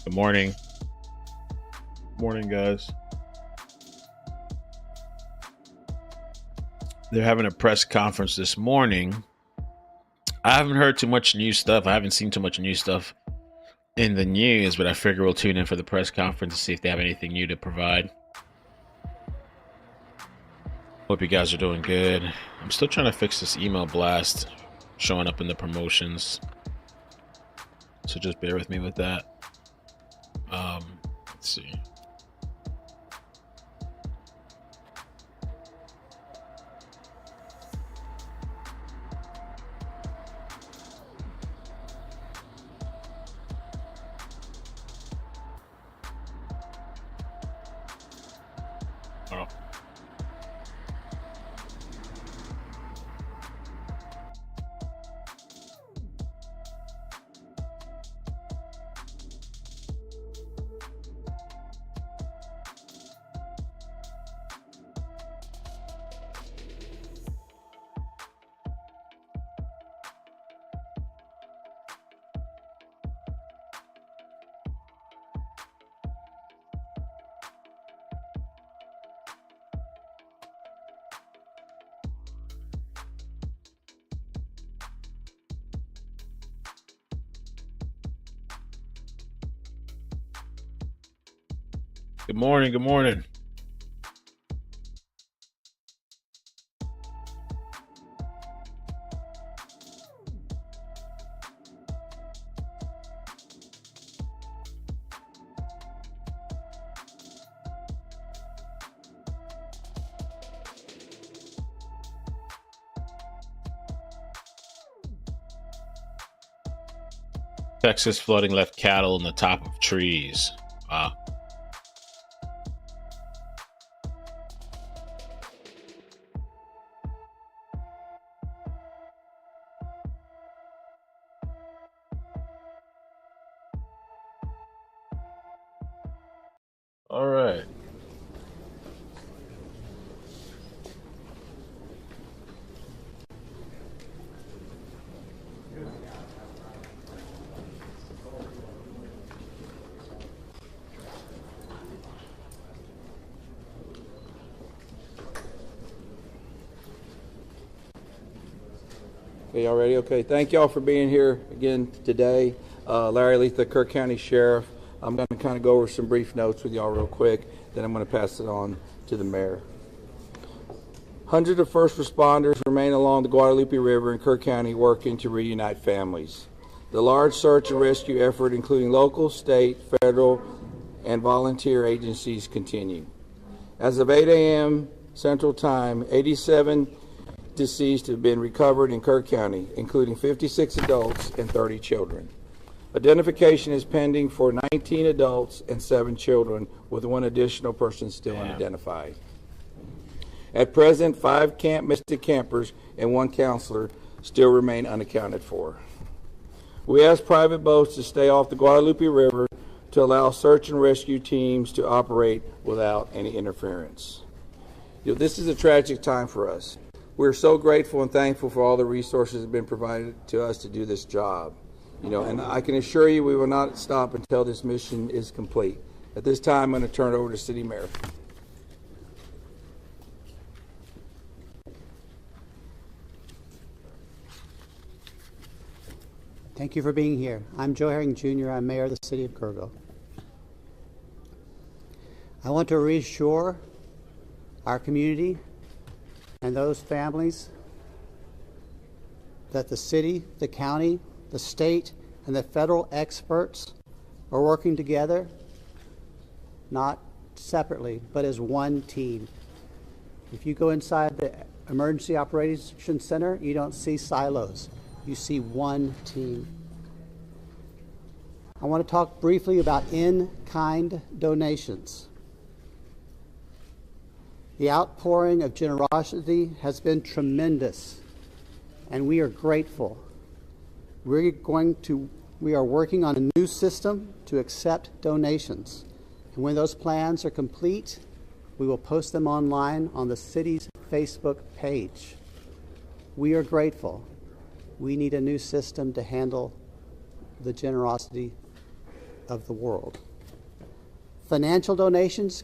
Good morning. Morning, guys. They're having a press conference this morning. I haven't heard too much new stuff. I haven't seen too much new stuff in the news, but I figure we'll tune in for the press conference to see if they have anything new to provide. Hope you guys are doing good. I'm still trying to fix this email blast showing up in the promotions, so just bear with me with that. Let's see. Oh. Good morning. Good morning. Texas flooding left cattle in the top of trees. Wow. All right. Okay, y'all ready? Okay, thank y'all for being here again today. Larry Letha, Kerr County Sheriff. I'm going to kind of go over some brief notes with y'all real quick, then I'm going to pass it on to the mayor. Hundreds of first responders remain along the Guadalupe River in Kerr County working to reunite families. The large search and rescue effort, including local, state, federal, and volunteer agencies, continue. As of 8 a.m. Central Time, 87 deceased have been recovered in Kerr County, including 56 adults and 30 children. Identification is pending for 19 adults and 7 children, with 1 additional person still unidentified. At present, 5 Camp Mystic campers and 1 counselor still remain unaccounted for. We ask private boats to stay off the Guadalupe River to allow search and rescue teams to operate without any interference. This is a tragic time for us. We're so grateful and thankful for all the resources that have been provided to us to do this job. And I can assure you we will not stop until this mission is complete. At this time, I'm going to turn it over to City Mayor. Thank you for being here. I'm Joe Herring Jr. I'm Mayor of the City of Kerrville. I want to reassure our community and those families that the city, the county, the state, and the federal experts are working together, not separately, but as one team. If you go inside the Emergency Operations Center, you don't see silos. You see one team. I want to talk briefly about in-kind donations. The outpouring of generosity has been tremendous, and we are grateful. We are working on a new system to accept donations. And when those plans are complete, we will post them online on the city's Facebook page. We are grateful. We need a new system to handle the generosity of the world. Financial donations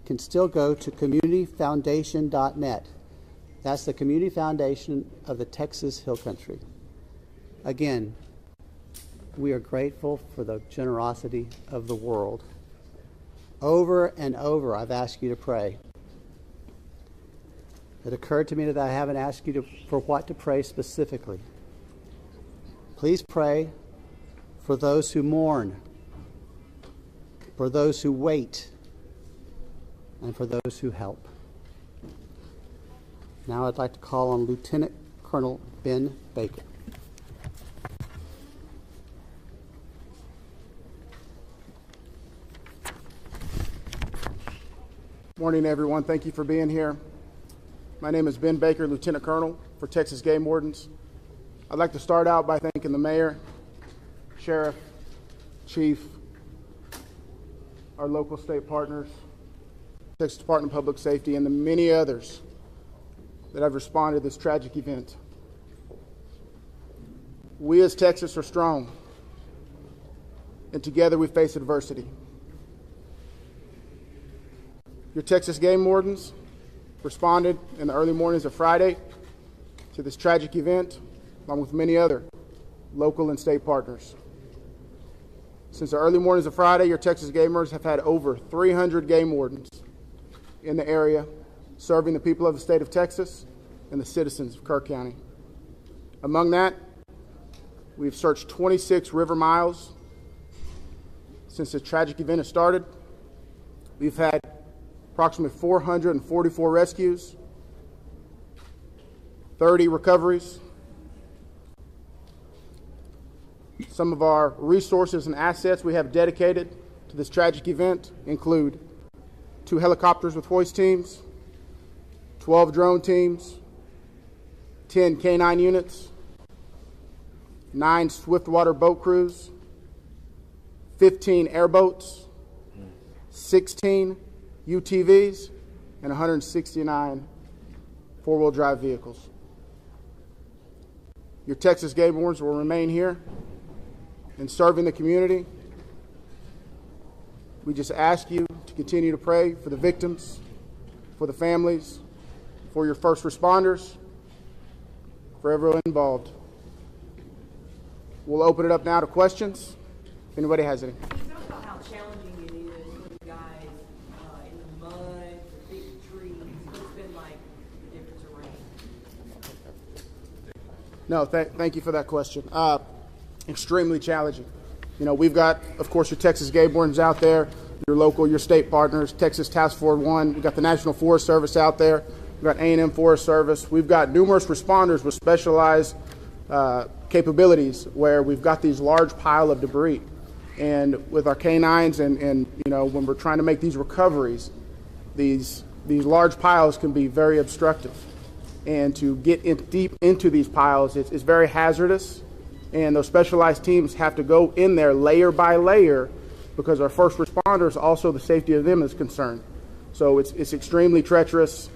can still go to communityfoundation.net. That's the community foundation of the Texas Hill Country. Again, we are grateful for the generosity of the world. Over and over, I've asked you to pray. It occurred to me that I haven't asked you for what to pray specifically. Please pray for those who mourn, for those who wait, and for those who help. Now I'd like to call on Lieutenant Colonel Ben Baker. Morning, everyone. Thank you for being here. My name is Ben Baker, Lieutenant Colonel for Texas Game Wardens. I'd like to start out by thanking the Mayor, Sheriff, Chief, our local state partners, Texas Department of Public Safety, and the many others that have responded to this tragic event. We as Texas are strong, and together we face adversity. Your Texas Game Wardens responded in the early mornings of Friday to this tragic event, along with many other local and state partners. Since the early mornings of Friday, your Texas Game Wardens have had over 300 game wardens in the area, serving the people of the state of Texas and the citizens of Kerr County. Among that, we've searched 26 river miles since the tragic event has started. We've had approximately 444 rescues, 30 recoveries. Some of our resources and assets we have dedicated to this tragic event include 2 helicopters with hoist teams, 12 drone teams, 10 K-9 units, 9 swiftwater boat crews, 15 airboats, 16 UTVs, and 169 four-wheel drive vehicles. Your Texas Game Wardens will remain here and serving the community. We just ask you to continue to pray for the victims, for the families, for your first responders, for everyone involved. We'll open it up now to questions, if anybody has any. Can you talk about how challenging it is for you guys in the mud, the big trees? What's been like the difference of rain? No, thank you for that question. Extremely challenging. You know, we've got, of course, your Texas Game Wardens out there, your local, your state partners, Texas Task Force 1. We've got the National Forest Service out there. We've got A&M Forest Service. We've got numerous responders with specialized capabilities where we've got these large pile of debris. And with our K-9s and you know, when we're trying to make these recoveries, these large piles can be very obstructive. And to get deep into these piles, it's very hazardous. And those specialized teams have to go in there layer by layer because our first responders, also the safety of them is concerned. So it's extremely treacherous,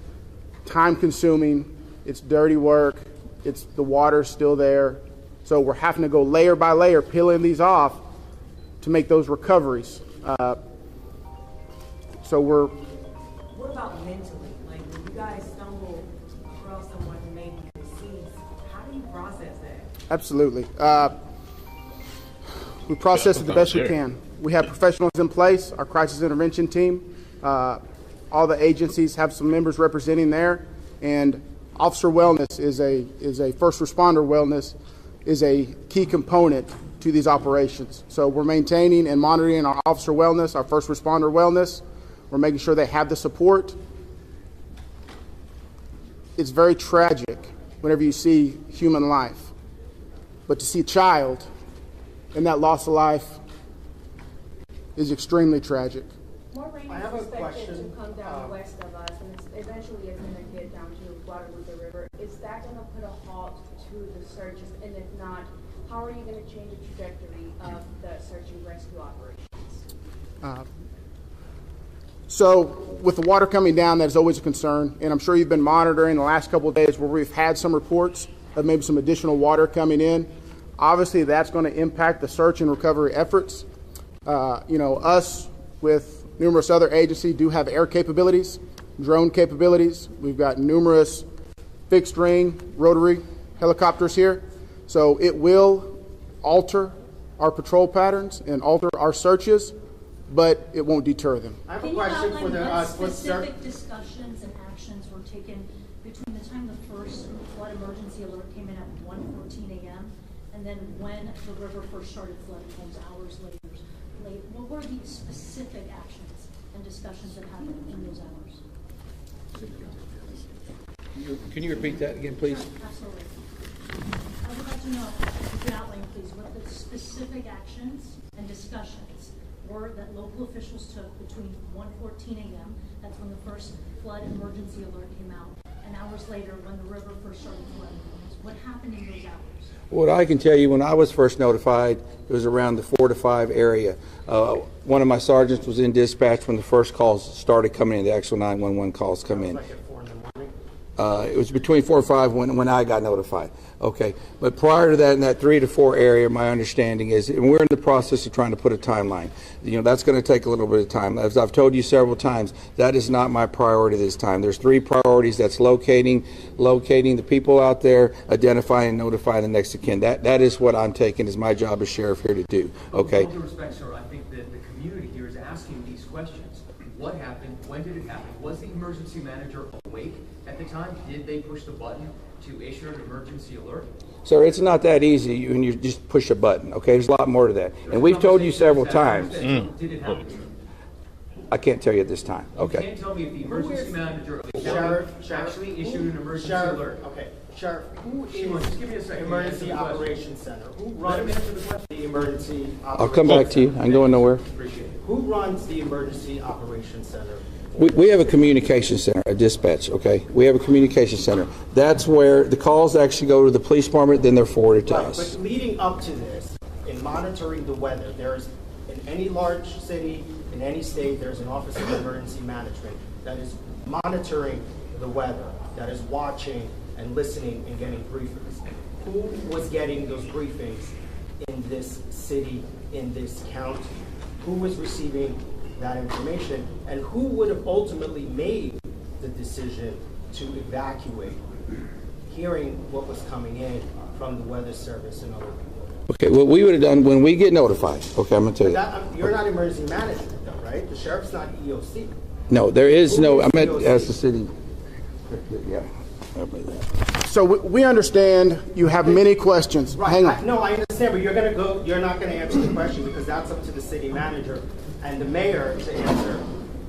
time-consuming, it's dirty work, the water's still there. So we're having to go layer by layer, peeling these off to make those recoveries. So we're... What about mentally? Like when you guys stumble across someone who may be deceased, how do you process that? Absolutely. We process it the best we can. We have professionals in place, our crisis intervention team. All the agencies have some members representing there, and officer wellness is a first responder wellness is a key component to these operations. So we're maintaining and monitoring our officer wellness, our first responder wellness. We're making sure they have the support. It's very tragic whenever you see human life, but to see a child and that loss of life is extremely tragic. More rain is expected to come down west of us, and eventually it's going to get down to Guadalupe River. Is that going to put a halt to the searches? And if not, how are you going to change the trajectory of the search and rescue operations? So with the water coming down, that is always a concern, and I'm sure you've been monitoring the last couple of days where we've had some reports of maybe some additional water coming in. Obviously, that's going to impact the search and recovery efforts. Us with numerous other agencies do have air capabilities, drone capabilities. We've got numerous fixed wing, rotary helicopters here. So it will alter our patrol patterns and alter our searches, but it won't deter them. I have a question for the specific discussions and actions were taken between the time the first flood emergency alert came in at 1:14 a.m. and then when the river first started flooding homes hours later. What were the specific actions and discussions that happened in those hours? Can you repeat that again, please? Absolutely. I would like to know, if you could outline, please, what the specific actions and discussions were that local officials took between 1:14 a.m., that's when the first flood emergency alert came out, and hours later when the river first started flooding. What happened in those hours? What I can tell you, when I was first notified, it was around the 4 to 5 area. One of my sergeants was in dispatch when the first calls started coming in, the actual 911 calls come in. It was between 4 and 5 when I got notified. Okay, but prior to that, in that 3 to 4 area, my understanding is, and we're in the process of trying to put a timeline. That's going to take a little bit of time. As I've told you several times, that is not my priority this time. There's 3 priorities. That's locating the people out there, identifying and notifying the next of kin. That is what I'm taking as my job as sheriff here to do. Okay. With all due respect, sir, I think that the community here is asking these questions. What happened? When did it happen? Was the emergency manager awake at the time? Did they push the button to issue an emergency alert? Sir, it's not that easy when you just push a button, okay? There's a lot more to that. And we've told you several times. Did it happen? I can't tell you at this time. You Okay. can't tell me if the emergency manager of the county actually issued an emergency alert. Okay, Sheriff, who Shimon, is just give me a second. Emergency Answer the question. Operations Center? Who Let him runs answer the question. the Emergency I'll come back to you. I ain't going nowhere. Appreciate it. Who runs the Emergency Operations Center? We have a communication center, a dispatch, okay? We have a communication center. That's where the calls actually go to the police department, then they're forwarded to Right, us. but leading up to this, in monitoring the weather, there's, in any large city, in any state, there's an Office of Emergency Management that is monitoring the weather, that is watching and listening and getting briefings. Who was getting those briefings in this city, in this county? Who was receiving that information, and who would have ultimately made the decision to evacuate, hearing what was coming in from the Weather Service and other people? Okay, what we would have done when we get notified, okay, I'm going to tell you. You're not emergency management, though, right? The sheriff's not EOC. No, there is Who no, is I meant EOC? as the city. Yeah. So we understand you have many questions. Right. Hang on. No, I understand, but you're not going to answer the question because that's up to the city manager and the mayor to answer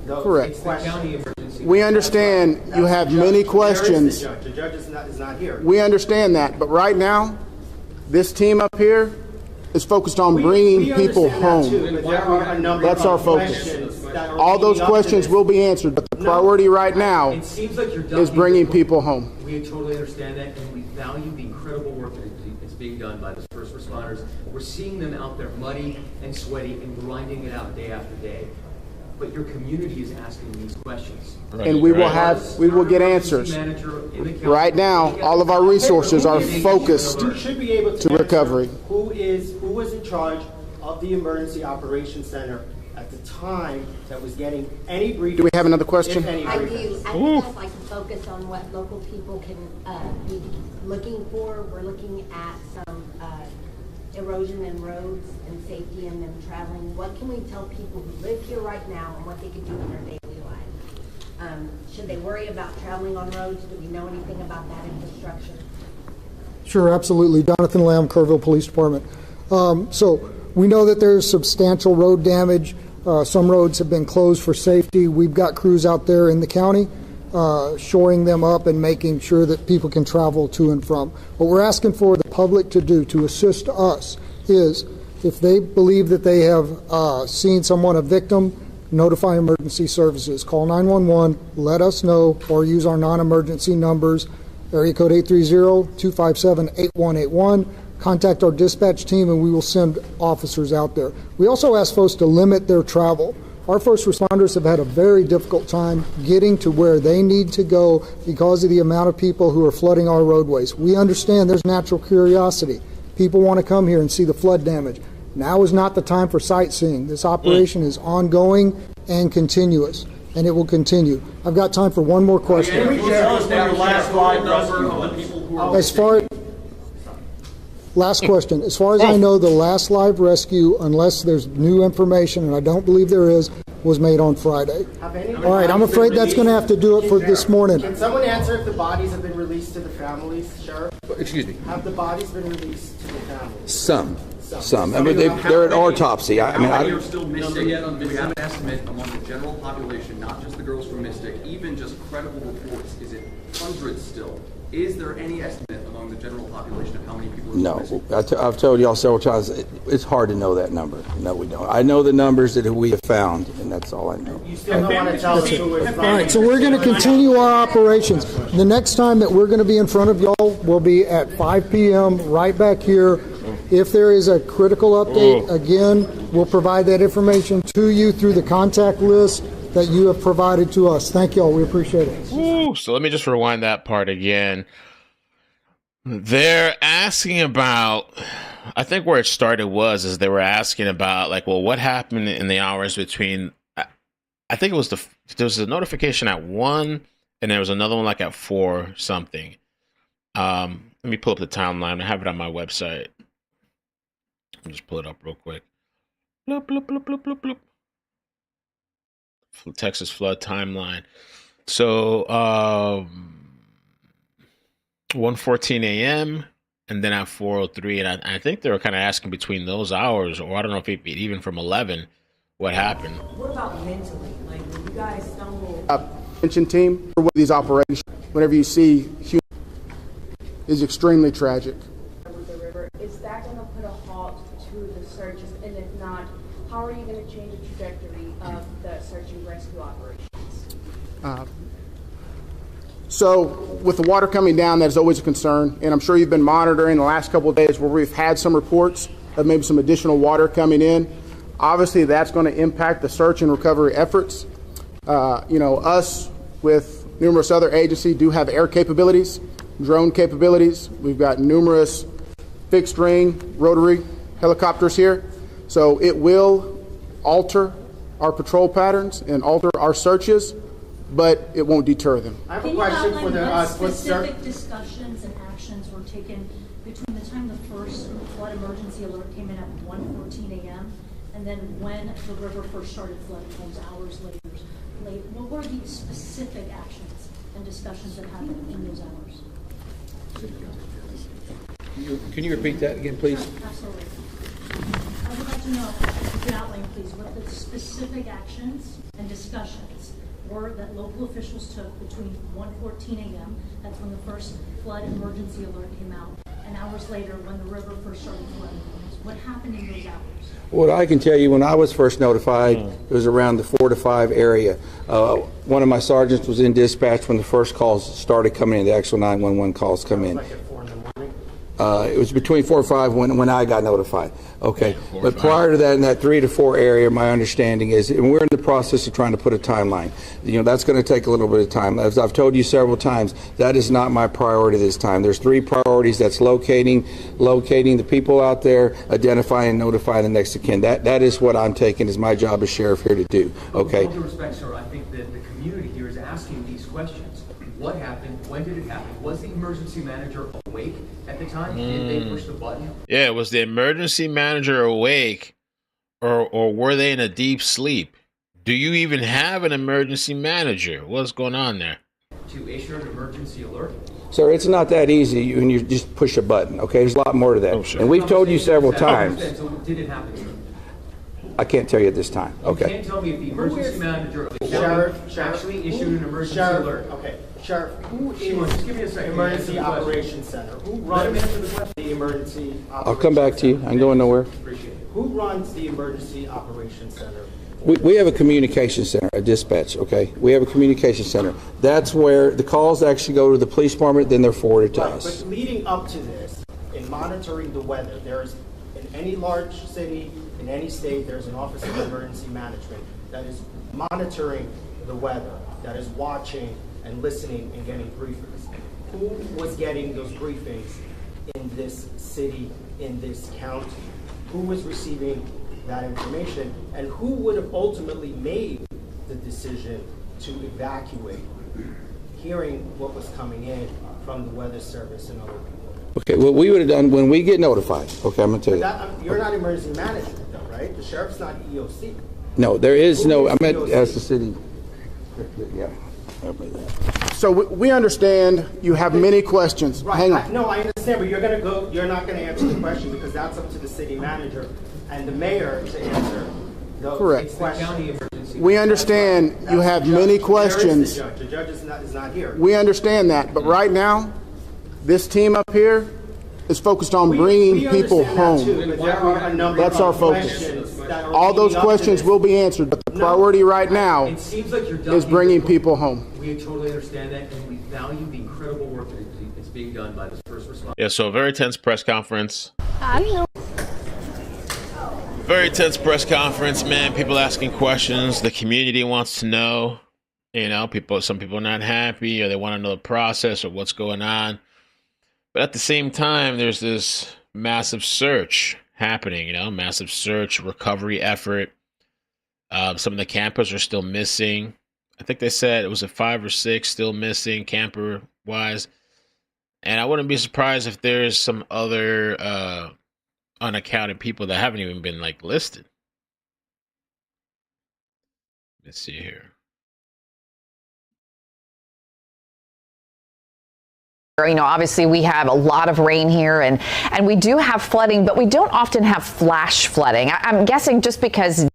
those Correct. questions. County emergency. We understand you have many questions. There is the judge. The judge is not here. We understand that, but right now, this team up here is focused on bringing We people understand that too, home. but there are a number That's our of focus. questions that are All those leading up to questions this. will be answered, but the No. priority right now It seems like you're is bringing people home. We totally understand that, and we value the incredible work that is being done by the first responders. We're seeing them out there muddy and sweaty and grinding it out day after day. But your community is asking these questions. And we will get answers. Right now, all of our resources are focused You should be able to to answer recovery. Who was in charge of the Emergency Operations Center at the time that was getting any briefing? Do we have another question? If any I do. briefings? I think I'd like to focus on what local people can be looking for. We're looking at some erosion in roads and safety and them traveling. What can we tell people who live here right now and what they can do in their daily life? Should they worry about traveling on roads? Do we know anything about that infrastructure? Sure, absolutely. Jonathan Lamb, Kerrville Police Department. So we know that there's substantial road damage. Some roads have been closed for safety. We've got crews out there in the county shoring them up and making sure that people can travel to and from. What we're asking for the public to do to assist us is if they believe that they have seen someone, a victim, notify emergency services. Call 911, let us know, or use our non-emergency numbers, area code 830-257-8181. Contact our dispatch team and we will send officers out there. We also ask folks to limit their travel. Our first responders have had a very difficult time getting to where they need to go because of the amount of people who are flooding our roadways. We understand there's natural curiosity. People want to come here and see the flood damage. Now is not the time for sightseeing. This operation is ongoing and continuous, and it will continue. I've got time for one more question. Can we tell us your last live number of the people who are... Last question. As far as I know, the last live rescue, unless there's new information, and I don't believe there is, was made on Friday. All right, I'm afraid that's going to have to do it for this morning. Can someone answer if the bodies have been released to the families, Sheriff? Excuse me. Have the bodies been released to the families? Some. I mean, they're at autopsy. I mean, How still missing? We have an estimate among the general population, not just the girls from Mystic, even just credible reports. Is it hundreds still? Is there any estimate among the general population of how many people are missing? No. I've told y'all several times, it's hard to know that number. No, we don't. I know the numbers that we have found, and that's all I know. You still don't want to tell us who is... All right, so we're going to continue our operations. The next time that we're going to be in front of y'all will be at 5 p.m. right back here. If there is a critical update, again, we'll provide that information to you through the contact list that you have provided to us. Thank y'all. We appreciate it. Ooh, so let me just rewind that part again. They're asking about, I think where it started is they were asking about, like, well, what happened in the hours between, I think it was there was a notification at 1 and there was another one like at 4 something. Let me pull up the timeline. I have it on my website. Let me just pull it up real quick. Bloop, bloop, bloop, bloop, bloop, bloop. Texas flood timeline. So 1:14 a.m. and then at 4:03, and I think they were kind of asking between those hours, or I don't know if it even from 11, what happened. What about mentally? Like, when you guys stumble... Attention team for these operations, whenever you see human, is extremely tragic. With the river, is that going to put a halt to the searches? And if not, how are you going to change the trajectory of the search and rescue operations? So with the water coming down, that is always a concern, and I'm sure you've been monitoring the last couple of days where we've had some reports of maybe some additional water coming in. Obviously, that's going to impact the search and recovery efforts. Us with numerous other agencies do have air capabilities, drone capabilities. We've got numerous fixed wing, rotary helicopters here. So it will alter our patrol patterns and alter our searches, but it won't deter them. I have a question for the what specific discussions and actions were taken between the time the first flood emergency alert came in at 1:14 a.m. and then when the river first started flooding homes hours later? What were the specific actions and discussions that happened in those hours? Can you repeat that again, please? Absolutely. I would like to know, if you could outline, please, what the specific actions and discussions were that local officials took between 1:14 a.m., that's when the first flood emergency alert came out, and hours later when the river first started flooding. What happened in those hours? What I can tell you, when I was first notified, it was around the 4 to 5 area. One of my sergeants was in dispatch when the first calls started coming in, the actual 911 calls come in. It was between 4 or 5 when I got notified. Okay, but prior to that, in that 3 to 4 area, my understanding is, and we're in the process of trying to put a timeline. That's going to take a little bit of time. As I've told you several times, that is not my priority this time. There's 3 priorities. That's locating the people out there, identifying and notifying the next of kin. That is what I'm taking as my job as sheriff here to do. Okay. With all due respect, sir, I think that the community here is asking these questions. What happened? When did it happen? Was the emergency manager awake at the time? Did they push the button? Yeah, was the emergency manager awake, or were they in a deep sleep? Do you even have an emergency manager? What's going on there? To issue an emergency alert? Sir, it's not that easy when you just push a button, okay? There's a lot more to that. Oh, sure. And we've told you several times. So did it happen, sir? I can't tell you at this time. Okay. You can't tell me if the emergency manager actually issued an emergency alert. Okay. Sheriff, who just give me a second. Emergency Operations Center? Who runs the emergency operations I'll come back to you. I ain't going nowhere. Appreciate it. Who runs the Emergency Operations Center? We have a communication center, a dispatch, okay? We have a communication center. That's where the calls actually go to the police department, then they're forwarded to us. But leading up to this, in monitoring the weather, there's, in any large city, in any state, there's an Office of Emergency Management that is monitoring the weather, that is watching and listening and getting briefings. Who was getting those briefings in this city in this county? Who was receiving that information, and who would have ultimately made the decision to evacuate, hearing what was coming in from the Weather Service and other people? Okay, what we would have done when we get notified, okay, I'm going to tell you. You're not emergency management, though, right? The sheriff's not EOC. No, there is no, I meant EOC? as the city. Yeah. So we understand you have many questions. Right. Hang on. No, I understand, but you're not going to answer the question because that's up to the city manager and the mayor to answer those Correct. questions. We understand you have many questions. The judge is not here. We understand that, but right now, this team up here is focused on bringing We people understand that home. too, but there are a number That's of our focus. questions that are All those leading up to questions this. will be answered, but the priority right now It seems like you're is bringing people home. We totally understand that, and we value the incredible work that's being done by the first responders. Yeah, so a very tense press conference. Very tense press conference, man. People asking questions. The community wants to know. You know, some people are not happy, or they want to know the process or what's going on. But at the same time, there's this massive search happening, you know, massive search, recovery effort. Some of the campers are still missing. I think they said it was 5 or 6 still missing camper-wise. And I wouldn't be surprised if there's some other unaccounted people that haven't even been, like, listed. Let's see here. You know, obviously we have a lot of rain here and we do have flooding, but we don't often have flash flooding. I'm guessing just because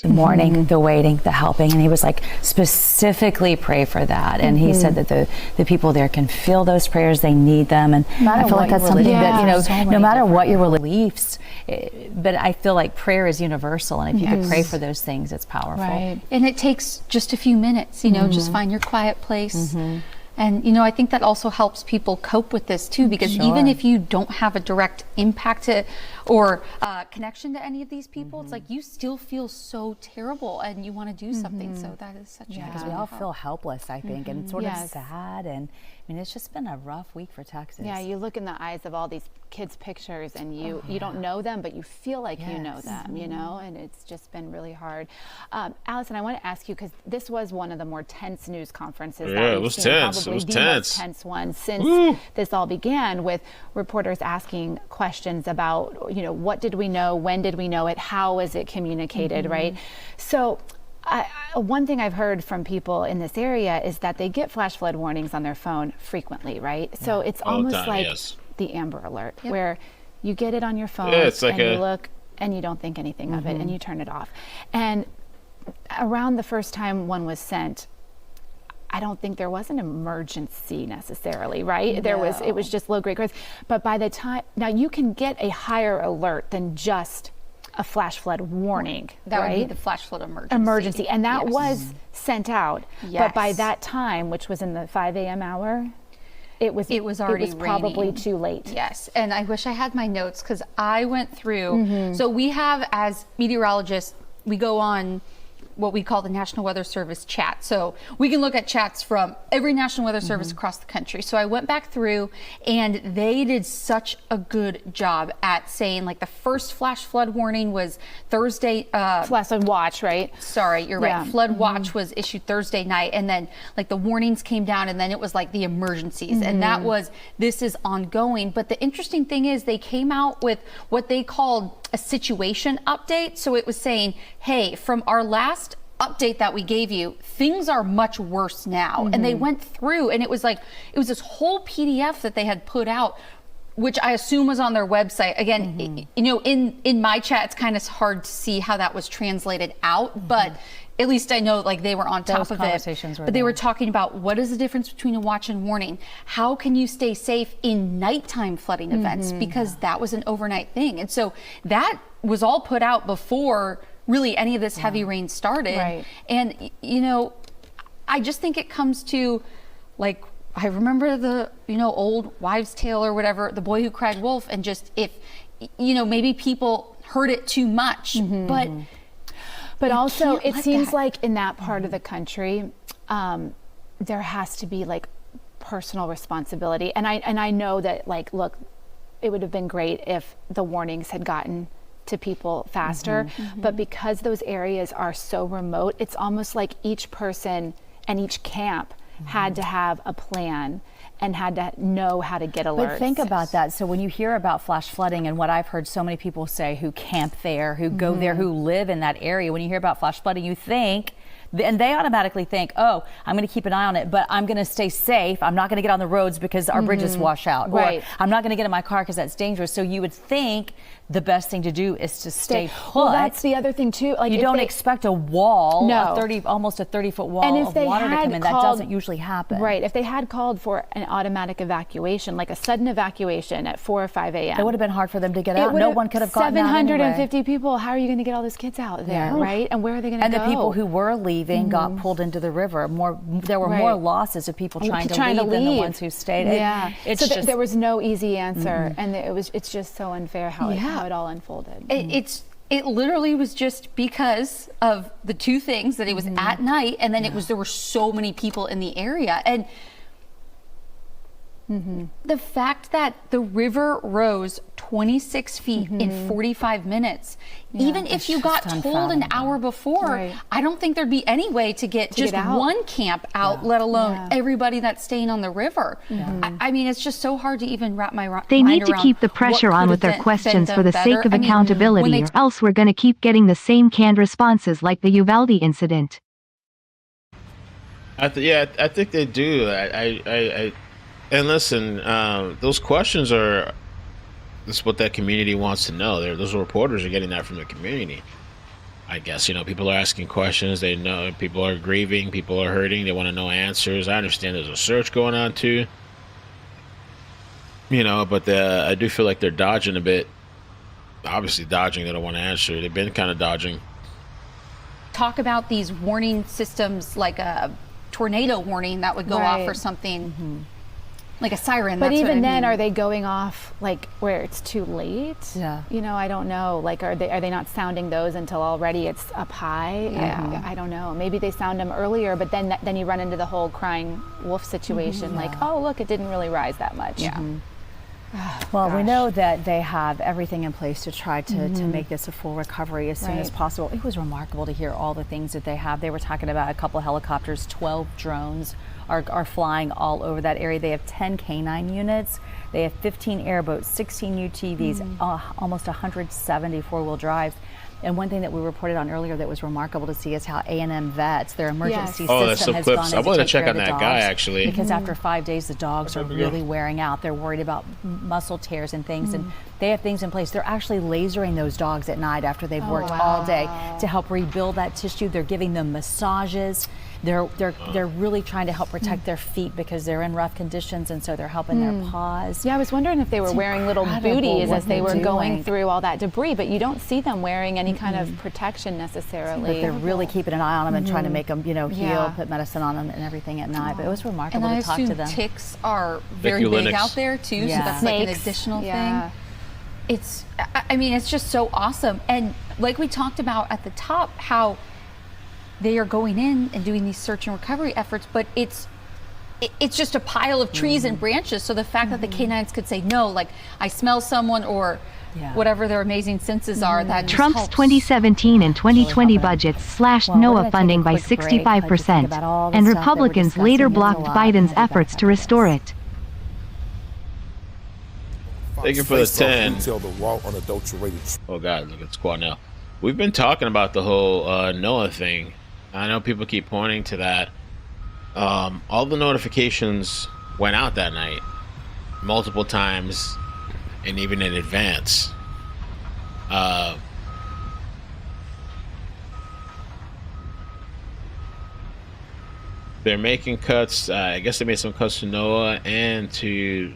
the mourning, the waiting, the helping, and he was like, specifically pray for that. And he said that the people there can feel those prayers, they need them. And I feel like that's something that, you know, no matter what your beliefs, but I feel like prayer is universal. And if you could pray for those things, it's powerful. Right. And it takes just a few minutes, you know, just find your quiet place. And, you know, I think that also helps people cope with this too, because even if you don't have a direct impact or connection to any of these people, it's like you still feel so terrible and you want to do something. So that is such a because we all feel helpless, I think, and sort of sad. And I mean, it's just been a rough week for Texas. Yeah, you look in the eyes of all these kids' pictures and you don't know them, but you feel like you know them, you know, and it's just been really hard. Allison, I want to ask you, because this was one of the more tense news conferences that we've seen, probably the most tense one since this all began, with reporters asking questions about, you know, what did we know, when did we know it, how is it communicated, right? So one thing I've heard from people in this area is that they get flash flood warnings on their phone frequently, right? So it's almost like the Amber Alert, where you get it on your phone and you look and you don't think anything of it and you turn it off. And around the first time one was sent, I don't think there was an emergency necessarily, right? It was just low grade. But by the time, now you can get a higher alert than just a flash flood warning, that right? would be the flash flood emergency. And that was sent out. But by that time, which was in the 5 a.m. hour, it was already probably too late. Yes, and I wish I had my notes because I went through. So we have, as meteorologists, we go on what we call the National Weather Service chat. So we can look at chats from every National Weather Service across the country. So I went back through and they did such a good job at saying, like, the first flash flood warning was Thursday. Flash flood watch, right? Sorry, you're right. Flood watch was issued Thursday night, and then like the warnings came down, and then it was like the emergencies, and that was, this is ongoing. But the interesting thing is they came out with what they called a situation update. So it was saying, hey, from our last update that we gave you, things are much worse now. And they went through, and it was like, it was this whole PDF that they had put out, which I assume was on their website. Again, you know, in my chat, it's kind of hard to see how that was translated out, but at least I know, like, they were on top of it. But they were talking about, what is the difference between a watch and warning? How can you stay safe in nighttime flooding events? Because that was an overnight thing. And so that was all put out before really any of this heavy rain started. Right. And, you know, I just think it comes to, like, I remember the, you know, old wives' tale or whatever, The Boy Who Cried Wolf, and just, if, you know, maybe people heard it too much, but also it seems like in that part of the country, there has to be like personal responsibility. And I know that, like, look, it would have been great if the warnings had gotten to people faster. But because those areas are so remote, it's almost like each person and each camp had to have a plan and had to know how to get alerts. But think about that. So when you hear about flash flooding, and what I've heard so many people say who camp there, who go there, who live in that area, when you hear about flash flooding, you think, and they automatically think, oh, I'm going to keep an eye on it, but I'm going to stay safe. I'm not going to get on the roads because our bridges wash out. Or I'm not going to get in my car because that's dangerous. So you would think the best thing to do is to stay put. Well, that's the other thing too. Like you don't expect a wall, No. almost a 30-foot wall And if of they water to had come in. That called- doesn't usually happen. Right. If they had called for an automatic evacuation, like a sudden evacuation at 4 or 5 a.m. It would have been hard for them to get out. No one could have gotten out anyway. 750 people. How are you going to get all those kids out there, right? And where are they going to go? And the people who were leaving got pulled into the river. There were more losses of people trying to leave than the ones who stayed. Yeah. It's so just, there was no easy answer, and it's just so unfair how it all unfolded. It literally was just because of the two things, that it was at night, and then there were so many people in the area. And the fact that the river rose 26 feet in 45 minutes, even if you got told an hour before, I don't think there'd be any way to get just one camp out, let alone everybody that's staying on the river. I mean, it's just so hard to even wrap my mind around. They need to keep the pressure on with their questions for the sake of accountability, or else we're going to keep getting the same canned responses like the Uvalde incident. I think they do. And listen, those questions are, that's what that community wants to know. Those reporters are getting that from the community. I guess, people are asking questions. They know people are grieving, people are hurting. They want to know answers. I understand there's a search going on too. But I do feel like they're dodging a bit. Obviously dodging. They don't want to answer. They've been kind of dodging. Talk about these warning systems, like a tornado warning that would go off or something. Like a siren. But that's even what I then, mean. are they going off like where it's too late? Yeah. I don't know. Like, are they not sounding those until already it's up high? I don't know. Maybe they sound them earlier, but then you run into the whole crying wolf situation. Like, oh look, it didn't really rise that much. Well, we know that they have everything in place to try to make this a full recovery as soon as possible. It was remarkable to hear all the things that they have. They were talking about a couple of helicopters, 12 drones are flying all over that area. They have 10 canine units. They have 15 airboats, 16 UTVs, almost 170 four-wheel drives. And one thing that we reported on earlier that was remarkable to see is how A&M Vets, their emergency system has gone in I wanted to check care on of the that dogs, guy, actually. because after 5 days, the dogs are really wearing out. They're worried about muscle tears and things, and they have things in place. They're actually lasering those dogs at night after they've worked all day to help rebuild that tissue. They're giving them massages. They're really trying to help protect their feet because they're in rough conditions, and so they're helping their paws. Yeah, I was wondering if they were wearing little booties as they were going through all that debris, but you don't see them wearing any kind of protection necessarily. But they're really keeping an eye on them and trying to make them, heal, put medicine on them and everything at night. But it was remarkable to talk to them. And I assume ticks are very big out there too, so that's like an additional thing. It's just so awesome. And like we talked about at the top, how they are going in and doing these search and recovery efforts, but it's just a pile of trees and branches. So the fact that the canines could say, no, like I smell someone, or whatever their amazing senses are, that Trump's just 2017 and 2020 budgets slashed NOAA funding by 65%, and Republicans later blocked Biden's efforts to restore it. Thank you for the 10. Oh God, look at Squad now. We've been talking about the whole NOAA thing. I know people keep pointing to that. All the notifications went out that night, multiple times, and even in advance. They're making cuts. I guess they made some cuts to NOAA and to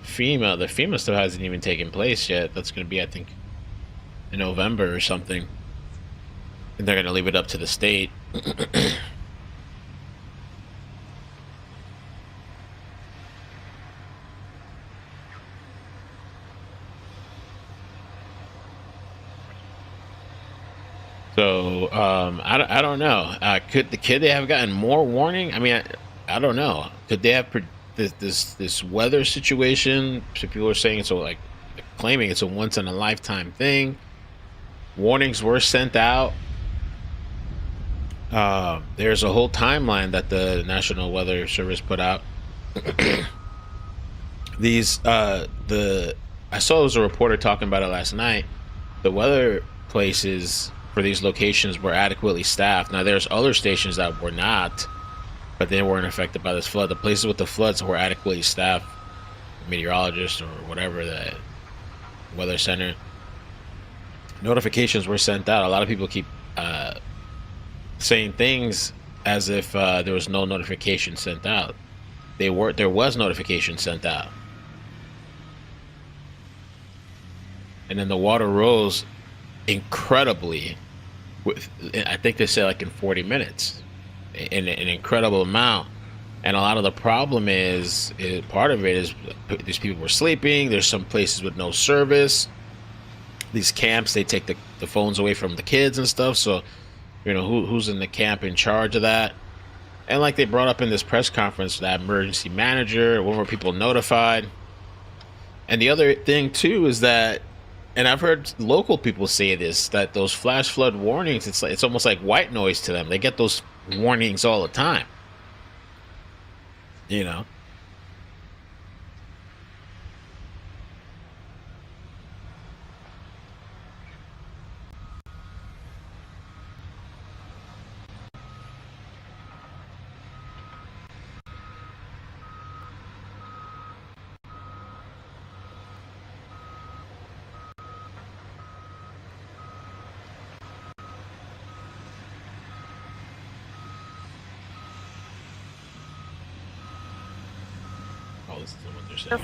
FEMA. The FEMA stuff hasn't even taken place yet. That's going to be, I think, in November or something. And they're going to leave it up to the state. So I don't know. Could they have gotten more warning? I mean, I don't know. Could they have this weather situation. So people are saying it's like claiming it's a once in a lifetime thing. Warnings were sent out. There's a whole timeline that the National Weather Service put out. I saw there was a reporter talking about it last night. The weather places for these locations were adequately staffed. Now there's other stations that were not, but they weren't affected by this flood. The places with the floods were adequately staffed, meteorologists or whatever, the weather center. Notifications were sent out. A lot of people keep saying things as if there was no notification sent out. There was notification sent out. And then the water rose incredibly, I think they said like in 40 minutes, in an incredible amount. And a lot of the problem is part of it is these people were sleeping. There's some places with no service. These camps, they take the phones away from the kids and stuff. So, you know, who's in the camp in charge of that? And like they brought up in this press conference, that emergency manager, when were people notified? And the other thing too is that, and I've heard local people say this, that those flash flood warnings, it's almost like white noise to them. They get those warnings all the time. You know?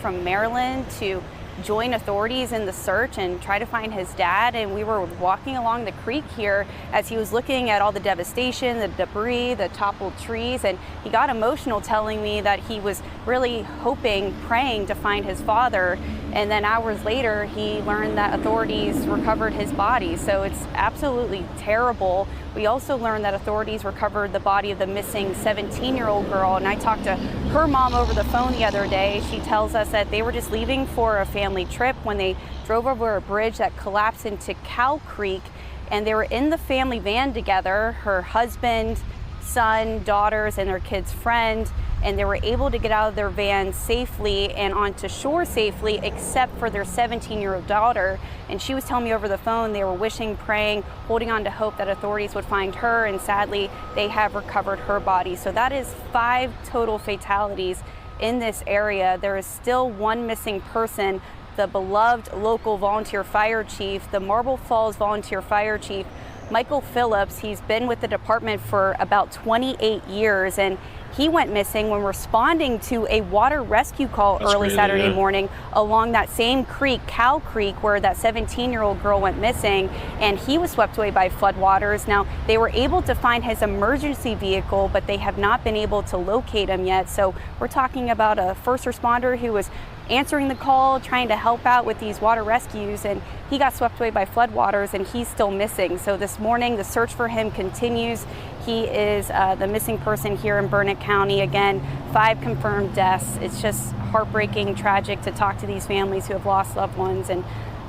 From Maryland to join authorities in the search and try to find his dad, and we were walking along the creek here as he was looking at all the devastation, the debris, the toppled trees, and he got emotional telling me that he was really hoping, praying to find his father. And then hours later he learned that authorities recovered his body. So it's absolutely terrible. We also learned that authorities recovered the body of the missing 17-year-old girl, and I talked to her mom over the phone the other day. She tells us that they were just leaving for a family trip when they drove over a bridge that collapsed into Cow Creek, and they were in the family van together, her husband, son, daughters, and their kid's friend, and they were able to get out of their van safely and onto shore safely, except for their 17-year-old daughter. And she was telling me over the phone they were wishing, praying, holding on to hope that authorities would find her, and sadly they have recovered her body. So that is 5 total fatalities in this area. There is still one missing person. The beloved local volunteer fire chief, the Marble Falls volunteer fire chief, Michael Phillips, he's been with the department for about 28 years, and he went missing when responding to a water rescue call early Saturday morning along that same creek, Cow Creek, where that 17-year-old girl went missing, and he was swept away by floodwaters. Now, they were able to find his emergency vehicle, but they have not been able to locate him yet. So we're talking about a first responder who was answering the call, trying to help out with these water rescues, and he got swept away by floodwaters, and he's still missing. So this morning, the search for him continues. He is the missing person here in Burnet County. Again, 5 confirmed deaths. It's just heartbreaking, tragic to talk to these families who have lost loved ones and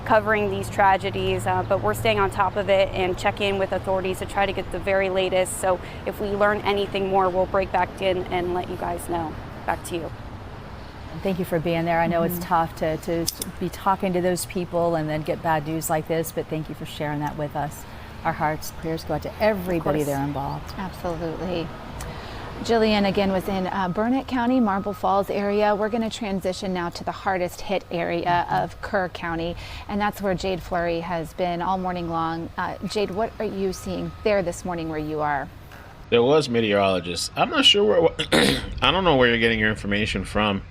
covering these tragedies, but we're staying on top of it and check in with authorities to try to get the very latest. So if we learn anything more, we'll break back in and let you guys know. Back to you. Thank you for being there. I know it's tough to be talking to those people and then get bad news like this, but thank you for sharing that with us. Our hearts, prayers go out to everybody there involved. Absolutely. Jillian again was in Burnet County, Marble Falls area. We're going to transition now to the hardest hit area of Kerr County, and that's where Jade Fleury has been all morning long. Jade, what are you seeing there this morning where you are? There was meteorologists. I'm not sure where, I don't know where you're getting your information from.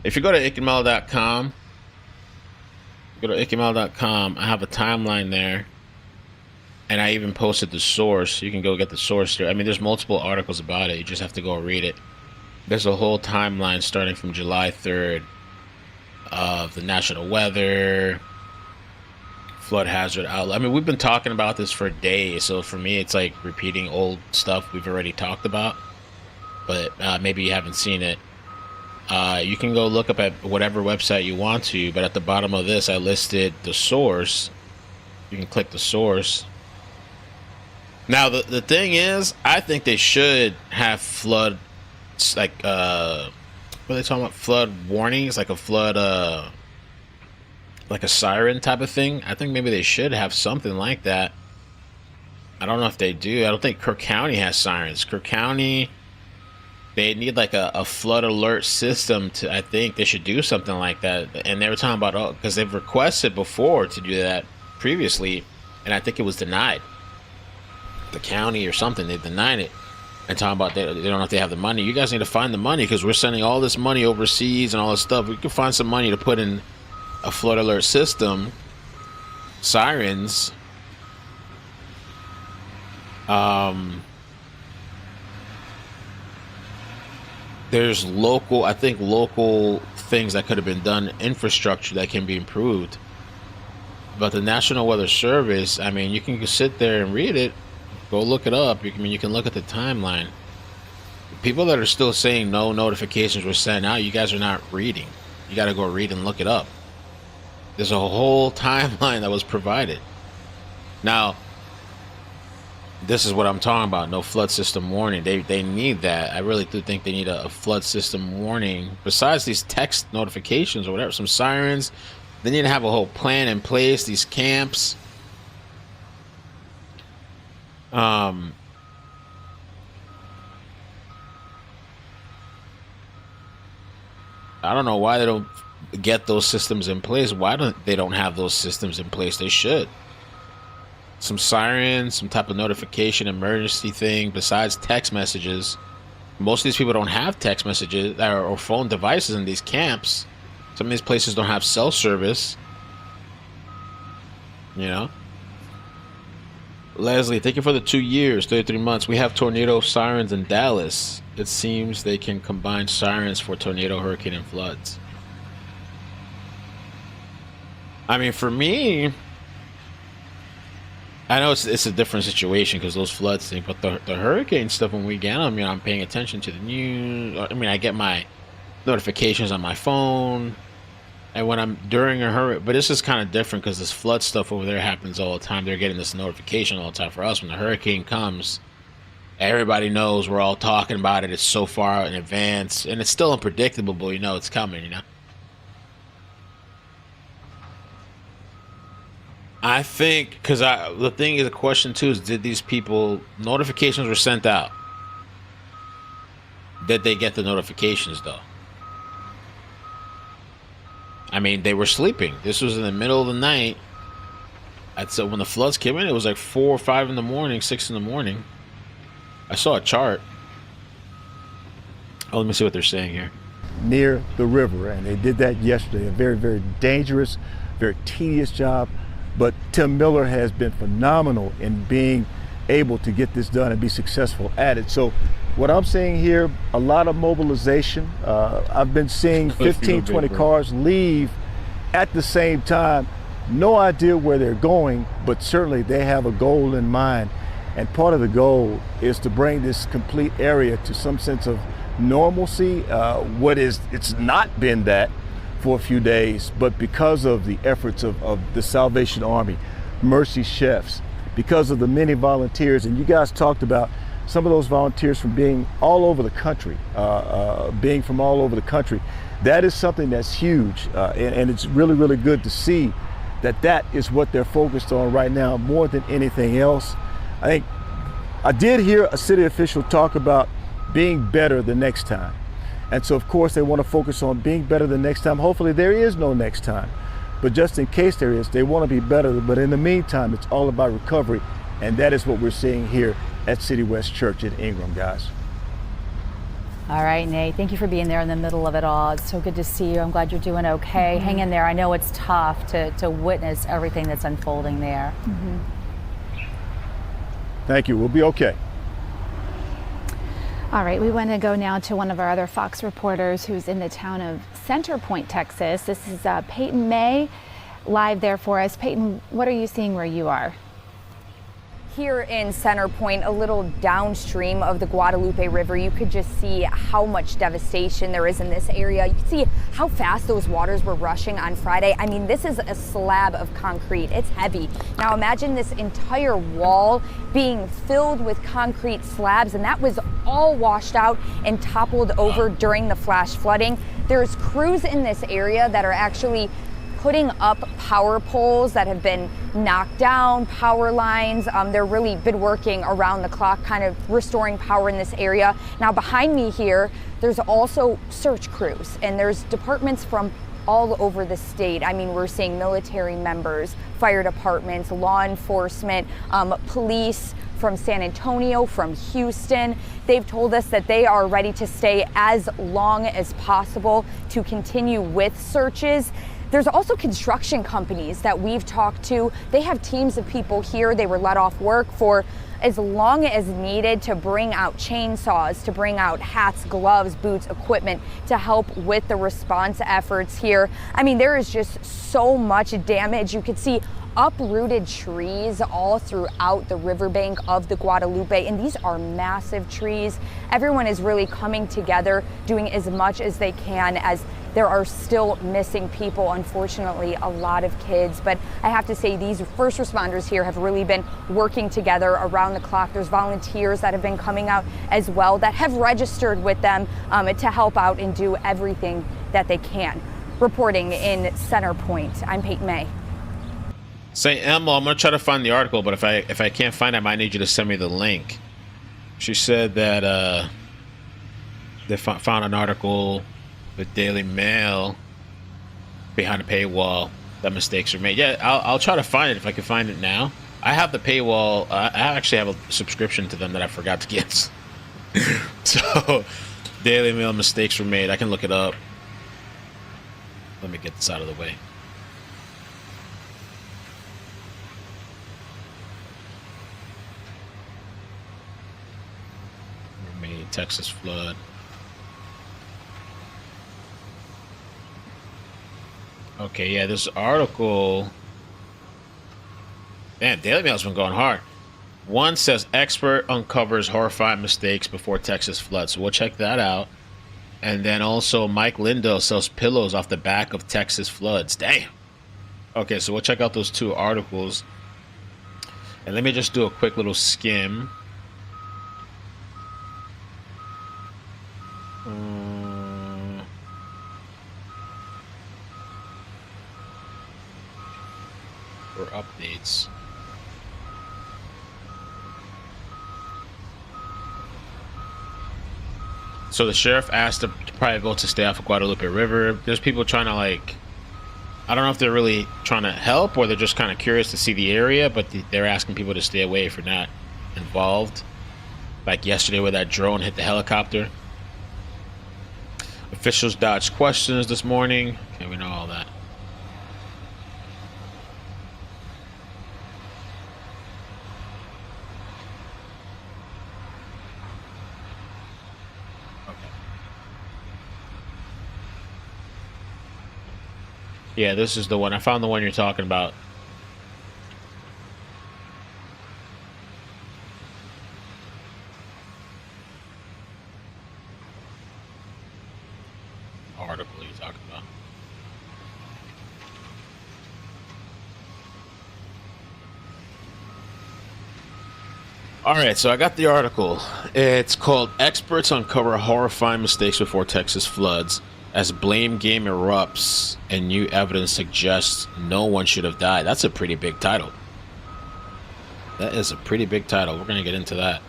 If you go to iCkEdMeL.com, I have a timeline there, and I even posted the source. You can go get the source there. I mean, there's multiple articles about it. You just have to go read it. There's a whole timeline starting from July 3rd of the national weather, flood hazard outlook. I mean, we've been talking about this for days, so for me, it's like repeating old stuff we've already talked about, but maybe you haven't seen it. You can go look up at whatever website you want to, but at the bottom of this, I listed the source. You can click the source. Now, the thing is, I think they should have flood, like, what are they talking about? Flood warnings, like a flood, like a siren type of thing. I think maybe they should have something like that. I don't know if they do. I don't think Kerr County has sirens. Kerr County, they need like a flood alert system to, I think they should do something like that. And they were talking about, oh, because they've requested before to do that previously, and I think it was denied. The county or something, they denied it. And talking about they don't know if they have the money. You guys need to find the money, because we're sending all this money overseas and all this stuff. We can find some money to put in a flood alert system, sirens. There's local things that could have been done, infrastructure that can be improved. But the National Weather Service, I mean, you can sit there and read it, go look it up. You can look at the timeline. People that are still saying no notifications were sent out, you guys are not reading. You got to go read and look it up. There's a whole timeline that was provided. Now, this is what I'm talking about. No flood system warning. They need that. I really do think they need a flood system warning. Besides these text notifications or whatever, some sirens. They need to have a whole plan in place. These camps. I don't know why they don't get those systems in place. Why don't they have those systems in place? They should. Some sirens, some type of notification, emergency thing besides text messages. Most of these people don't have text messages or phone devices in these camps. Some of these places don't have cell service. You know? Leslie, thank you for the 2 years, 33 months. We have tornado sirens in Dallas. It seems they can combine sirens for tornado, hurricane, and floods. I mean, for me, I know it's a different situation because those floods thing, but the hurricane stuff, when we get them, you know, I'm paying attention to the news. I mean, I get my notifications on my phone, and when I'm during a hurricane, but this is kind of different because this flood stuff over there happens all the time. They're getting this notification all the time. For us, when the hurricane comes, everybody knows, we're all talking about it. It's so far out in advance, and it's still unpredictable, but you know it's coming, you know. I think, because the thing is, the question too is, did these people, notifications were sent out? Did they get the notifications though? I mean, they were sleeping. This was in the middle of the night. I'd say when the floods came in, it was like 4 or 5 in the morning, 6 in the morning. I saw a chart. Oh, let me see what they're saying here. Near the river, and they did that yesterday. A very, very dangerous, very tedious job. But Tim Miller has been phenomenal in being able to get this done and be successful at it. So what I'm seeing here, a lot of mobilization. I've been seeing 15, 20 cars leave at the same time. No idea where they're going, but certainly they have a goal in mind. And part of the goal is to bring this complete area to some sense of normalcy. It's not been that for a few days, but because of the efforts of the Salvation Army, Mercy Chefs, because of the many volunteers, and you guys talked about some of those volunteers from being all over the country, that is something that's huge, and it's really, really good to see that is what they're focused on right now more than anything else. I think I did hear a city official talk about being better the next time. And so, of course, they want to focus on being better the next time. Hopefully there is no next time. But just in case there is, they want to be better. But in the meantime, it's all about recovery. And that is what we're seeing here at City West Church in Ingram, guys. All right, Nate, thank you for being there in the middle of it all. It's so good to see you. I'm glad you're doing okay. Hang in there. I know it's tough to witness everything that's unfolding there. Thank you. We'll be okay. All right, we want to go now to one of our other Fox reporters who's in the town of Center Point, Texas. This is Peyton May live there for us. Peyton, what are you seeing where you are? Here in Center Point, a little downstream of the Guadalupe River, you could just see how much devastation there is in this area. You can see how fast those waters were rushing on Friday. I mean, this is a slab of concrete. It's heavy. Now imagine this entire wall being filled with concrete slabs, and that was all washed out and toppled over during the flash flooding. There's crews in this area that are actually putting up power poles that have been knocked down, power lines. They're really been working around the clock, kind of restoring power in this area. Now behind me here, there's also search crews, and there's departments from all over the state. I mean, we're seeing military members, fire departments, law enforcement, police from San Antonio, from Houston. They've told us that they are ready to stay as long as possible to continue with searches. There's also construction companies that we've talked to. They have teams of people here. They were let off work for as long as needed to bring out chainsaws, to bring out hats, gloves, boots, equipment to help with the response efforts here. I mean, there is just so much damage. You could see uprooted trees all throughout the riverbank of the Guadalupe, and these are massive trees. Everyone is really coming together, doing as much as they can, as there are still missing people, unfortunately, a lot of kids. But I have to say, these first responders here have really been working together around the clock. There's volunteers that have been coming out as well that have registered with them to help out and do everything that they can. Reporting in Center Point, I'm Peyton May. Say, Emma, I'm gonna try to find the article, but if I can't find it, I might need you to send me the link. She said that they found an article, the Daily Mail, behind a paywall, that mistakes are made. Yeah, I'll try to find it if I can find it now. I have the paywall. I actually have a subscription to them that I forgot to get. So, Daily Mail, mistakes were made. I can look it up. Let me get this out of the way. Texas flood. Okay, yeah, this article. Man, Daily Mail's been going hard. One says expert uncovers horrifying mistakes before Texas flood. So we'll check that out. And then also Mike Lindo sells pillows off the back of Texas floods. Damn. Okay, so we'll check out those two articles. And let me just do a quick little skim. For updates. So the sheriff asked the private boat to stay off of Guadalupe River. There's people trying to, like, I don't know if they're really trying to help or they're just kind of curious to see the area, but they're asking people to stay away if you're not involved. Like yesterday where that drone hit the helicopter. Officials dodged questions this morning. Okay, we know all that. Yeah, this is the one. I found the one you're talking about. Article you're talking about. All right, so I got the article. It's called Experts Uncover Horrifying Mistakes Before Texas Floods. As blame game erupts and new evidence suggests no one should have died. That's a pretty big title. That is a pretty big title. We're going to get into that.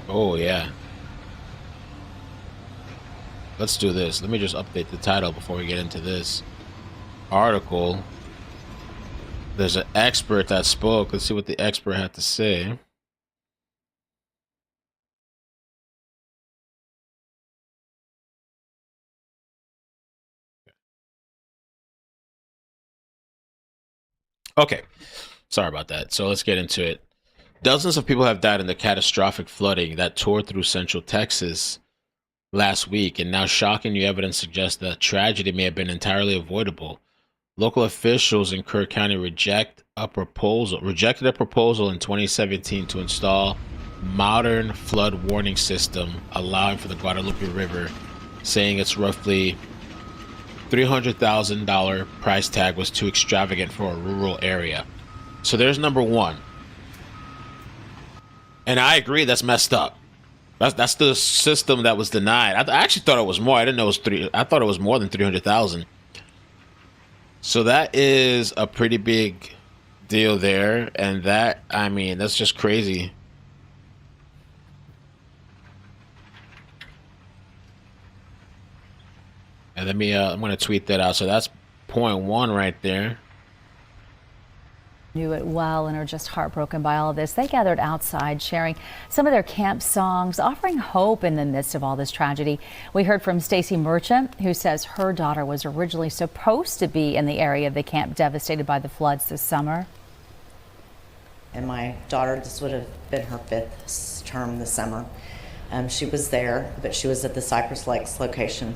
Oh, yeah. Let's do this. Let me just update the title before we get into this article. There's an expert that spoke. Let's see what the expert had to say. Okay, sorry about that. So let's get into it. Dozens of people have died in the catastrophic flooding that tore through central Texas last week, and now shocking new evidence suggests that tragedy may have been entirely avoidable. Local officials in Kerr County rejected a proposal in 2017 to install modern flood warning system allowing for the Guadalupe River, saying its roughly $300,000 price tag was too extravagant for a rural area. So there's number one. And I agree, that's messed up. That's the system that was denied. I actually thought it was more. I didn't know it was three. I thought it was more than 300,000. So that is a pretty big deal there, and that, I mean, that's just crazy. And let me I'm gonna tweet that out. So that's point one right there. Knew it well and are just heartbroken by all of this. They gathered outside, sharing some of their camp songs, offering hope in the midst of all this tragedy. We heard from Stacy Merchant, who says her daughter was originally supposed to be in the area of the camp devastated by the floods this summer. And my daughter, this would have been her 5th term this summer. She was there, but she was at the Cypress Lakes location.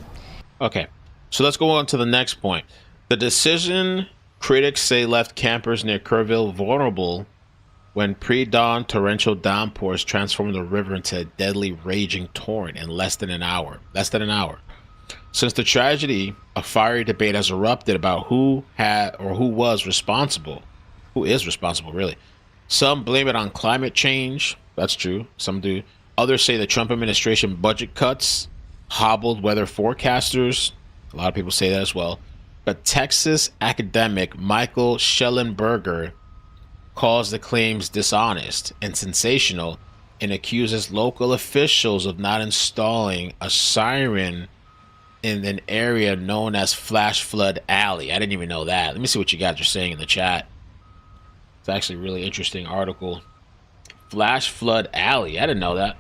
Okay, so let's go on to the next point. The decision, critics say, left campers near Kerrville vulnerable when pre-dawn torrential downpours transformed the river into a deadly raging torrent in less than an hour. Since the tragedy, a fiery debate has erupted about who is responsible, really. Some blame it on climate change. That's true. Some do. Others say the Trump administration budget cuts hobbled weather forecasters. A lot of people say that as well. But Texas academic Michael Schellenberger calls the claims dishonest and sensational and accuses local officials of not installing a siren in an area known as Flash Flood Alley. I didn't even know that. Let me see what you guys are saying in the chat. It's actually a really interesting article. Flash Flood Alley. I didn't know that.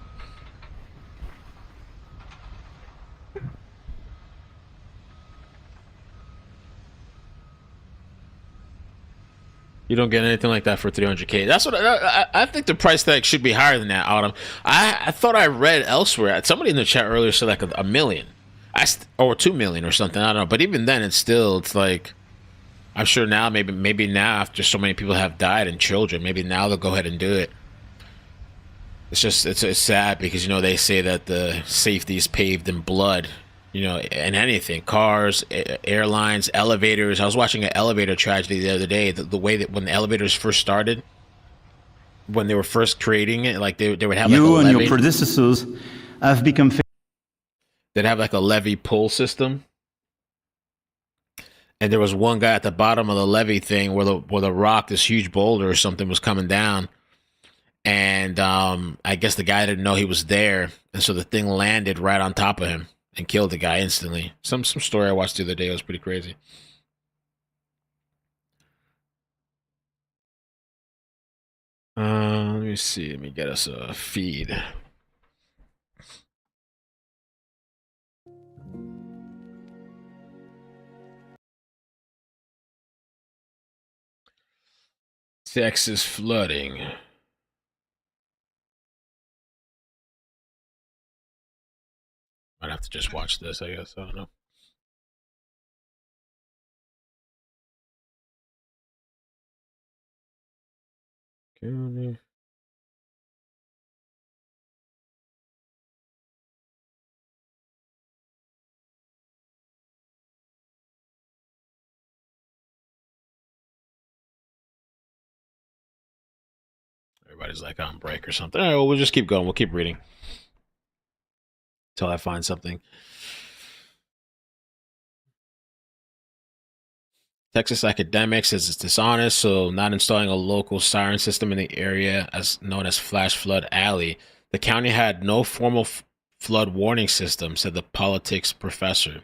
You don't get anything like that for 300K. That's what I think. The price tag should be higher than that, Autumn. I thought I read elsewhere. Somebody in the chat earlier said like a million, or 2 million or something. I don't know. But even then, it's like, I'm sure now, maybe now after so many people have died and children, maybe now they'll go ahead and do it. It's sad because, they say that the safety is paved in blood. And anything, cars, airlines, elevators. I was watching an elevator tragedy the other day. The way that when the elevators first started, when they were first creating it, like they would have like a levee. You and your predecessors have become. They'd have like a levee pull system, and there was one guy at the bottom of the levee thing where the rock, this huge boulder or something, was coming down, and I guess the guy didn't know he was there, and so the thing landed right on top of him and killed the guy instantly. Some story I watched the other day was pretty crazy. Let me see. Let me get us a feed. Texas flooding. Might have to just watch this, I guess. I don't know. County. Everybody's like on break or something. All right, well, we'll just keep going. We'll keep reading until I find something. Texas academic says it's dishonest, so not installing a local siren system in the area as known as Flash Flood Alley. The county had no formal flood warning system, said the politics professor,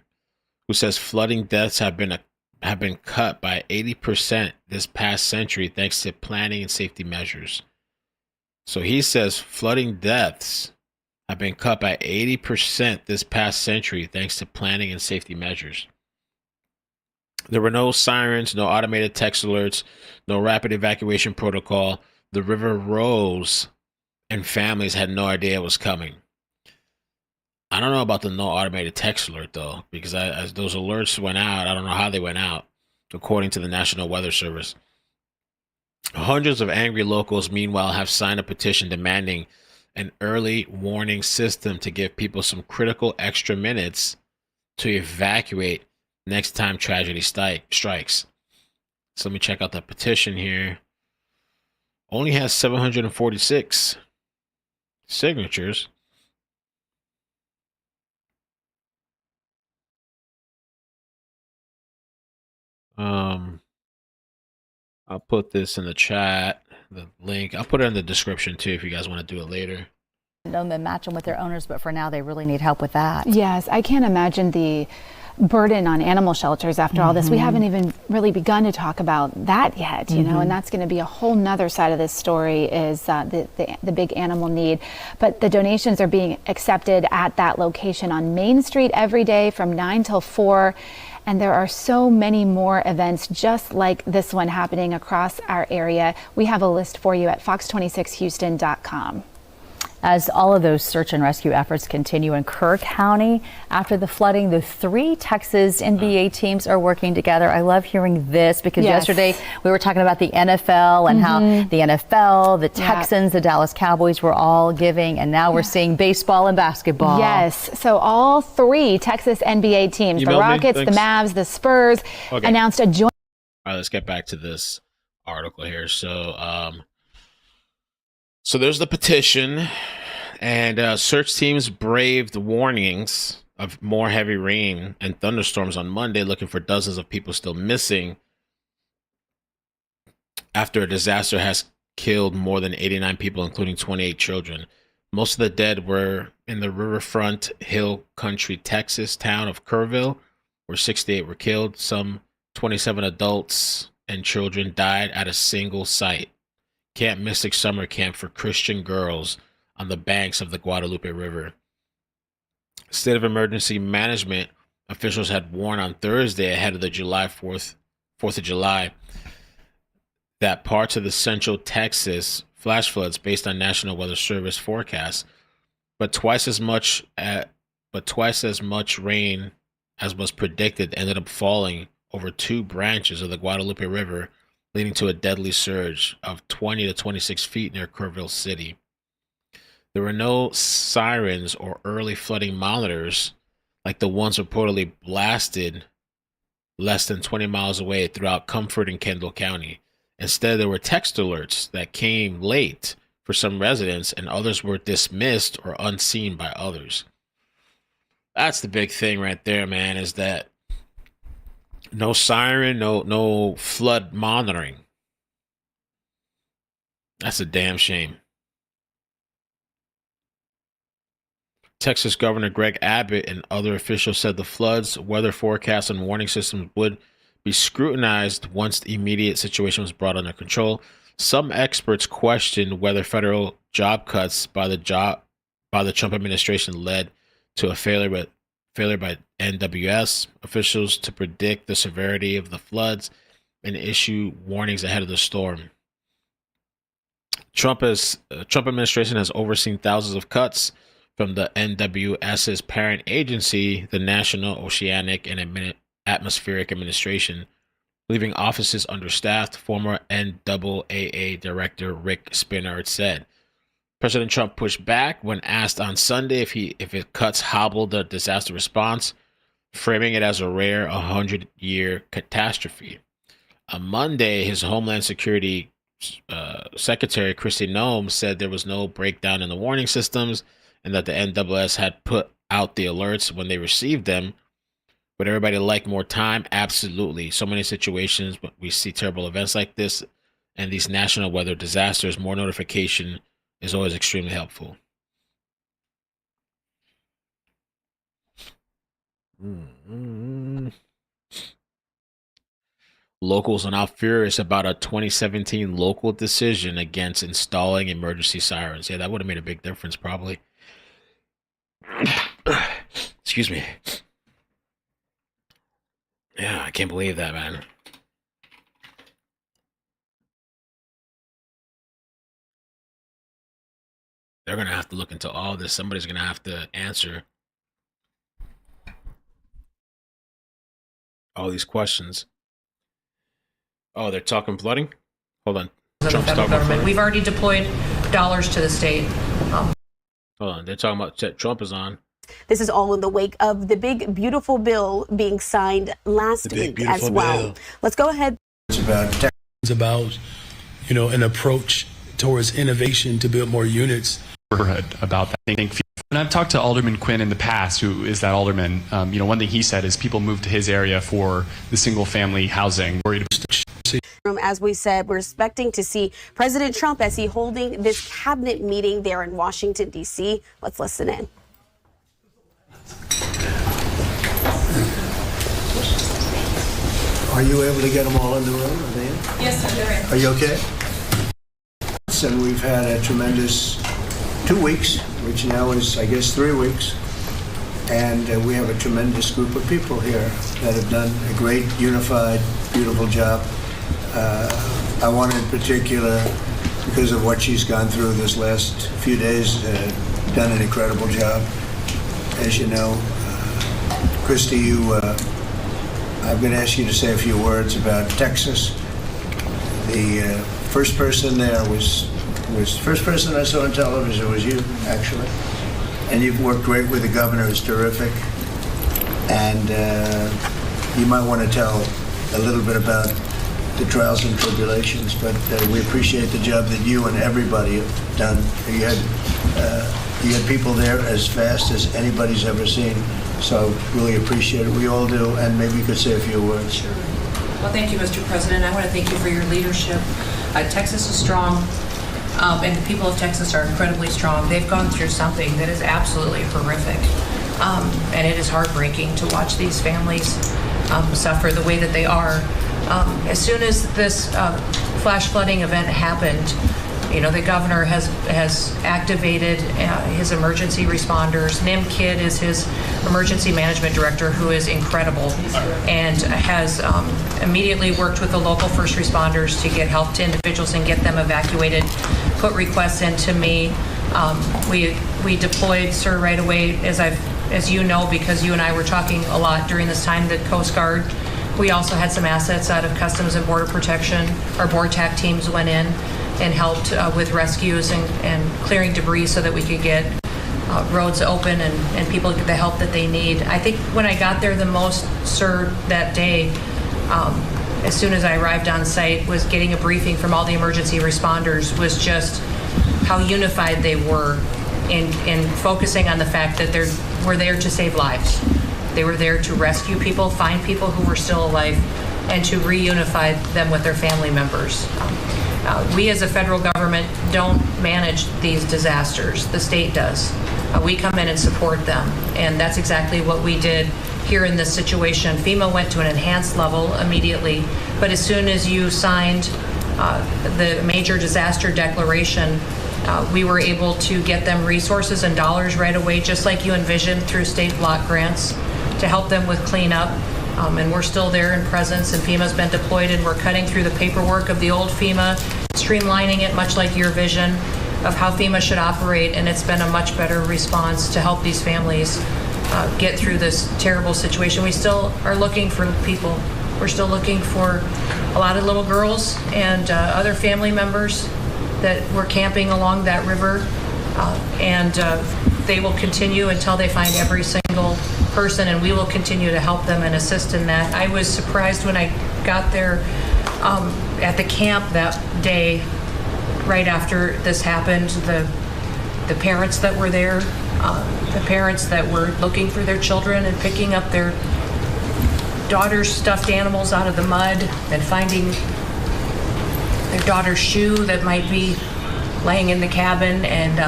who says flooding deaths have been cut by 80% this past century thanks to planning and safety measures. So he says flooding deaths have been cut by 80% this past century thanks to planning and safety measures. There were no sirens, no automated text alerts, no rapid evacuation protocol. The river rose and families had no idea it was coming. I don't know about the no automated text alert, though, because as those alerts went out, I don't know how they went out, according to the National Weather Service. Hundreds of angry locals, meanwhile, have signed a petition demanding an early warning system to give people some critical extra minutes to evacuate next time tragedy strikes. So let me check out the petition here. Only has 746 signatures. I'll put this in the chat, the link. I'll put it in the description too if you guys want to do it later. Don't then match them with their owners, but for now they really need help with that. Yes, I can't imagine the burden on animal shelters after all this. We haven't even really begun to talk about that yet, you know, and that's going to be a whole nother side of this story is the big animal need. But the donations are being accepted at that location on Main Street every day from 9 till 4. And there are so many more events just like this one happening across our area. We have a list for you at fox26houston.com. As all of those search and rescue efforts continue in Kerr County after the flooding, the 3 Texas NBA teams are working together. I love hearing this because yesterday we were talking about the NFL and how the NFL, the Texans, the Dallas Cowboys were all giving, and now we're seeing baseball and basketball. Yes, so all 3 Texas NBA teams, the Rockets, the Mavs, the Spurs, announced a joint. All right, let's get back to this article here. So there's the petition, and search teams braved warnings of more heavy rain and thunderstorms on Monday, looking for dozens of people still missing after a disaster has killed more than 89 people, including 28 children. Most of the dead were in the riverfront hill country Texas town of Kerrville, where 68 were killed. Some 27 adults and children died at a single site. Camp Mystic Summer Camp for Christian girls on the banks of the Guadalupe River. State of emergency management officials had warned on Thursday ahead of the July 4th of July that parts of the central Texas flash floods based on National Weather Service forecasts, but twice as much rain as was predicted ended up falling over 2 branches of the Guadalupe River, leading to a deadly surge of 20 to 26 feet near Kerrville City. There were no sirens or early flooding monitors like the ones reportedly blasted less than 20 miles away throughout Comfort and Kendall County. Instead, there were text alerts that came late for some residents, and others were dismissed or unseen by others. That's the big thing right there, man, is that no siren, no flood monitoring. That's a damn shame. Texas Governor Greg Abbott and other officials said the floods, weather forecasts, and warning systems would be scrutinized once the immediate situation was brought under control. Some experts questioned whether federal job cuts by the Trump administration led to a failure by NWS officials to predict the severity of the floods and issue warnings ahead of the storm. Trump administration has overseen thousands of cuts from the NWS's parent agency, the National Oceanic and Atmospheric Administration, leaving offices understaffed, former NAAA Director Rick Spinnard said. President Trump pushed back when asked on Sunday if it cuts hobbled the disaster response, framing it as a rare 100-year catastrophe. On Monday, his Homeland Security Secretary Kristi Noem said there was no breakdown in the warning systems and that the NWS had put out the alerts when they received them. Would everybody like more time? Absolutely. So many situations, but we see terrible events like this and these national weather disasters. More notification is always extremely helpful. Locals are now furious about a 2017 local decision against installing emergency sirens. Yeah, that would have made a big difference, probably. Excuse me. Yeah, I can't believe that, man. They're going to have to look into all this. Somebody's going to have to answer all these questions. Oh, they're talking flooding? Hold on. Trump's talking about flooding? We've already deployed dollars to the state. Hold on. They're talking about Trump is on. This is all in the wake of the big, beautiful bill being signed last week as well. Bill. Let's go ahead. It's about, an approach towards innovation to build more units. About that. And I've talked to Alderman Quinn in the past, who is that alderman. One thing he said is people move to his area for the single-family housing. As we said, we're expecting to see President Trump as he holding this cabinet meeting there in Washington, D.C. Let's listen in. Are you able to get them all in the room? Are they in? Yes, sir, they're in. Are you okay? And we've had a tremendous 2 weeks, which now is, I guess, 3 weeks. And we have a tremendous group of people here that have done a great, unified, beautiful job. I want in particular, because of what she's gone through this last few days, done an incredible job. As you know, Christy, I'm going to ask you to say a few words about Texas. The first person there was the first person I saw on television was you, actually. And you've worked great with the governor. It's terrific. And you might want to tell a little bit about the trials and tribulations, but we appreciate the job that you and everybody have done. You had people there as fast as anybody's ever seen. So really appreciate it. We all do. And maybe you could say a few words. Sure. Well, thank you, Mr. President. I want to thank you for your leadership. Texas is strong, and the people of Texas are incredibly strong. They've gone through something that is absolutely horrific, and it is heartbreaking to watch these families suffer the way that they are. As soon as this flash flooding event happened, the governor has activated his emergency responders. Nim Kidd is his emergency management director, who is incredible, and has immediately worked with the local first responders to get help to individuals and get them evacuated, put requests into me. We deployed, sir, right away, as you know, because you and I were talking a lot during this time, the Coast Guard. We also had some assets out of Customs and Border Protection. Our BORTAC teams went in and helped with rescues and clearing debris so that we could get roads open and people get the help that they need. I think when I got there the most, sir, that day, as soon as I arrived on site, was getting a briefing from all the emergency responders, was just how unified they were in focusing on the fact that we're there to save lives. They were there to rescue people, find people who were still alive, and to reunify them with their family members. We as a federal government don't manage these disasters. The state does. We come in and support them, and that's exactly what we did here in this situation. FEMA went to an enhanced level immediately, but as soon as you signed the major disaster declaration, we were able to get them resources and dollars right away, just like you envisioned, through state block grants to help them with cleanup. And we're still there in presence, and FEMA's been deployed, and we're cutting through the paperwork of the old FEMA, streamlining it much like your vision of how FEMA should operate, and it's been a much better response to help these families get through this terrible situation. We still are looking for people. We're still looking for a lot of little girls and other family members that were camping along that river, and they will continue until they find every single person, and we will continue to help them and assist in that. I was surprised when I got there at the camp that day, right after this happened, the parents that were there, the parents that were looking for their children and picking up their daughter's stuffed animals out of the mud and finding their daughter's shoe that might be laying in the cabin, and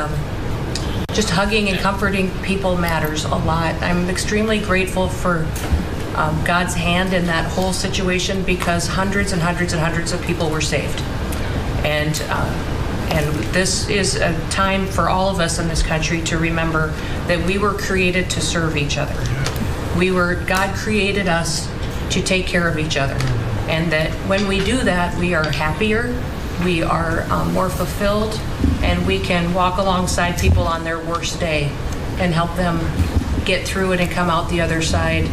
just hugging and comforting people matters a lot. I'm extremely grateful for God's hand in that whole situation, because hundreds and hundreds and hundreds of people were saved. And this is a time for all of us in this country to remember that we were created to serve each other. God created us to take care of each other. And that when we do that, we are happier, we are more fulfilled, and we can walk alongside people on their worst day and help them get through it and come out the other side,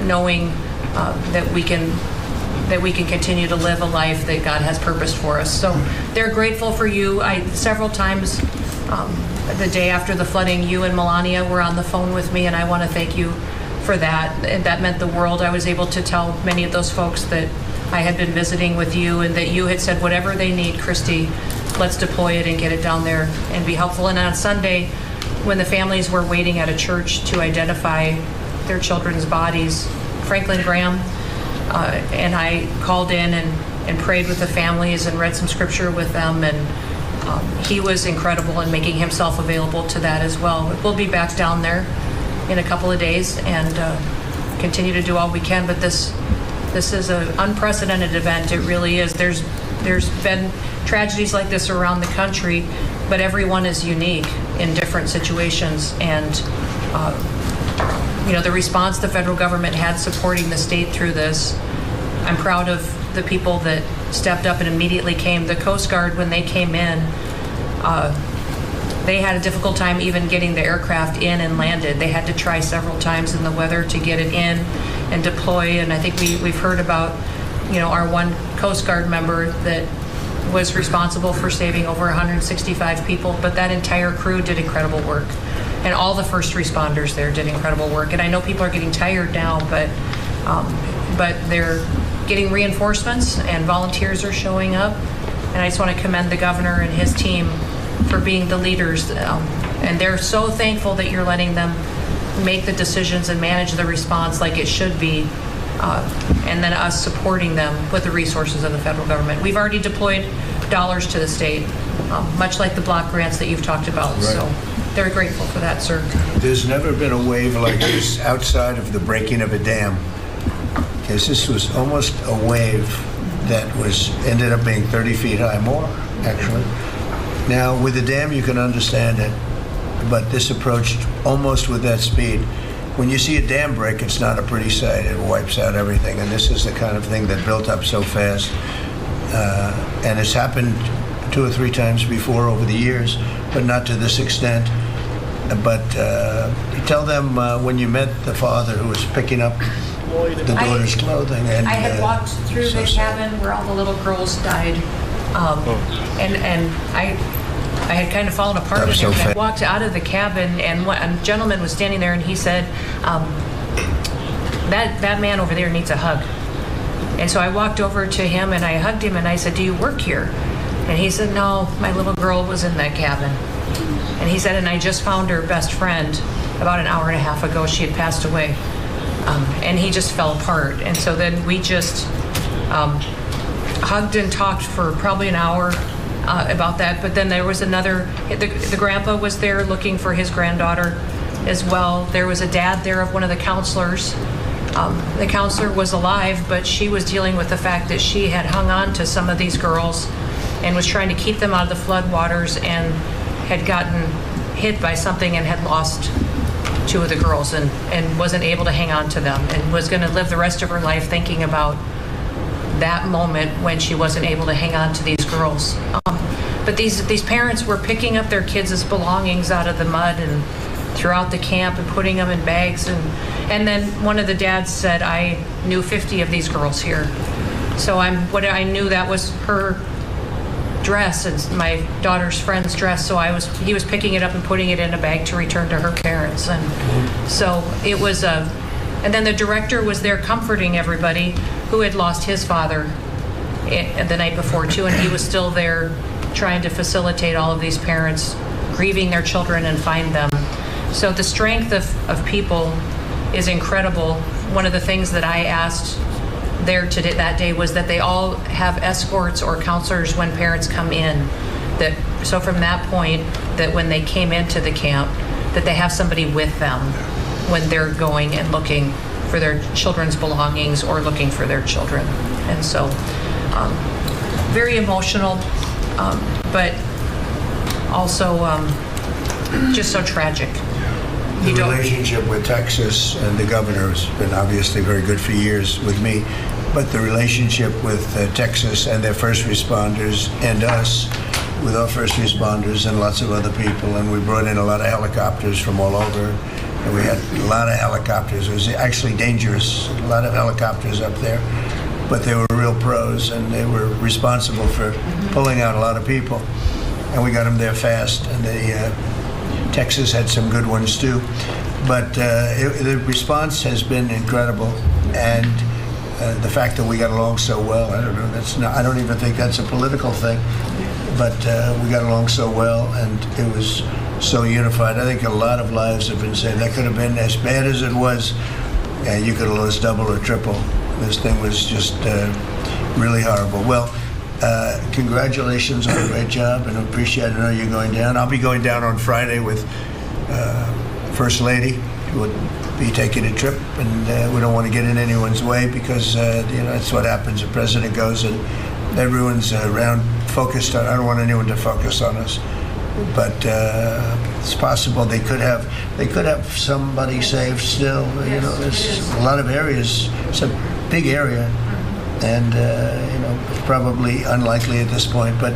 knowing that we can continue to live a life that God has purposed for us. So they're grateful for you. Several times the day after the flooding, you and Melania were on the phone with me, and I want to thank you for that. And that meant the world. I was able to tell many of those folks that I had been visiting with you, and that you had said, whatever they need, Christy, let's deploy it and get it down there and be helpful. And on Sunday, when the families were waiting at a church to identify their children's bodies, Franklin Graham and I called in and prayed with the families and read some scripture with them, and he was incredible in making himself available to that as well. We'll be back down there in a couple of days and continue to do all we can, but this is an unprecedented event. It really is. There's been tragedies like this around the country, but everyone is unique in different situations, and the response the federal government had supporting the state through this, I'm proud of the people that stepped up and immediately came. The Coast Guard, when they came in, they had a difficult time even getting the aircraft in and landed. They had to try several times in the weather to get it in and deploy. And I think we've heard about, our one Coast Guard member that was responsible for saving over 165 people, but that entire crew did incredible work. And all the first responders there did incredible work. And I know people are getting tired now, but they're getting reinforcements and volunteers are showing up. And I just want to commend the governor and his team for being the leaders. And they're so thankful that you're letting them make the decisions and manage the response like it should be. And then us supporting them with the resources of the federal government. We've already deployed dollars to the state, much like the block grants that you've talked about. Right. So they're grateful for that, sir. There's never been a wave like this outside of the breaking of a dam. Because this was almost a wave that ended up being 30 feet high, more actually. Now with the dam you can understand it, but this approached almost with that speed. When you see a dam break, it's not a pretty sight. It wipes out everything, and this is the kind of thing that built up so fast. And it's happened 2 or 3 times before over the years, but not to this extent. But tell them when you met the father who was picking up the daughter's clothing. And I had walked through the cabin where all the little girls died, and I had kind of fallen apart. So I walked out of the cabin, and a gentleman was standing there, and he said, that man over there needs a hug. And so I walked over to him, and I hugged him, and I said, do you work here? And he said, no, my little girl was in that cabin. And he said, and I just found her best friend about an hour and a half ago. She had passed away. And he just fell apart. And so then we just hugged and talked for probably an hour about that. But then there was the grandpa was there looking for his granddaughter as well. There was a dad there of one of the counselors. The counselor was alive, but she was dealing with the fact that she had hung on to some of these girls and was trying to keep them out of the floodwaters, and had gotten hit by something and had lost 2 of the girls and wasn't able to hang on to them, and was going to live the rest of her life thinking about that moment when she wasn't able to hang on to these girls. But these parents were picking up their kids' belongings out of the mud and throughout the camp and putting them in bags. And then one of the dads said, I knew 50 of these girls here. So I knew that was her dress and my daughter's friend's dress. So he was picking it up and putting it in a bag to return to her parents. And so it was and then the director was there comforting everybody who had lost his father the night before too, and he was still there trying to facilitate all of these parents grieving their children and find them. So the strength of people is incredible. One of the things that I asked there today, that day, was that they all have escorts or counselors when parents come in. So from that point, that when they came into the camp, that they have somebody with them when they're going and looking for their children's belongings or looking for their children. And so very emotional, but also just so tragic. The relationship with Texas and the governor has been obviously very good for years with me, but the relationship with Texas and their first responders and us, with our first responders and lots of other people, and we brought in a lot of helicopters from all over, and we had a lot of helicopters. It was actually dangerous, a lot of helicopters up there, but they were real pros, and they were responsible for pulling out a lot of people, and we got them there fast, and Texas had some good ones too, but the response has been incredible, and the fact that we got along so well, I don't know, I don't even think that's a political thing, but we got along so well, and it was so unified. I think a lot of lives have been saved. That could have been as bad as it was, you could have lost double or triple. This thing was just really horrible. Well, congratulations on a great job, and I appreciate it. I know you're going down. I'll be going down on Friday with First Lady, who would be taking a trip, and we don't want to get in anyone's way because that's what happens. The president goes and everyone's around focused on. I don't want anyone to focus on us, but it's possible they could have somebody saved still. There's a lot of areas. It's a big area, and it's probably unlikely at this point, but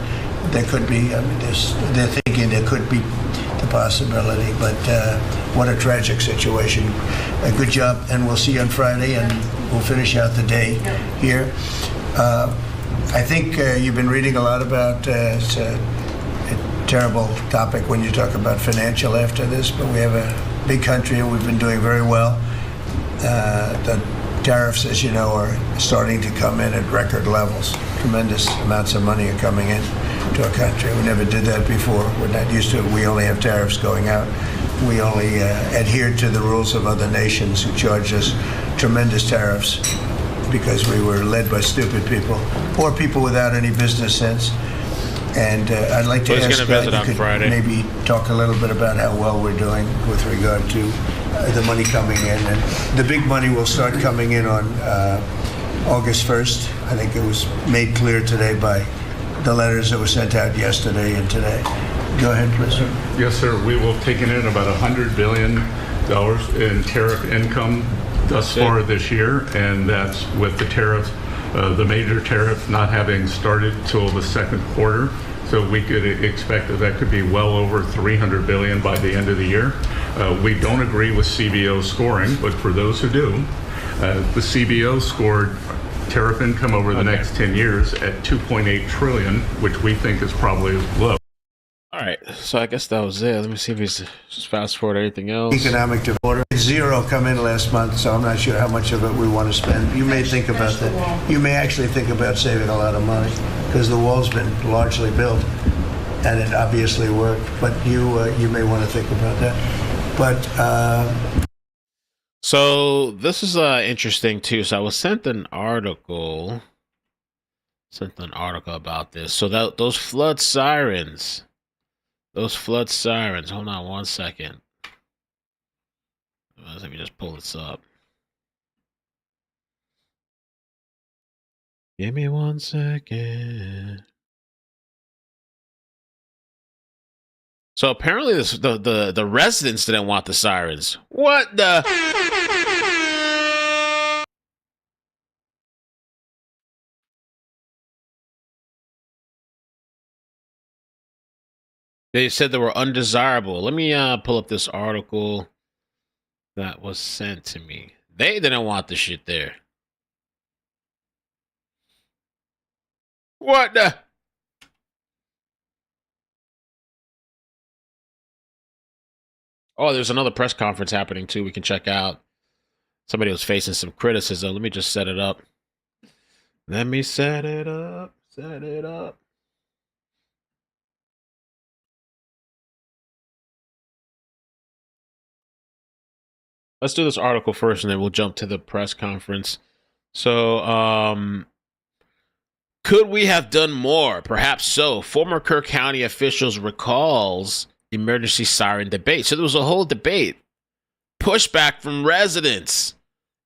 there could be. I mean, they're thinking there could be the possibility, but what a tragic situation. A good job, and we'll see you on Friday, and we'll finish out the day here. I think you've been reading a lot about it's a terrible topic when you talk about financial after this, but we have a big country and we've been doing very well. The tariffs, as you know, are starting to come in at record levels. Tremendous amounts of money are coming in to our country. We never did that before. We're not used to it. We only have tariffs going out. We only adhere to the rules of other nations who charge us tremendous tariffs because we were led by stupid people or people without any business sense. And I'd like to ask you could Friday. Maybe talk a little bit about how well we're doing with regard to the money coming in. And the big money will start coming in on August 1st. I think it was made clear today by the letters that were sent out yesterday and today. Go ahead, please. Yes, sir. We will have taken in about $100 billion in tariff income thus far this year, and that's with the tariff, the major tariff not having started till the second quarter. So we could expect that could be well over $300 billion by the end of the year. We don't agree with CBO scoring, but for those who do, the CBO scored tariff income over the next 10 years at $2.8 trillion, which we think is probably low. All right, so I guess that was it. Let me see if he's just fast forward anything else. Economic development. Zero come in last month, so I'm not sure how much of it we want to spend. You may think about that. You may actually think about saving a lot of money because the wall's been largely built, and it obviously worked. But you may want to think about that. But so this is interesting too. So I was sent an article about this. So those flood sirens. Hold on 1 second. Let me just pull this up. Give me 1 second. So apparently the residents didn't want the sirens. What the? They said they were undesirable. Let me pull up this article that was sent to me. They didn't want the shit there. What the? Oh, there's another press conference happening too we can check out. Somebody was facing some criticism. Let me just set it up. Let me set it up. Set it up. Let's do this article first, and then we'll jump to the press conference. So, could we have done more? Perhaps so. Former Kerr County officials recalls emergency siren debate. So there was a whole debate. Pushback from residents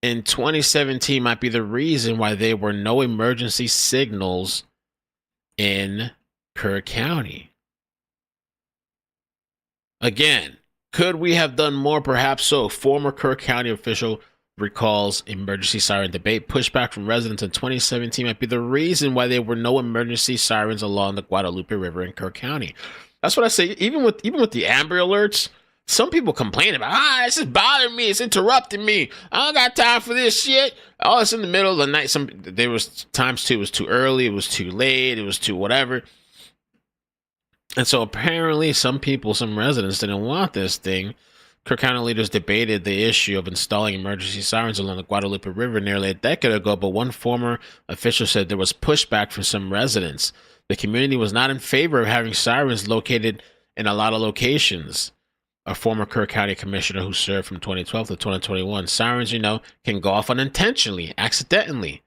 in 2017 might be the reason why there were no emergency signals in Kerr County. Again, Could we have done more? Perhaps so. Former Kerr County official recalls emergency siren debate. Pushback from residents in 2017 might be the reason why there were no emergency sirens along the Guadalupe River in Kerr County. That's what I say. Even with the Amber Alerts, some people complain about, this is bothering me. It's interrupting me. I don't got time for this shit. Oh, it's in the middle of the night. There was times too. It was too early. It was too late. It was too whatever. And so apparently some residents didn't want this thing. Kerr County leaders debated the issue of installing emergency sirens along the Guadalupe River nearly a decade ago, but one former official said there was pushback from some residents. The community was not in favor of having sirens located in a lot of locations. A former Kerr County commissioner who served from 2012 to 2021. Sirens, can go off unintentionally, accidentally.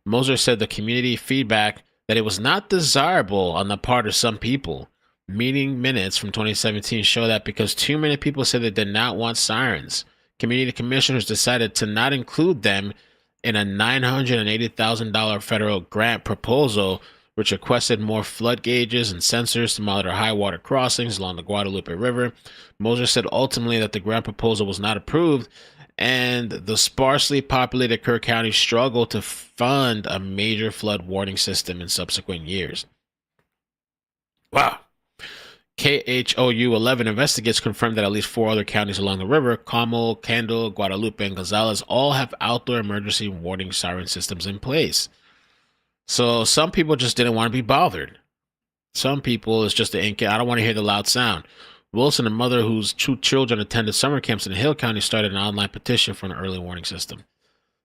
Moser said the community feedback that it was not desirable on the part of some people. Meeting minutes from 2017 show that because too many people said they did not want sirens, community commissioners decided to not include them in a $980,000 federal grant proposal, which requested more flood gauges and sensors to monitor high water crossings along the Guadalupe River. Moser said ultimately that the grant proposal was not approved, and the sparsely populated Kerr County struggled to fund a major flood warning system in subsequent years. Wow. KHOU 11 investigates confirmed that at least 4 other counties along the river, Carmel, Kendall, Guadalupe, and Gonzales, all have outdoor emergency warning siren systems in place. So some people just didn't want to be bothered. Some people, it's just I don't want to hear the loud sound. Wilson, a mother whose 2 children attended summer camps in Hill County, started an online petition for an early warning system.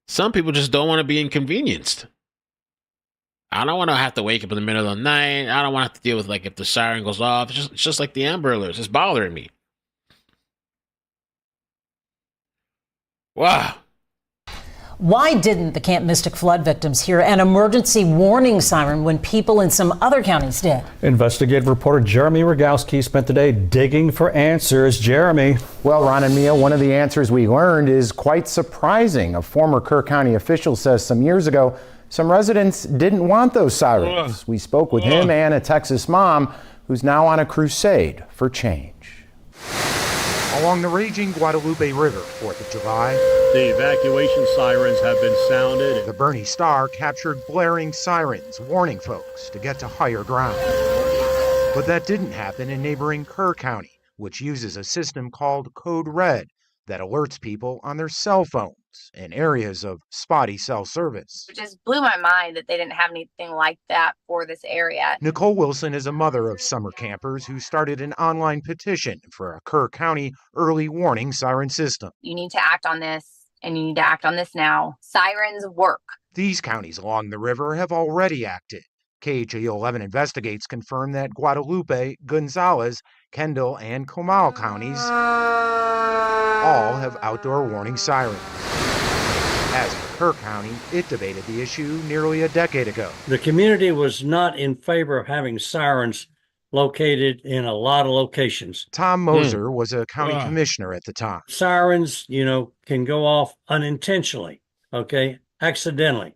Some people just don't want to be inconvenienced. I don't want to have to wake up in the middle of the night. I don't want to have to deal with, if the siren goes off. It's just like the Amber Alerts. It's bothering me. Wow. Why didn't the Camp Mystic flood victims hear an emergency warning siren when people in some other counties did? Investigative reporter Jeremy Rogowski spent the day digging for answers. Jeremy. Well, Ron and Mia, one of the answers we learned is quite surprising. A former Kerr County official says some years ago, some residents didn't want those sirens. We spoke with him and a Texas mom who's now on a crusade for change. Along the raging Guadalupe River, 4th of July, the evacuation sirens have been sounded. The Bernie Star captured blaring sirens warning folks to get to higher ground. But that didn't happen in neighboring Kerr County, which uses a system called Code Red that alerts people on their cell phones in areas of spotty cell service. It just blew my mind that they didn't have anything like that for this area. Nicole Wilson is a mother of summer campers who started an online petition for a Kerr County early warning siren system. You need to act on this, and you need to act on this now. Sirens work. These counties along the river have already acted. KHOU 11 investigates confirm that Guadalupe, Gonzales, Kendall, and Comal counties all have outdoor warning sirens. As for Kerr County, it debated the issue nearly a decade ago. The community was not in favor of having sirens located in a lot of locations. Tom Moser was a county commissioner at the time. Sirens, can go off unintentionally, accidentally.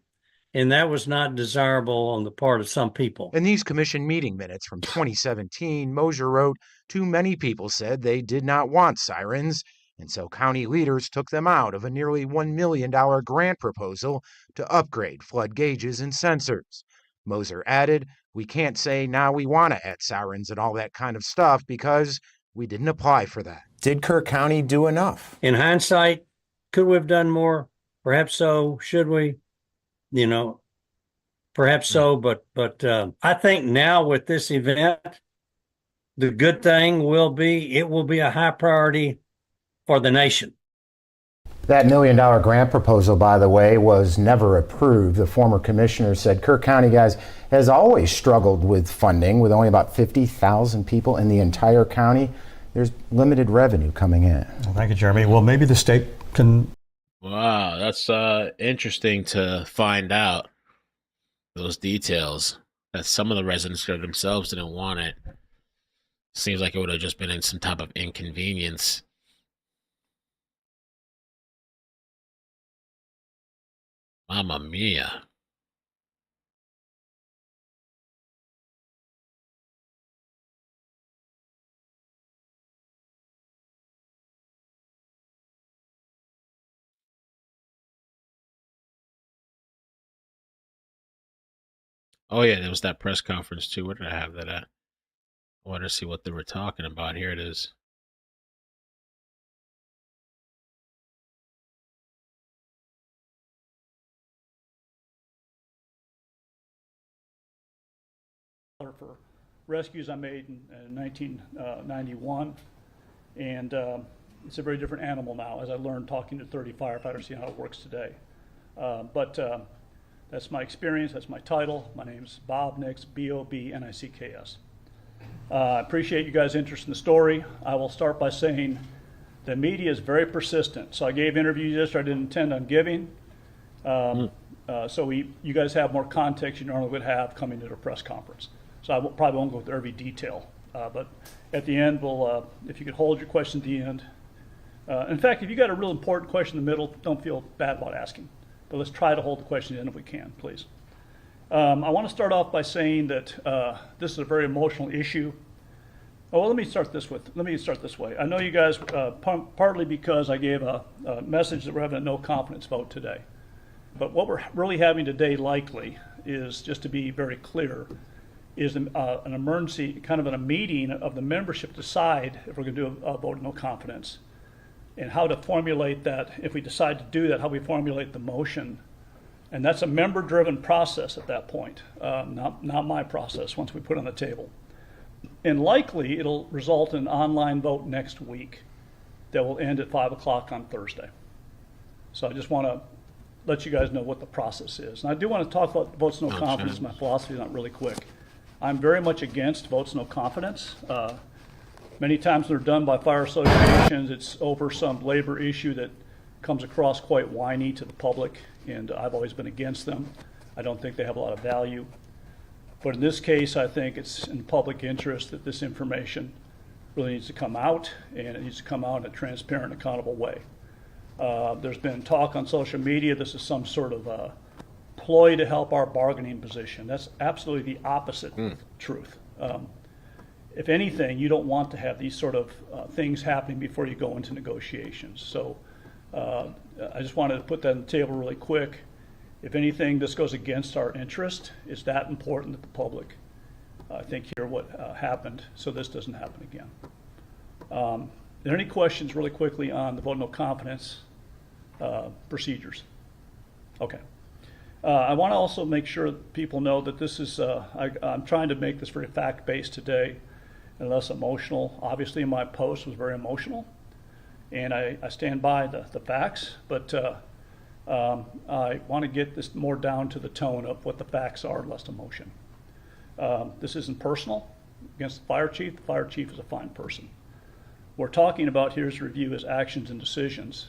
And that was not desirable on the part of some people. In these commission meeting minutes from 2017, Moser wrote, too many people said they did not want sirens, and so county leaders took them out of a nearly $1 million grant proposal to upgrade flood gauges and sensors. Moser added, we can't say now we want to add sirens and all that kind of stuff because we didn't apply for that. Did Kerr County do enough? In hindsight, could we have done more? Perhaps so. Should we? Perhaps so. But I think now with this event, the good thing will be it will be a high priority for the nation. That $1 million grant proposal, by the way, was never approved. The former commissioner said Kerr County, guys, has always struggled with funding. With only about 50,000 people in the entire county, there's limited revenue coming in. Well, thank you, Jeremy. Well, maybe the state can... Wow, that's interesting to find out those details, that some of the residents themselves didn't want it. Seems like it would have just been in some type of inconvenience. Mamma mia. Oh yeah, there was that press conference too. Where did I have that at? I wanted to see what they were talking about. Here it is. For rescues I made in 1991, and it's a very different animal now as I learned talking to 30 firefighters, seeing how it works today. But that's my experience, that's my title. My name is Bob Nix, B-O-B-N-I-C-K-S. I appreciate you guys' interest in the story. I will start by saying the media is very persistent. So I gave interviews yesterday I didn't intend on giving. So you guys have more context you normally would have coming to a press conference. So I probably won't go through every detail. But at the end, we'll, if you could hold your question at the end. In fact, if you got a real important question in the middle, don't feel bad about asking. But let's try to hold the question in if we can, please. I want to start off by saying that this is a very emotional issue. Oh, well, let me start this way. I know you guys, partly because I gave a message that we're having a no confidence vote today. But what we're really having today likely is, just to be very clear, is an emergency, kind of a meeting of the membership to decide if we're going to do a vote of no confidence and how to formulate that, if we decide to do that, how we formulate the motion. And that's a member-driven process at that point, not my process once we put it on the table. And likely it'll result in an online vote next week that will end at 5 o'clock on Thursday. So I just want to let you guys know what the process is. And I do want to talk about votes no confidence. My philosophy is not really quick. I'm very much against votes no confidence. Many times they're done by fire associations. It's over some labor issue that comes across quite whiny to the public, and I've always been against them. I don't think they have a lot of value. But in this case, I think it's in public interest that this information really needs to come out, and it needs to come out in a transparent, accountable way. There's been talk on social media this is some sort of ploy to help our bargaining position. That's absolutely the opposite truth. If anything, you don't want to have these sort of things happening before you go into negotiations. So I just wanted to put that on the table really quick. If anything, this goes against our interest. It's that important that the public, I think, hear what happened so this doesn't happen again. Are there any questions really quickly on the vote no confidence procedures? Okay. I want to also make sure that people know that this is, I'm trying to make this very fact-based today and less emotional. Obviously, my post was very emotional, and I stand by the facts, but I want to get this more down to the tone of what the facts are, less emotion. This isn't personal against the fire chief. The fire chief is a fine person. What we're talking about here is review his actions and decisions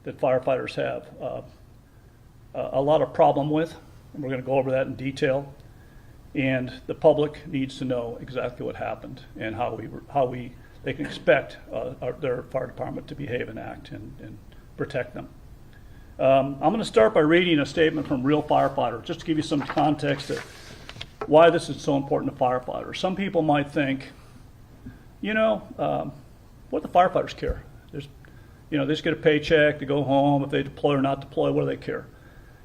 that firefighters have a lot of problem with, and we're going to go over that in detail. And the public needs to know exactly what happened and how they can expect their fire department to behave and act and protect them. I'm going to start by reading a statement from real firefighters, just to give you some context of why this is so important to firefighters. Some people might think, what do the firefighters care? They just get a paycheck to go home. If they deploy or not deploy, what do they care?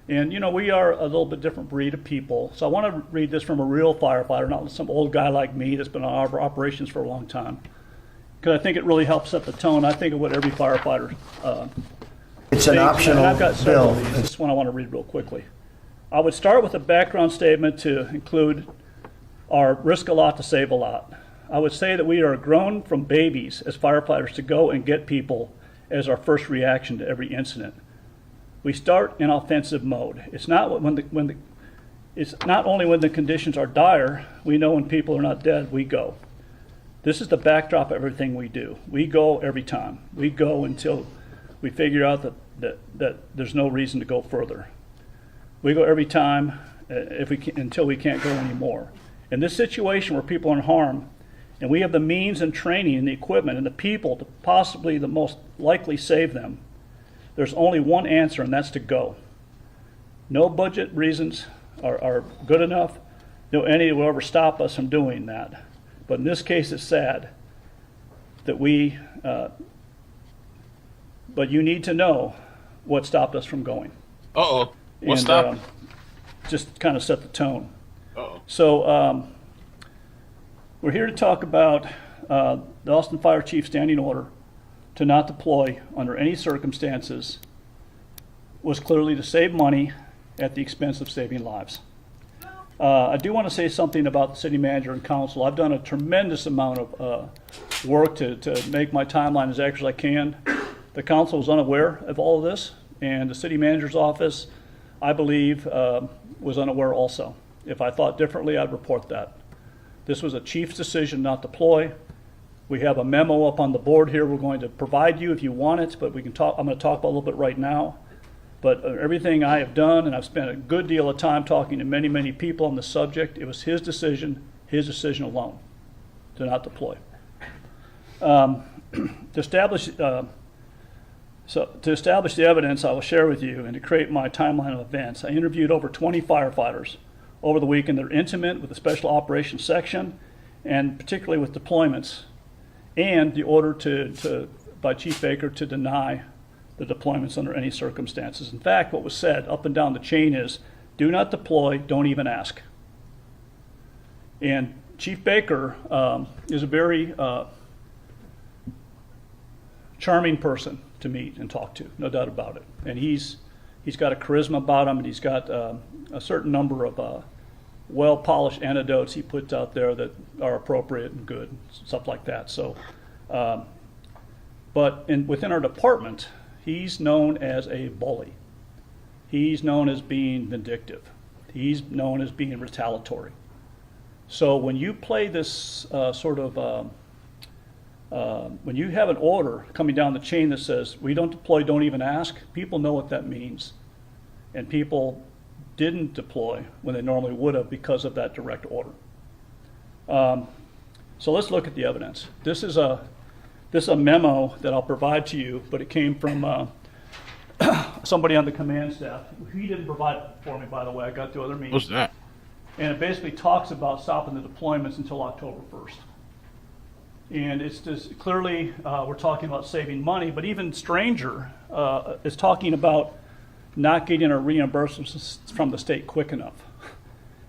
And, we are a little bit different breed of people. So I want to read this from a real firefighter, not some old guy like me that's been on our operations for a long time. Because I think it really helps set the tone, I think, of what every firefighter it's an optional I've got several bill. of these. This one I want to read real quickly. I would start with a background statement to include our risk a lot to save a lot. I would say that we are grown from babies as firefighters to go and get people as our first reaction to every incident. We start in offensive mode. It's not it's not only when the conditions are dire. We know when people are not dead, we go. This is the backdrop of everything we do. We go every time. We go until we figure out that there's no reason to go further. We go every time until we can't go anymore. In this situation where people are in harm, and we have the means and training and the equipment and the people to possibly the most likely save them, there's only one answer, and that's to go. No budget reasons are good enough. No any will ever stop us from doing that. But in this case, it's sad that but you need to know what stopped us from going. What stopped? Just kind of set the tone. So we're here to talk about the Austin Fire Chief's standing order to not deploy under any circumstances was clearly to save money at the expense of saving lives. I do want to say something about the city manager and council. I've done a tremendous amount of work to make my timeline as accurate as I can. The council was unaware of all of this, and the city manager's office, I believe, was unaware also. If I thought differently, I'd report that. This was a chief's decision not to deploy. We have a memo up on the board here we're going to provide you if you want it, but we can talk. I'm going to talk about a little bit right now. But everything I have done, and I've spent a good deal of time talking to many, many people on the subject, it was his decision alone to not deploy. To establish the evidence I will share with you and to create my timeline of events, I interviewed over 20 firefighters over the weekend. They're intimate with the Special Operations Section and particularly with deployments and the order by Chief Baker to deny the deployments under any circumstances. In fact, what was said up and down the chain is, do not deploy, don't even ask. And Chief Baker is a very charming person to meet and talk to, no doubt about it. And he's got a charisma about him, and he's got a certain number of well-polished anecdotes he puts out there that are appropriate and good, stuff like that. So, but within our department, he's known as a bully. He's known as being vindictive. He's known as being retaliatory. So when you play this when you have an order coming down the chain that says, we don't deploy, don't even ask, people know what that means. And people didn't deploy when they normally would have because of that direct order. So let's look at the evidence. This is a memo that I'll provide to you, but it came from somebody on the command staff. He didn't provide it for me, by the way. I got to other meetings. What's that? And it basically talks about stopping the deployments until October 1st. And it's just clearly we're talking about saving money, but even stranger is talking about not getting our reimbursements from the state quick enough,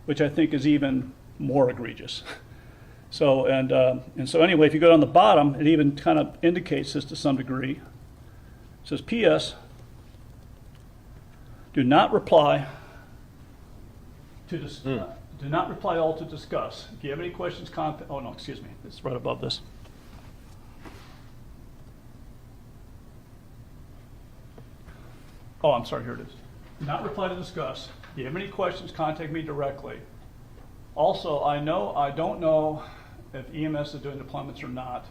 which I think is even more egregious. So and so anyway, if you go down the bottom, it even kind of indicates this to some degree. It says, P.S. Do not reply to do not reply all to discuss. If you have any questions, contact. Oh no, excuse me. It's right above this. Oh, I'm sorry. Here it is. Do not reply to discuss. If you have any questions, contact me directly. Also, I don't know if EMS is doing deployments or not.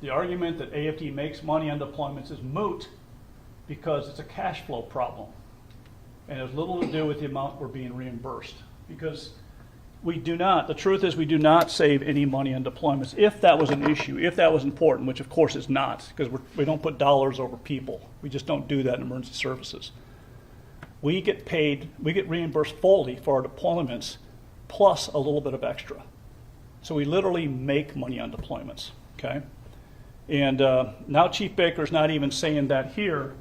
The argument that AFD makes money on deployments is moot because it's a cash flow problem. And it has little to do with the amount we're being reimbursed. Because the truth is we do not save any money on deployments if that was an issue, if that was important, which of course is not, because we don't put dollars over people. We just don't do that in emergency services. We get reimbursed fully for our deployments plus a little bit of extra. So we literally make money on deployments, okay? And now Chief Baker's not even saying that here.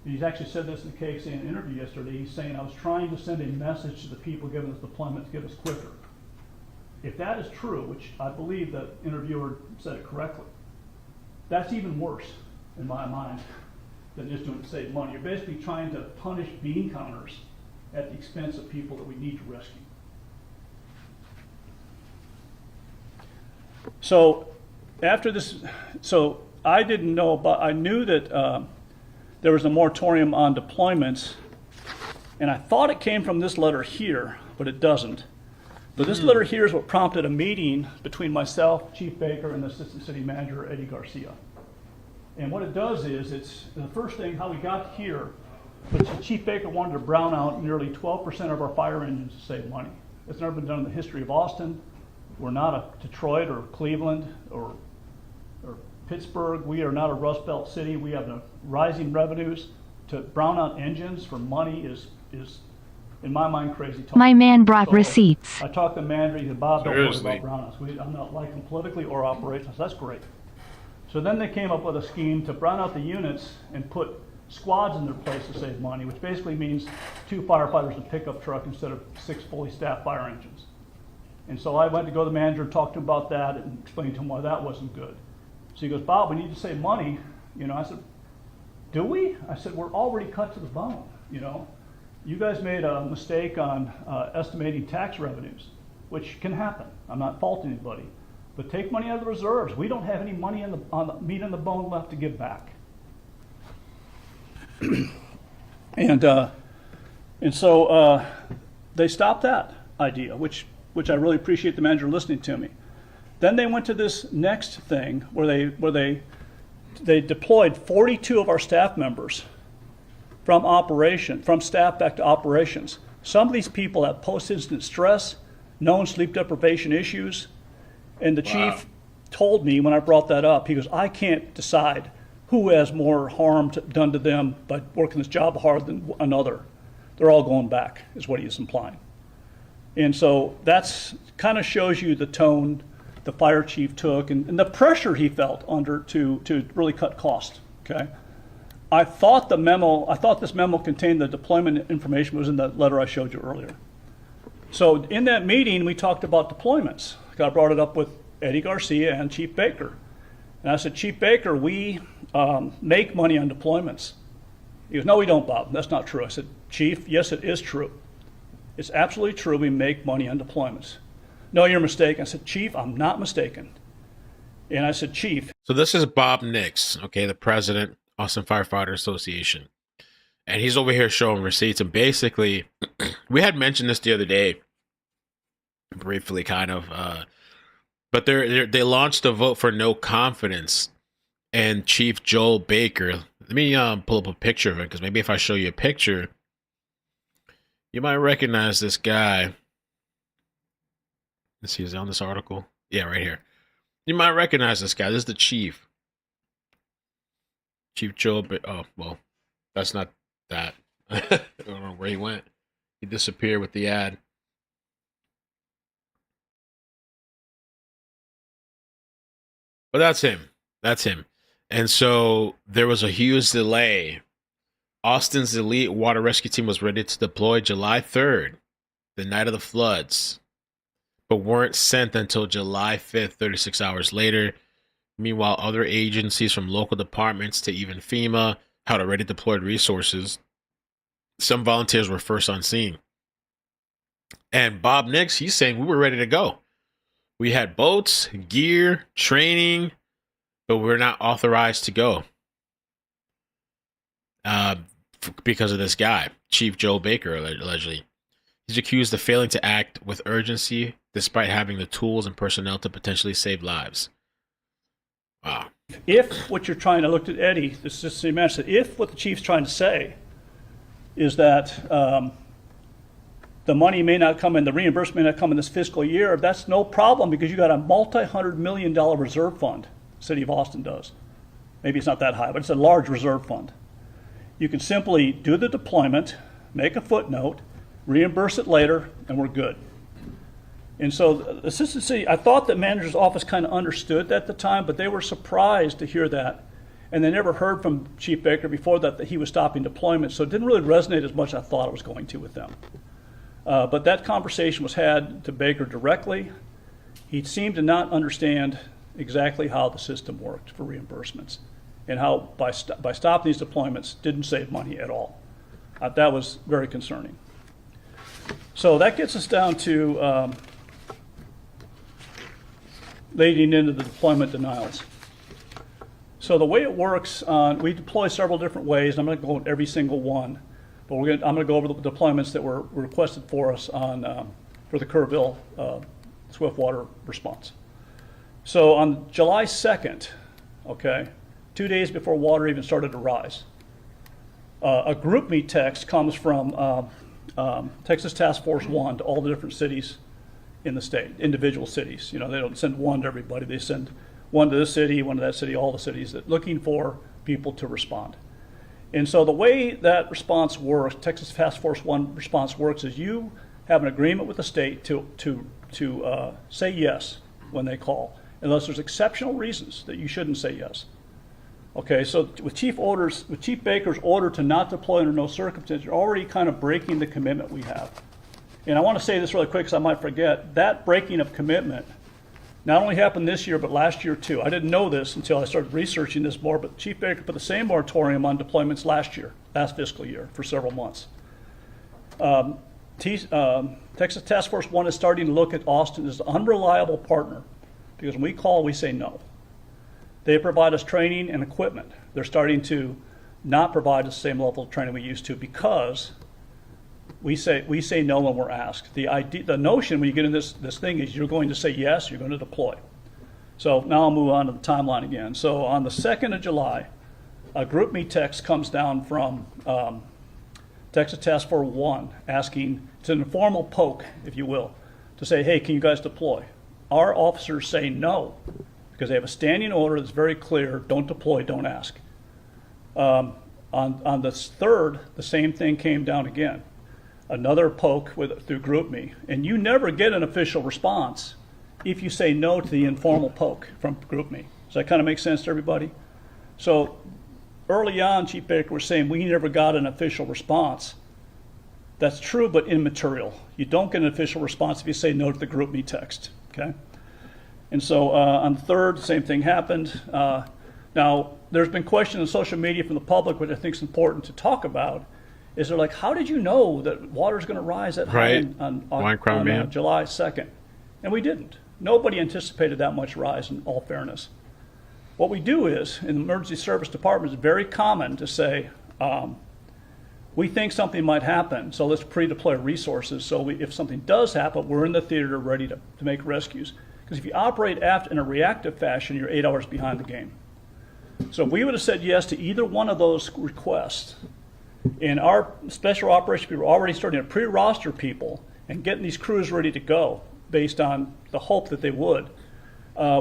He's actually said this in the KXAN interview yesterday. He's saying, I was trying to send a message to the people giving us deployment to give us quicker. If that is true, which I believe the interviewer said it correctly, that's even worse in my mind than just doing it to save money. You're basically trying to punish bean counters at the expense of people that we need to rescue. So after this, so I didn't know about, I knew that there was a moratorium on deployments, and I thought it came from this letter here, but it doesn't. But this letter here is what prompted a meeting between myself, Chief Baker, and the Assistant City Manager, Eddie Garcia. And what it does is, it's the first thing, how we got here, but Chief Baker wanted to brown out nearly 12% of our fire engines to save money. It's never been done in the history of Austin. We're not a Detroit or Cleveland or Pittsburgh. We are not a Rust Belt city. We have rising revenues. To brown out engines for money is in my mind crazy talk. My man brought receipts. I talked to Mandry and Bob, don't worry about brownouts. I'm not like them politically or operations. That's great. So then they came up with a scheme to brown out the units and put squads in their place to save money, which basically means 2 firefighters in a pickup truck instead of 6 fully staffed fire engines. And so I went to go to the manager and talk to him about that and explain to him why that wasn't good. So he goes, Bob, we need to save money. You know, I said, do we? I said, we're already cut to the bone, you know. You guys made a mistake on estimating tax revenues, which can happen. I'm not faulting anybody. But take money out of the reserves. We don't have any money on the meat on the bone left to give back. and so they stopped that idea, which I really appreciate the manager listening to me. Then they went to this next thing where they deployed 42 of our staff members from staff back to operations. Some of these people have post-incident stress, known sleep deprivation issues, and the chief told me when I brought that up, he goes, I can't decide who has more harm done to them by working this job hard than another. They're all going back, is what he's implying. And so that's kind of shows you the tone the fire chief took and the pressure he felt under to really cut costs, okay? I thought this memo contained the deployment information was in the letter I showed you earlier. So in that meeting, we talked about deployments. I brought it up with Eddie Garcia and Chief Baker. And I said, Chief Baker, we make money on deployments. He goes, no, we don't, Bob. That's not true. I said, Chief, yes, it is true. It's absolutely true. We make money on deployments. No, you're mistaken. I said, Chief, I'm not mistaken. And I said, Chief. So this is Bob Nix, okay, the president, Austin Firefighter Association. And he's over here showing receipts. And basically, we had mentioned this the other day, briefly kind of, but they launched a vote for no confidence. And Chief Joel Baker, let me pull up a picture of it, because maybe if I show you a picture, you might recognize this guy. Let's see, is it on this article? Yeah, right here. You might recognize this guy. This is the chief. Chief Joel. Oh, well, that's not that. I don't know where he went. He disappeared with the ad. But that's him. That's him. And so there was a huge delay. Austin's elite water rescue team was ready to deploy July 3rd, the night of the floods, but weren't sent until July 5th, 36 hours later. Meanwhile, other agencies from local departments to even FEMA had already deployed resources. Some volunteers were first on scene. And Bob Nix, he's saying we were ready to go. We had boats, gear, training, but we're not authorized to go because of this guy, Chief Joe Baker, allegedly. He's accused of failing to act with urgency despite having the tools and personnel to potentially save lives. Wow. If what you're trying to look at Eddie, this is the man said, if what the chief's trying to say is that the money may not come in, the reimbursement may not come in this fiscal year, that's no problem because you got a multi-$100 million reserve fund. City of Austin does. Maybe it's not that high, but it's a large reserve fund. You can simply do the deployment, make a footnote, reimburse it later, and we're good. And so the assistant city, I thought the manager's office kind of understood that at the time, but they were surprised to hear that. And they never heard from Chief Baker before that he was stopping deployment, so it didn't really resonate as much as I thought it was going to with them. But that conversation was had to Baker directly. He seemed to not understand exactly how the system worked for reimbursements and how by stopping these deployments didn't save money at all. That was very concerning. So that gets us down to leading into the deployment denials. So the way it works, we deploy several different ways. I'm going to go over every single one, but I'm going to go over the deployments that were requested for us for the Kerrville swift water response. So on July 2nd, okay, 2 days before water even started to rise, a group me text comes from Texas Task Force 1 to all the different cities in the state, individual cities. You know, they don't send one to everybody. They send one to this city, one to that city, all the cities that looking for people to respond. And so the way that response works, Texas Task Force 1 response works, is you have an agreement with the state to say yes when they call, unless there's exceptional reasons that you shouldn't say yes. Okay, so with Chief Baker's order to not deploy under no circumstance, you're already kind of breaking the commitment we have. And I want to say this really quick because I might forget. That breaking of commitment not only happened this year, but last year too. I didn't know this until I started researching this more, but Chief Baker put the same moratorium on deployments last fiscal year, for several months. Texas Task Force 1 is starting to look at Austin as an unreliable partner because when we call, we say no. They provide us training and equipment. They're starting to not provide us the same level of training we used to because we say no when we're asked. The notion when you get in this thing is you're going to say yes, you're going to deploy. So now I'll move on to the timeline again. So on the 2nd of July, a group me text comes down from Texas Task Force 1 asking, it's an informal poke, if you will, to say, hey, can you guys deploy? Our officers say no because they have a standing order that's very clear, don't deploy, don't ask. On the 3rd, the same thing came down again. Another poke through GroupMe, and you never get an official response if you say no to the informal poke from GroupMe. Does that kind of make sense to everybody? So early on, Chief Baker was saying we never got an official response. That's true, but immaterial. You don't get an official response if you say no to the GroupMe text, okay? And so on the 3rd, the same thing happened. Now, there's been questions on social media from the public, which I think is important to talk about, is they're like, how did you know that water's going to rise that high on July 2nd? And we didn't. Nobody anticipated that much rise, in all fairness. What we do is, in the emergency service department, it's very common to say, we think something might happen, so let's pre-deploy resources so if something does happen, we're in the theater ready to make rescues. Because if you operate in a reactive fashion, you're 8 hours behind the game. So if we would have said yes to either one of those requests, and our special operations people were already starting to pre-roster people and getting these crews ready to go based on the hope that they would,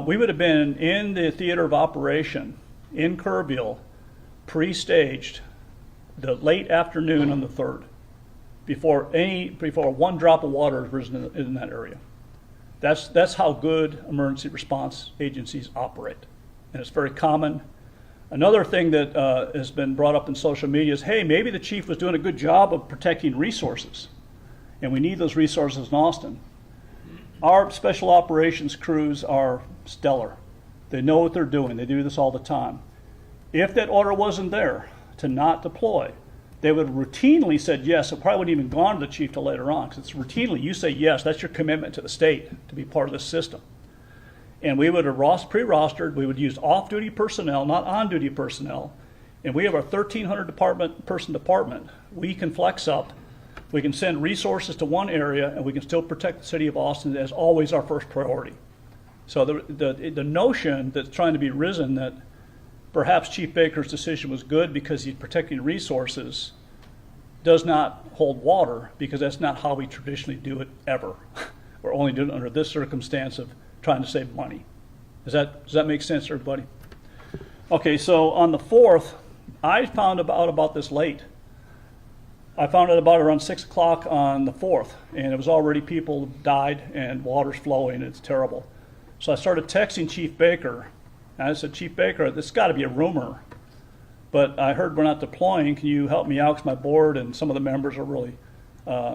we would have been in the theater of operation in Kerrville, pre-staged, the late afternoon on the 3rd, before one drop of water has risen in that area. That's how good emergency response agencies operate, and it's very common. Another thing that has been brought up in social media is, hey, maybe the chief was doing a good job of protecting resources, and we need those resources in Austin. Our special operations crews are stellar. They know what they're doing. They do this all the time. If that order wasn't there to not deploy, they would have routinely said yes. It probably wouldn't even gone to the chief till later on, because it's routinely, you say yes, that's your commitment to the state to be part of this system. And we would have pre-rostered, we would use off-duty personnel, not on-duty personnel, and we have our 1,300 person department. We can flex up, we can send resources to one area, and we can still protect the city of Austin as always our first priority. So the notion that's trying to be risen that perhaps Chief Baker's decision was good because he's protecting resources does not hold water, because that's not how we traditionally do it ever. We're only doing it under this circumstance of trying to save money. Does that make sense to everybody? Okay, so on the 4th, I found out about this late. I found out about it around 6 o'clock on the 4th, and it was already people died and water's flowing, and it's terrible. So I started texting Chief Baker, and I said, Chief Baker, this has got to be a rumor, but I heard we're not deploying. Can you help me out? Because my board and some of the members are really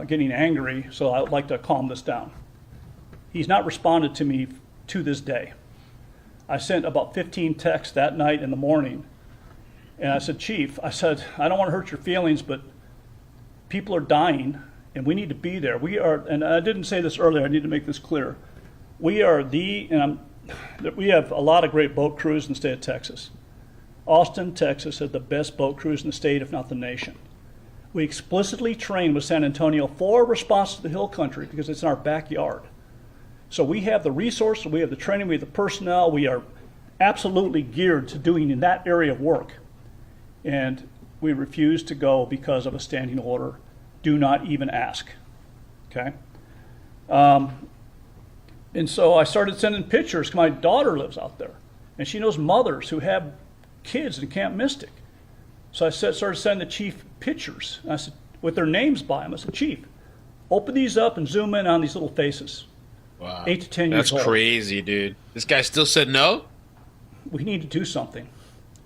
getting angry, so I'd like to calm this down. He's not responded to me to this day. I sent about 15 texts that night in the morning, and I said, Chief, I don't want to hurt your feelings, but people are dying, and we need to be there. We are, and I didn't say this earlier, I need to make this clear. We are we have a lot of great boat crews in the state of Texas. Austin, Texas has the best boat crews in the state, if not the nation. We explicitly train with San Antonio for response to the hill country because it's in our backyard. So we have the resources, we have the training, we have the personnel, we are absolutely geared to doing in that area of work. And we refuse to go because of a standing order. Do not even ask, okay? And so I started sending pictures. My daughter lives out there, and she knows mothers who have kids in Camp Mystic. So I started sending the chief pictures. I said, with their names by them. I said, Chief, open these up and zoom in on these little faces. Wow. 8 to 10 years old. That's crazy, dude. This guy still said no? We need to do something.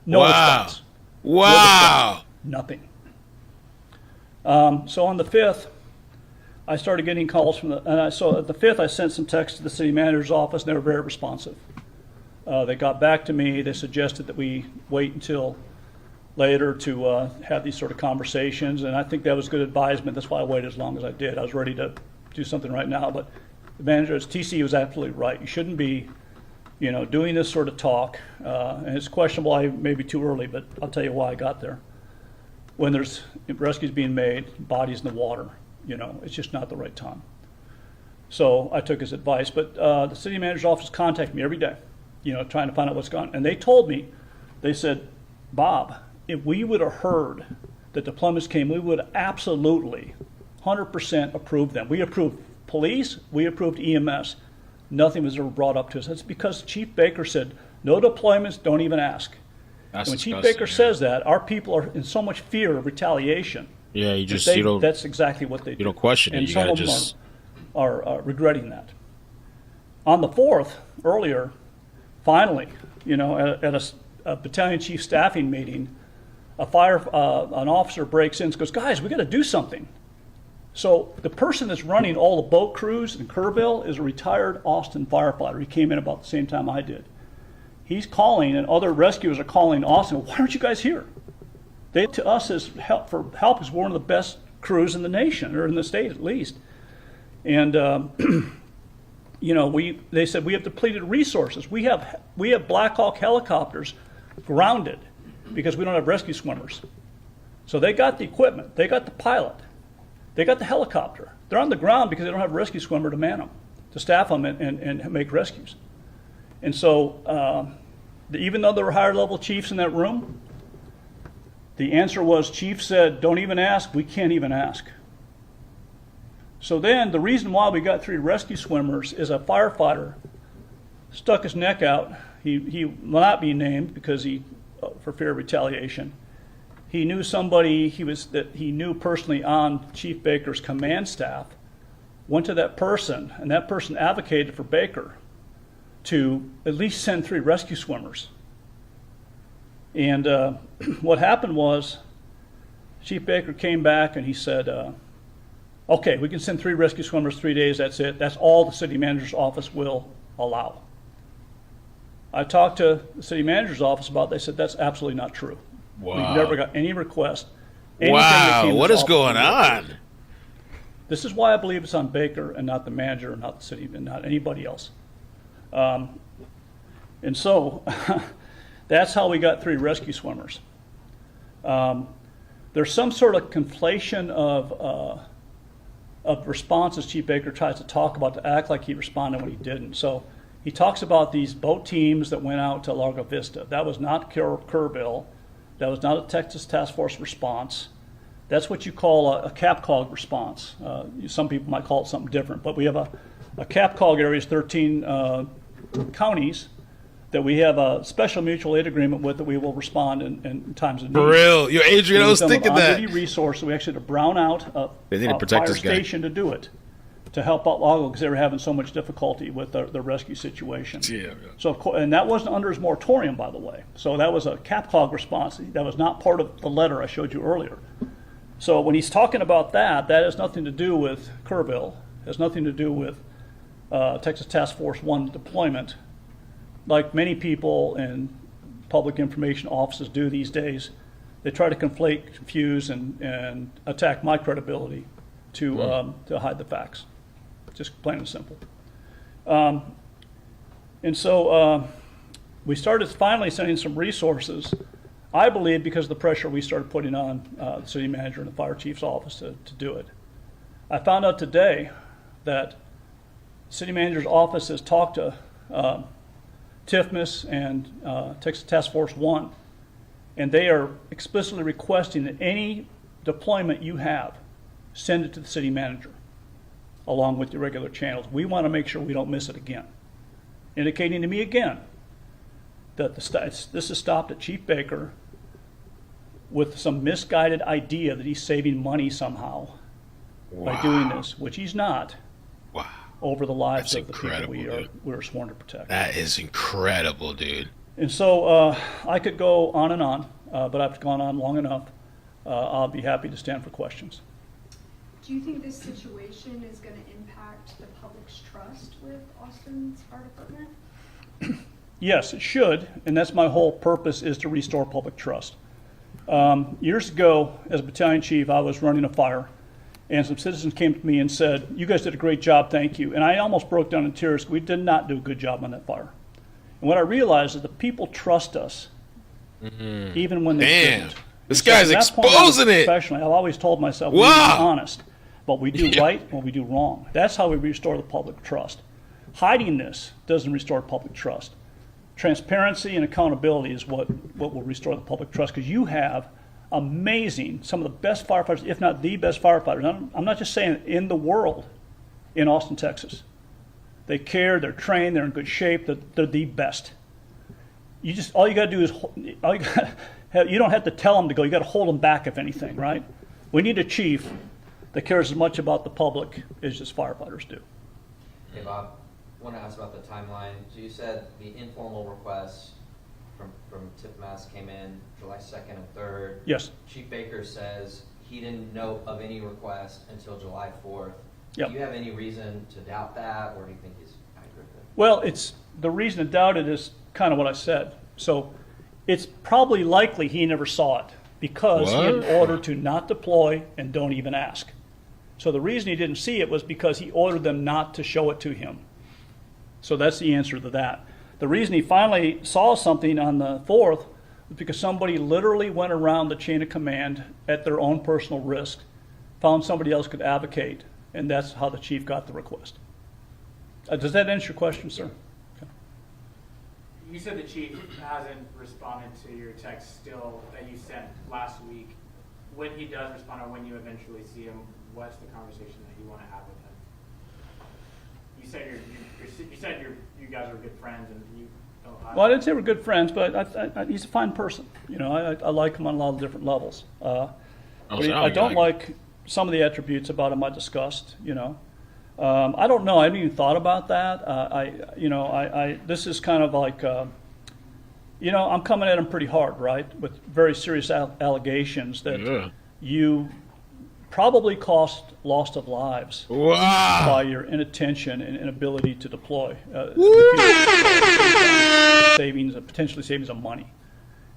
No Wow. response. Wow. Nothing. So on the 5th, I started getting calls from so at the 5th, I sent some texts to the city manager's office, and they were very responsive. They got back to me. They suggested that we wait until later to have these sort of conversations, and I think that was good advisement. That's why I waited as long as I did. I was ready to do something right now, but the manager, TC, was absolutely right. You shouldn't be, doing this sort of talk, and it's questionable. I may be too early, but I'll tell you why I got there. When there's rescues being made, bodies in the water, it's just not the right time. So I took his advice, but the city manager's office contacted me every day, trying to find out what's gone on. And they told me, they said, Bob, if we would have heard that deployments came, we would absolutely 100% approve them. We approved police, we approved EMS. Nothing was ever brought up to us. That's because Chief Baker said, no deployments, don't even ask. That's when Chief disgusting, Baker says that, our people are in so much fear of retaliation. Yeah, you just that's exactly what they do. You don't question it. And You some gotta of just. them are regretting that. On the 4th, earlier, finally, at a battalion chief staffing meeting, an officer breaks in and goes, guys, we got to do something. So the person that's running all the boat crews in Kerrville is a retired Austin firefighter. He came in about the same time I did. He's calling, and other rescuers are calling Austin. Why aren't you guys here? They to us as help is one of the best crews in the nation, or in the state at least. And they said we have depleted resources. We have Black Hawk helicopters grounded because we don't have rescue swimmers. So they got the equipment, they got the pilot, they got the helicopter. They're on the ground because they don't have a rescue swimmer to man them, to staff them and make rescues. And so even though there were higher level chiefs in that room, the answer was, Chief said, don't even ask, we can't even ask. So then the reason why we got 3 rescue swimmers is a firefighter stuck his neck out. He will not be named because for fear of retaliation. He knew somebody that he knew personally on Chief Baker's command staff, went to that person, and that person advocated for Baker to at least send 3 rescue swimmers. And what happened was Chief Baker came back and he said, okay, we can send 3 rescue swimmers, 3 days, that's it. That's all the city manager's office will allow. I talked to the city manager's office about it. They said that's absolutely not true. Wow. We've never got any request. Wow, what is going on? This is why I believe it's on Baker and not the manager and not the city and not anybody else. And so that's how we got 3 rescue swimmers. There's some sort of conflation of responses Chief Baker tries to talk about to act like he responded when he didn't. So he talks about these boat teams that went out to Largo Vista. That was not Kerrville. That was not a Texas Task Force response. That's what you call a CAPCOG response. Some people might call it something different, but we have a CAPCOG area is 13 counties that we have a special mutual aid agreement with that we will respond in times of need. For real. Yo, Adrian, I was thinking that. Resource, so we actually had to brown out They need to a protect fire this guy. station to do it, to help out Lago because they were having so much difficulty with the rescue situation. Yeah. So of course, and that wasn't under his moratorium, by the way. So that was a CAPCOG response. That was not part of the letter I showed you earlier. So when he's talking about that has nothing to do with Kerrville. Has nothing to do with Texas Task Force 1 deployment. Like many people in public information offices do these days, they try to conflate, confuse, and attack my credibility to hide the facts. Just plain and simple. And so we started finally sending some resources, I believe because of the pressure we started putting on the city manager and the fire chief's office to do it. I found out today that the city manager's office has talked to TIFMAS and Texas Task Force 1, and they are explicitly requesting that any deployment you have, send it to the city manager along with your regular channels. We want to make sure we don't miss it again. Indicating to me again that this is stopped at Chief Baker with some misguided idea that he's saving money somehow by doing this, which he's not. Wow. Over the lives That's of the people we're sworn to protect. That is incredible, dude. And so I could go on and on, but I've gone on long enough. I'll be happy to stand for questions. Do you think this situation is going to impact the public's trust with Austin's fire department? Yes, it should, and that's my whole purpose, is to restore public trust. Years ago, as a battalion chief, I was running a fire, and some citizens came to me and said, "You guys did a great job, thank you." And I almost broke down in tears. We did not do a good job on that fire. And what I realized is that people trust us, even when they shouldn't. This guy's exposing it. Professionally, I've always told myself, we be honest, but we do right when we do wrong. That's how we restore the public trust. Hiding this doesn't restore public trust. Transparency and accountability is what will restore the public trust, because you have amazing, some of the best firefighters, if not the best firefighters. I'm not just saying in the world, in Austin, Texas. They care, they're trained, they're in good shape, they're the best. All you got to do is, you don't have to tell them to go, you got to hold them back, if anything, right? We need a chief that cares as much about the public as just firefighters do. Hey, Bob, I want to ask about the timeline. So you said the informal requests from TIFMAS came in July 2nd and 3rd. Yes. Chief Baker says he didn't know of any request until July 4th. Yep. Do you have any reason to doubt that, or do you think he's accurate? Well, the reason to doubt it is kind of what I said. So it's probably likely he never saw it, because he had an order to not deploy and don't even ask. So the reason he didn't see it was because he ordered them not to show it to him. So that's the answer to that. The reason he finally saw something on the 4th was because somebody literally went around the chain of command at their own personal risk, found somebody else could advocate, and that's how the chief got the request. Does that answer your question, sir? Okay. You said the chief hasn't responded to your text still that you sent last week. When he does respond, or when you eventually see him, what's the conversation that you want to have with him? You said you guys are good friends, and you don't. Well, I didn't say we're good friends, but he's a fine person. You know, I like him on a lot of different levels. I don't like some of the attributes about him I discussed. You know, I don't know. I haven't even thought about that. This is kind of like, I'm coming at him pretty hard, right, with very serious allegations that you probably caused loss of lives by your inattention and inability to deploy. Potentially savings of money.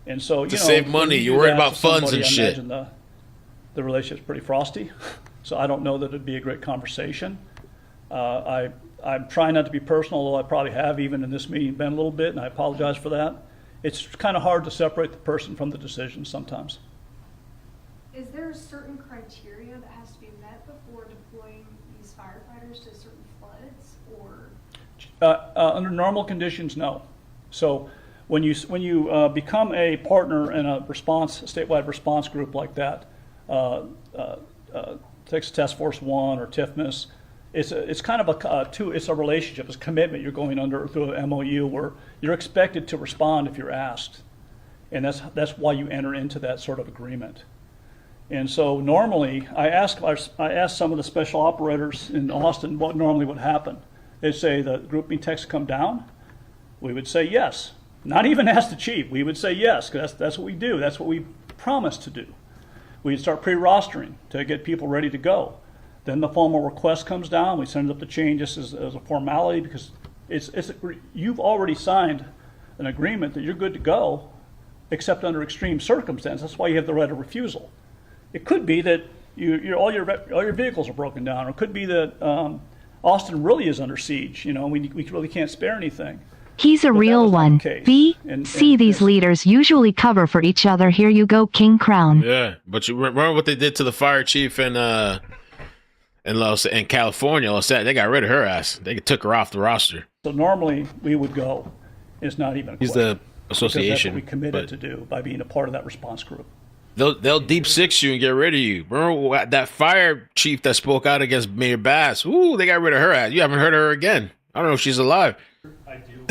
And so, to save money, you're worried about funds and shit. The relationship's pretty frosty, so I don't know that it'd be a great conversation. I'm trying not to be personal, although I probably have, even in this meeting, been a little bit, and I apologize for that. It's kind of hard to separate the person from the decision sometimes. Is there a certain criteria that has to be met before deploying these firefighters to certain floods, or? Under normal conditions, no. So when you become a partner in a statewide response group like that, Texas Task Force 1 or TIFMAS, it's kind of it's a relationship, it's a commitment you're going under through an MOU where you're expected to respond if you're asked, and that's why you enter into that sort of agreement. And so normally, I asked some of the special operators in Austin what normally would happen. They'd say the grouping texts come down. We would say yes. Not even ask the chief. We would say yes, because that's what we do. That's what we promised to do. We'd start pre-rostering to get people ready to go. Then the formal request comes down. We send up the changes as a formality, because you've already signed an agreement that you're good to go, except under extreme circumstances. That's why you have the right of refusal. It could be that all your vehicles are broken down, or it could be that Austin really is under siege. You know, we really can't spare anything. He's a real one. B, C, these leaders usually cover for each other. Here you go, King Crown. Yeah, but you remember what they did to the fire chief in California? They got rid of her ass. They took her off the roster. So normally we would go. It's not even a He's question, the association. That's what we committed to do by being a part of that response group. They'll deep six you and get rid of you. Remember that fire chief that spoke out against Mayor Bass? Ooh, they got rid of her ass. You haven't heard of her again. I don't know if she's alive. I do.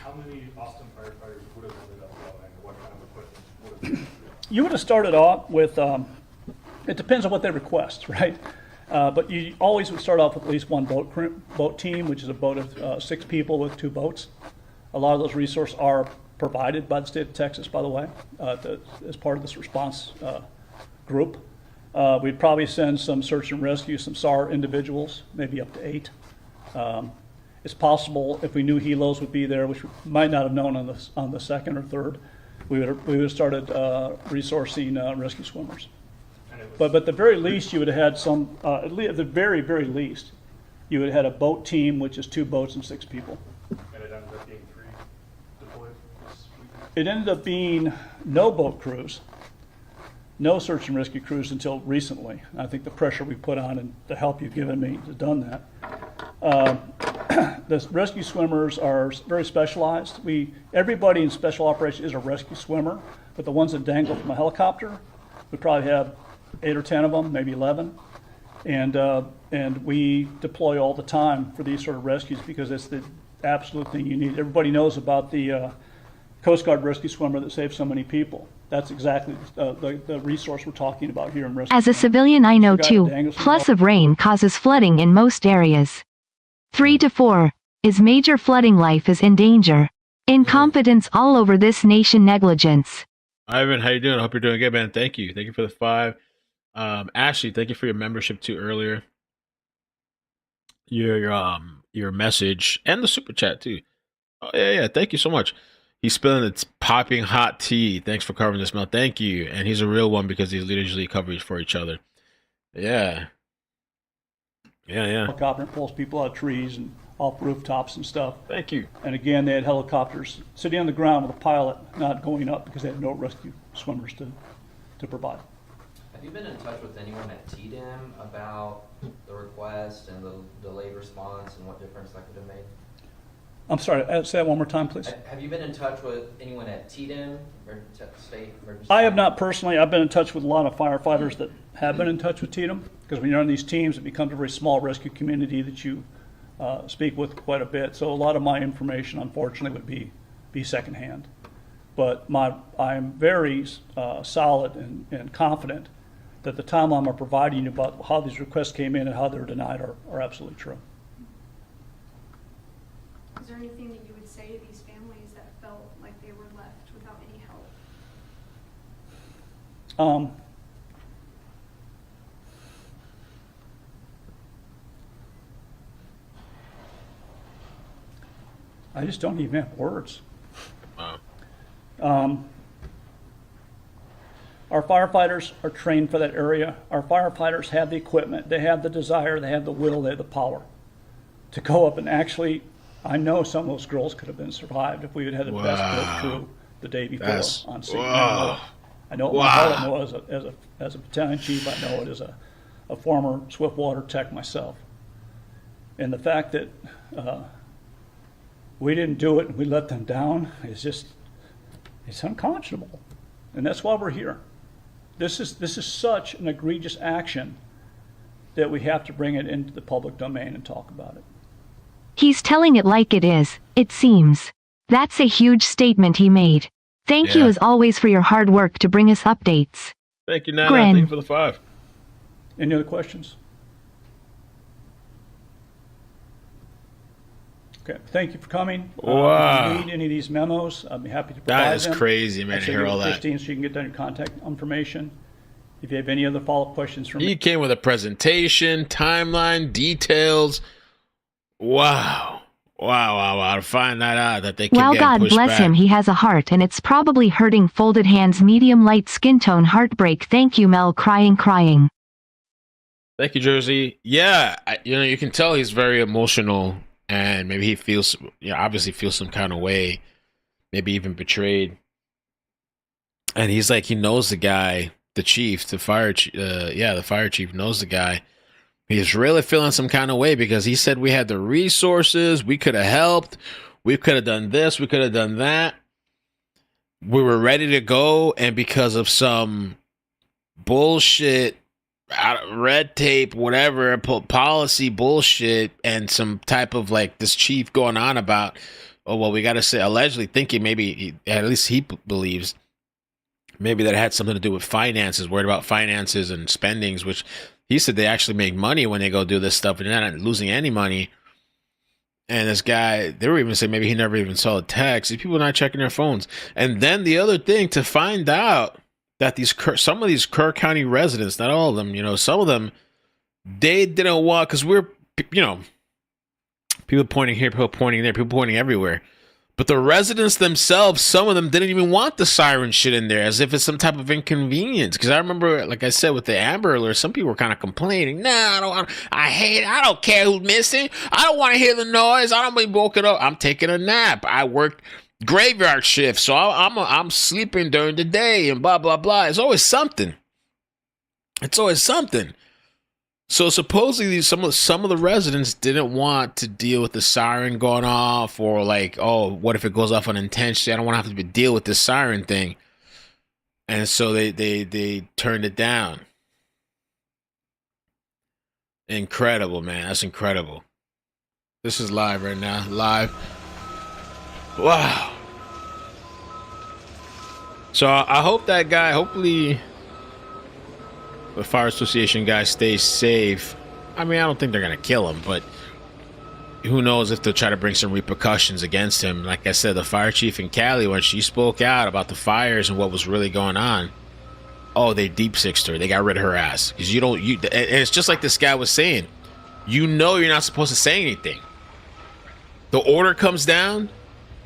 How many Austin firefighters would have ended up going, and what kind of equipment would have been? You would have started off with, it depends on what they request, right? But you always would start off with at least one boat team, which is a boat of 6 people with 2 boats. A lot of those resources are provided by the state of Texas, by the way, as part of this response group. We'd probably send some search and rescue, some SAR individuals, maybe up to 8. It's possible if we knew helos would be there, which we might not have known on the second or third, we would have started resourcing rescue swimmers. But at the very least, you would have had some. At the very, very least, you would have had a boat team, which is 2 boats and 6 people. And it ended up being 3 deployed this weekend? It ended up being no boat crews, no search and rescue crews until recently. I think the pressure we put on and the help you've given me has done that. The rescue swimmers are very specialized. Everybody in special operations is a rescue swimmer, but the ones that dangle from a helicopter, we probably have 8 or 10 of them, maybe 11. And we deploy all the time for these sort of rescues because it's the absolute thing you need. Everybody knows about the Coast Guard rescue swimmer that saved so many people. That's exactly the resource we're talking about here in rescue. As a civilian, I know too, plus of rain causes flooding in most areas. 3 to 4 is major flooding. Life is in danger. Incompetence all over this nation, negligence. Ivan, how you doing? I hope you're doing good, man. Thank you. Thank you for the 5. Ashley, thank you for your membership too earlier. Your message and the super chat too. Oh yeah. Thank you so much. He's spilling its popping hot tea. Thanks for covering this, Mel. Thank you. And he's a real one because these leaders usually cover for each other. Yeah. Helicopter pulls people out of trees and off rooftops and stuff. Thank you. And again, they had helicopters sitting on the ground with a pilot not going up because they had no rescue swimmers to provide. Have you been in touch with anyone at TDM about the request and the delayed response and what difference that could have made? I'm sorry, say that one more time, please. Have you been in touch with anyone at TDM, State Emergency? I have not personally. I've been in touch with a lot of firefighters that have been in touch with TDM because when you're on these teams, it becomes a very small rescue community that you speak with quite a bit. So a lot of my information, unfortunately, would be secondhand. But I'm very solid and confident that the timeline I'm providing you about how these requests came in and how they're denied are absolutely true. Is there anything that you would say to these families that felt like they were left without any help? I just don't even have words. Wow. Our firefighters are trained for that area. Our firefighters have the equipment, they have the desire, they have the will, they have the power to go up and actually, I know some of those girls could have been survived if we had had the best boat crew the day before on scene. I know what my heart, I know as a battalion chief, I know it as a former swiftwater tech myself. And the fact that we didn't do it and we let them down is just, it's unconscionable. And that's why we're here. This is such an egregious action that we have to bring it into the public domain and talk about it. He's telling it like it is, it seems. That's a huge statement he made. Thank you as always for your hard work to bring us updates. Thank you, Nana. Grin. Thank you for the 5. Any other questions? Okay, thank you for coming. Wow. If you need any of these memos, I'd be happy to provide them. That is crazy, man, to hear all that. Christine, so you can get down your contact information. If you have any other follow-up questions from me. He came with a presentation, timeline, details. Wow. To find that out that they keep Well, getting God pushed bless back. him, he has a heart and it's probably hurting. Folded hands, medium light skin tone, heartbreak. Thank you, Mel. Crying. Thank you, Jersey. Yeah, you can tell he's very emotional, and maybe he feels, obviously feels some kind of way, maybe even betrayed. And he's like, he knows the guy, the chief, the fire chief knows the guy. He's really feeling some kind of way because he said we had the resources, we could have helped, we could have done this, we could have done that. We were ready to go, and because of some bullshit, red tape, whatever, policy bullshit, and some type of like this chief going on about, oh, well, we got to say, allegedly thinking maybe, at least he believes, maybe that had something to do with finances, worried about finances and spendings, which he said they actually make money when they go do this stuff and they're not losing any money. And this guy, they were even saying maybe he never even saw a text. These people are not checking their phones. And then the other thing, to find out that some of these Kerr County residents, not all of them, some of them, they didn't want, because we're, people pointing here, people pointing there, people pointing everywhere. But the residents themselves, some of them didn't even want the siren shit in there, as if it's some type of inconvenience. Because I remember, like I said, with the Amber Alert, some people were kind of complaining. Nah, I don't care who's missing. I don't want to hear the noise. I don't be woken up. I'm taking a nap. I work graveyard shift, so I'm sleeping during the day and blah, blah, blah. It's always something. So supposedly some of the residents didn't want to deal with the siren going off, or like, oh, what if it goes off unintentionally? I don't want to have to deal with this siren thing. And so they turned it down. Incredible, man. That's incredible. This is live right now. Live. Wow. So I hope that guy, hopefully the fire association guy stays safe. I mean, I don't think they're going to kill him, but who knows if they'll try to bring some repercussions against him. Like I said, the fire chief in Cali, when she spoke out about the fires and what was really going on, oh, they deep sixed her. They got rid of her ass. Because and it's just like this guy was saying. You're not supposed to say anything. The order comes down,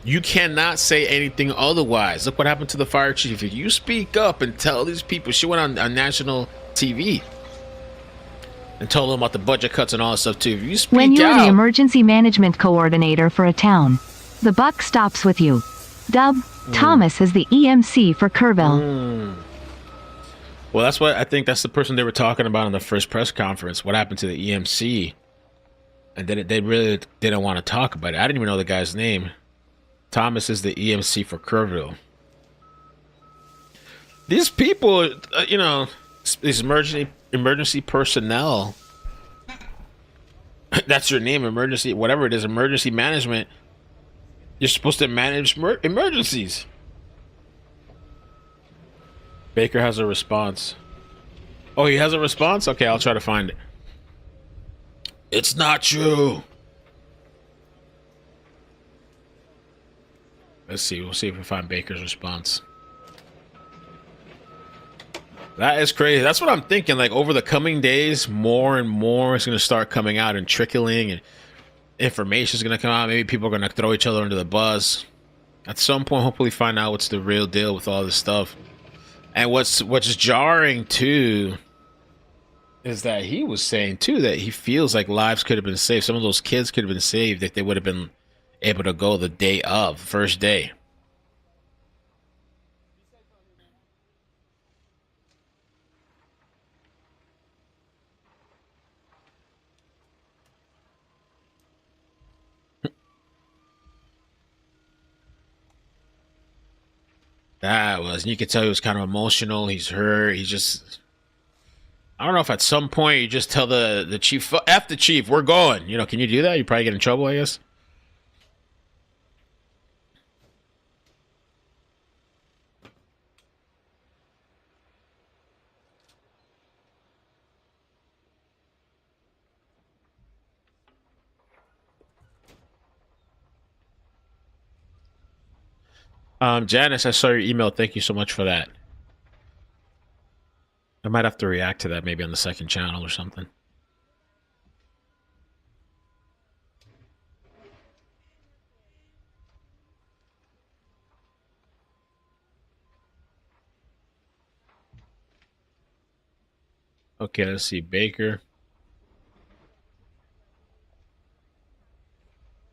you cannot say anything otherwise. Look what happened to the fire chief. If you speak up and tell these people, she went on national TV and told them about the budget cuts and all that stuff too. If you speak when you're out, the emergency management coordinator for a town, the buck stops with you. Dub Thomas is the EMC for Kerrville. Well, I think that's the person they were talking about in the first press conference. What happened to the EMC? And then they really didn't want to talk about it. I didn't even know the guy's name. Thomas is the EMC for Kerrville. These people, these emergency personnel, that's your name, emergency, whatever it is, emergency management. You're supposed to manage emergencies. Baker has a response. Oh, he has a response? Okay, I'll try to find it. It's not true. Let's see. We'll see if we find Baker's response. That is crazy. That's what I'm thinking. Like, over the coming days, more and more is going to start coming out and trickling, and information is going to come out. Maybe people are going to throw each other under the bus. At some point, hopefully find out what's the real deal with all this stuff. And what's jarring, too, is that he was saying, too, that he feels like lives could have been saved. Some of those kids could have been saved if they would have been able to go the day of, first day. You could tell he was kind of emotional. He's hurt. I don't know if at some point you just tell the chief, F the chief, we're going. Can you do that? You probably get in trouble, I guess. Janice, I saw your email. Thank you so much for that. I might have to react to that maybe on the second channel or something. Okay, let's see. Baker.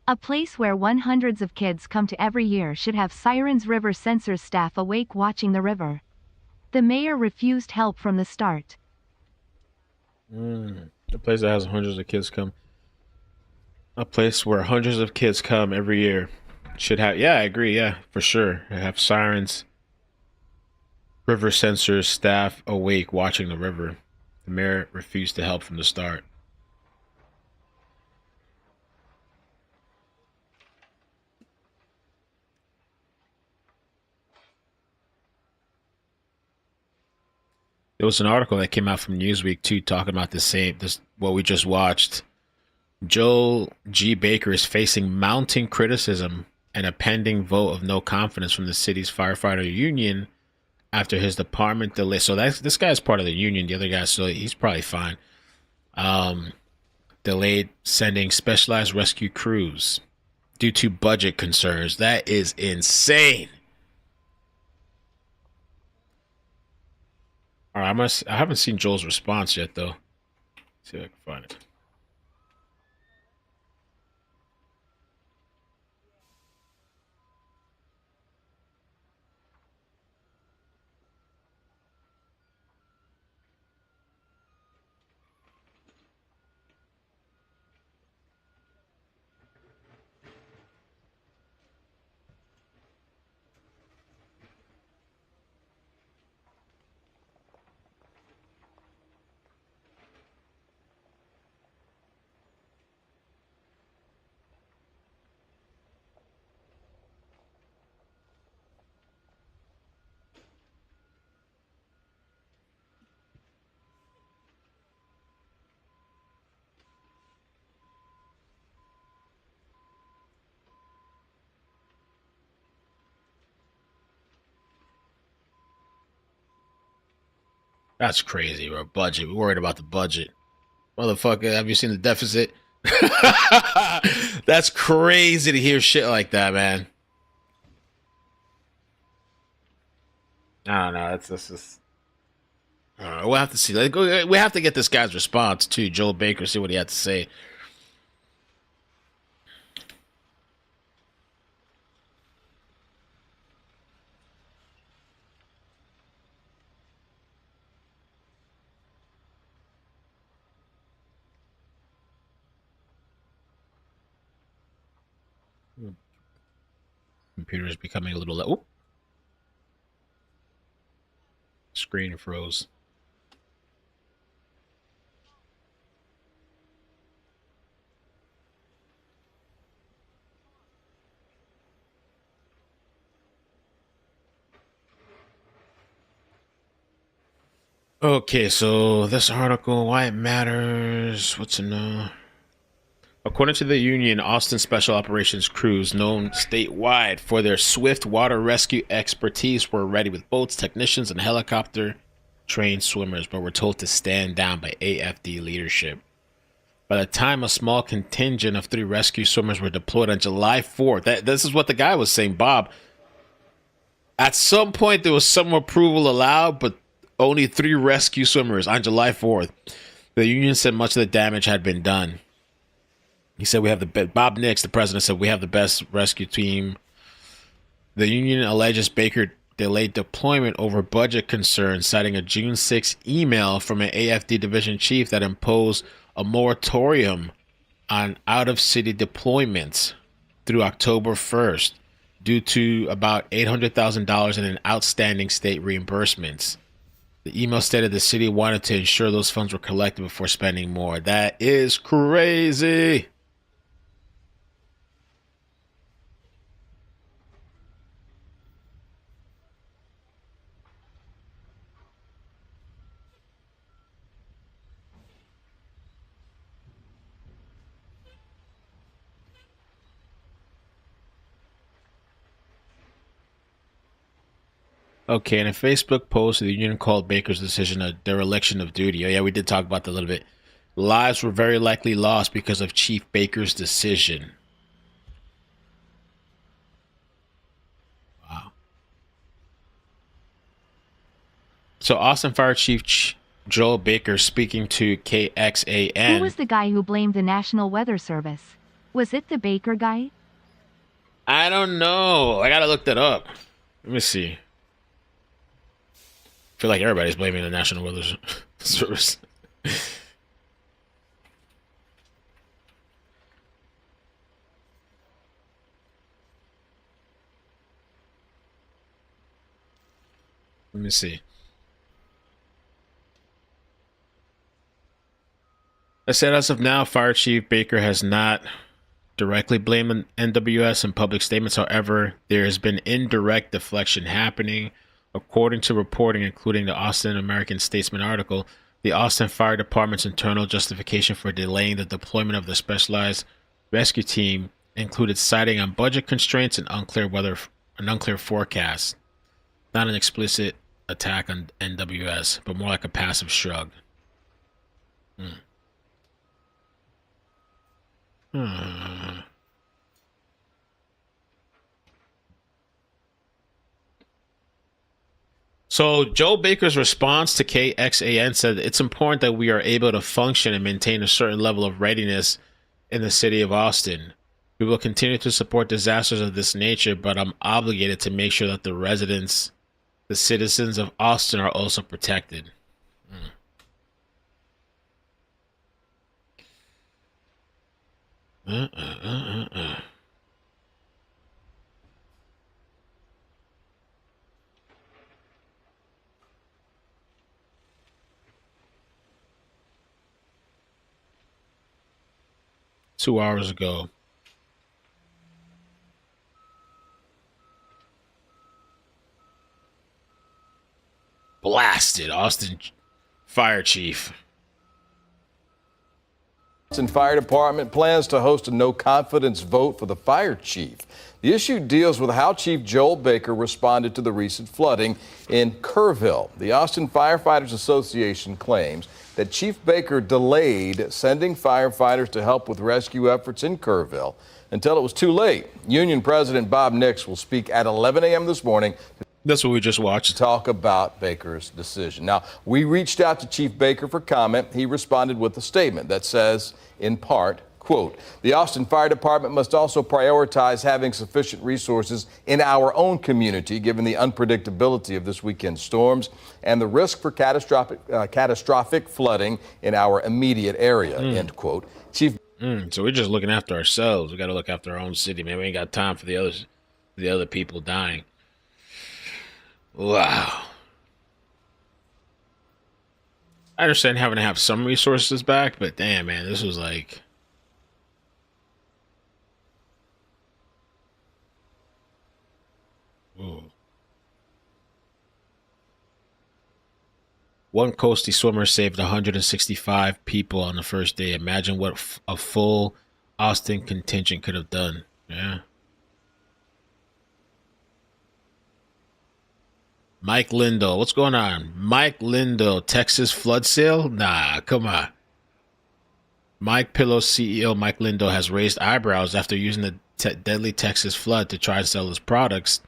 A place where hundreds of kids come to every year should have Sirens River Sensors staff awake watching the river. The mayor refused help from the start. A place that has hundreds of kids come. A place where hundreds of kids come every year should have. Yeah, I agree. Yeah, for sure. Have Sirens River Sensors staff awake watching the river. The mayor refused to help from the start. There was an article that came out from Newsweek too, talking about this what we just watched. Joel G. Baker is facing mounting criticism and a pending vote of no confidence from the city's firefighter union after his department delayed. So this guy's part of the union. The other guy, so he's probably fine. Delayed sending specialized rescue crews due to budget concerns. That is insane. All right, I haven't seen Joel's response yet, though. Let's see if I can find it. That's crazy, bro. Budget. We're worried about the budget. Motherfucker, have you seen the deficit? That's crazy to hear shit like that, man. I don't know. It's just... we'll have to see. We have to get this guy's response, too. Joel Baker, see what he had to say. Computer is becoming a little... Oh. Screen froze. Okay, so this article, why it matters, what's in According to the union, Austin Special Operations crews, known statewide for their swift water rescue expertise, were ready with boats, technicians, and helicopter-trained swimmers, but were told to stand down by AFD leadership. By the time a small contingent of 3 rescue swimmers were deployed on July 4th, this is what the guy was saying, Bob. At some point, there was some approval allowed, but only 3 rescue swimmers on July 4th. The union said much of the damage had been done. He said, we have the best. Bob Nix, the president, said, we have the best rescue team. The union alleges Baker delayed deployment over budget concerns, citing a June 6 email from an AFD division chief that imposed a moratorium on out-of-city deployments through October 1st due to about $800,000 in outstanding state reimbursements. The email stated the city wanted to ensure those funds were collected before spending more. That is crazy. Okay, in a Facebook post, the union called Baker's decision a dereliction of duty. Oh, yeah, we did talk about that a little bit. Lives were very likely lost because of Chief Baker's decision. Wow. So, Austin Fire Chief Joel Baker speaking to KXAN. Who was the guy who blamed the National Weather Service? Was it the Baker guy? I don't know. I gotta look that up. Let me see. I feel like everybody's blaming the National Weather Service. Let me see. I said as of now, Fire Chief Baker has not directly blamed NWS in public statements. However, there has been indirect deflection happening. According to reporting, including the Austin American Statesman article, The Austin Fire Department's internal justification for delaying the deployment of the specialized rescue team included citing on budget constraints and unclear forecasts. Not an explicit attack on NWS, but more like a passive shrug. 'So Joe Baker's response to KXAN said it's important that we are able to function and maintain a certain level of readiness in the city of Austin. We will continue to support disasters of this nature, but I'm obligated to make sure that the residents, the citizens of Austin, are also protected. 2 hours ago. Blasted Austin Fire Chief. Austin Fire Department plans to host a no-confidence vote for the fire chief. The issue deals with how Chief Joel Baker responded to the recent flooding in Kerrville. The Austin Firefighters Association claims that Chief Baker delayed sending firefighters to help with rescue efforts in Kerrville until it was too late. Union President Bob Nix will speak at 11 a.m. this morning. That's what we just watched. To talk about Baker's decision. Now, we reached out to Chief Baker for comment. He responded with a statement that says, in part, quote, the Austin Fire Department must also prioritize having sufficient resources in our own community, given the unpredictability of this weekend's storms and the risk for catastrophic flooding in our immediate area, end quote. Chief. So we're just looking after ourselves. We got to look after our own city, man. We ain't got time for the other people dying. Wow. I understand having to have some resources back, but damn, man, this was like... Ooh. One coastie swimmer saved 165 people on the first day. Imagine what a full Austin contingent could have done. Yeah. Mike Lindo, what's going on? Mike Lindo, Texas flood sale? Nah, come on. Mike Pillow's CEO, Mike Lindo, has raised eyebrows after using the deadly Texas flood to try and sell his products.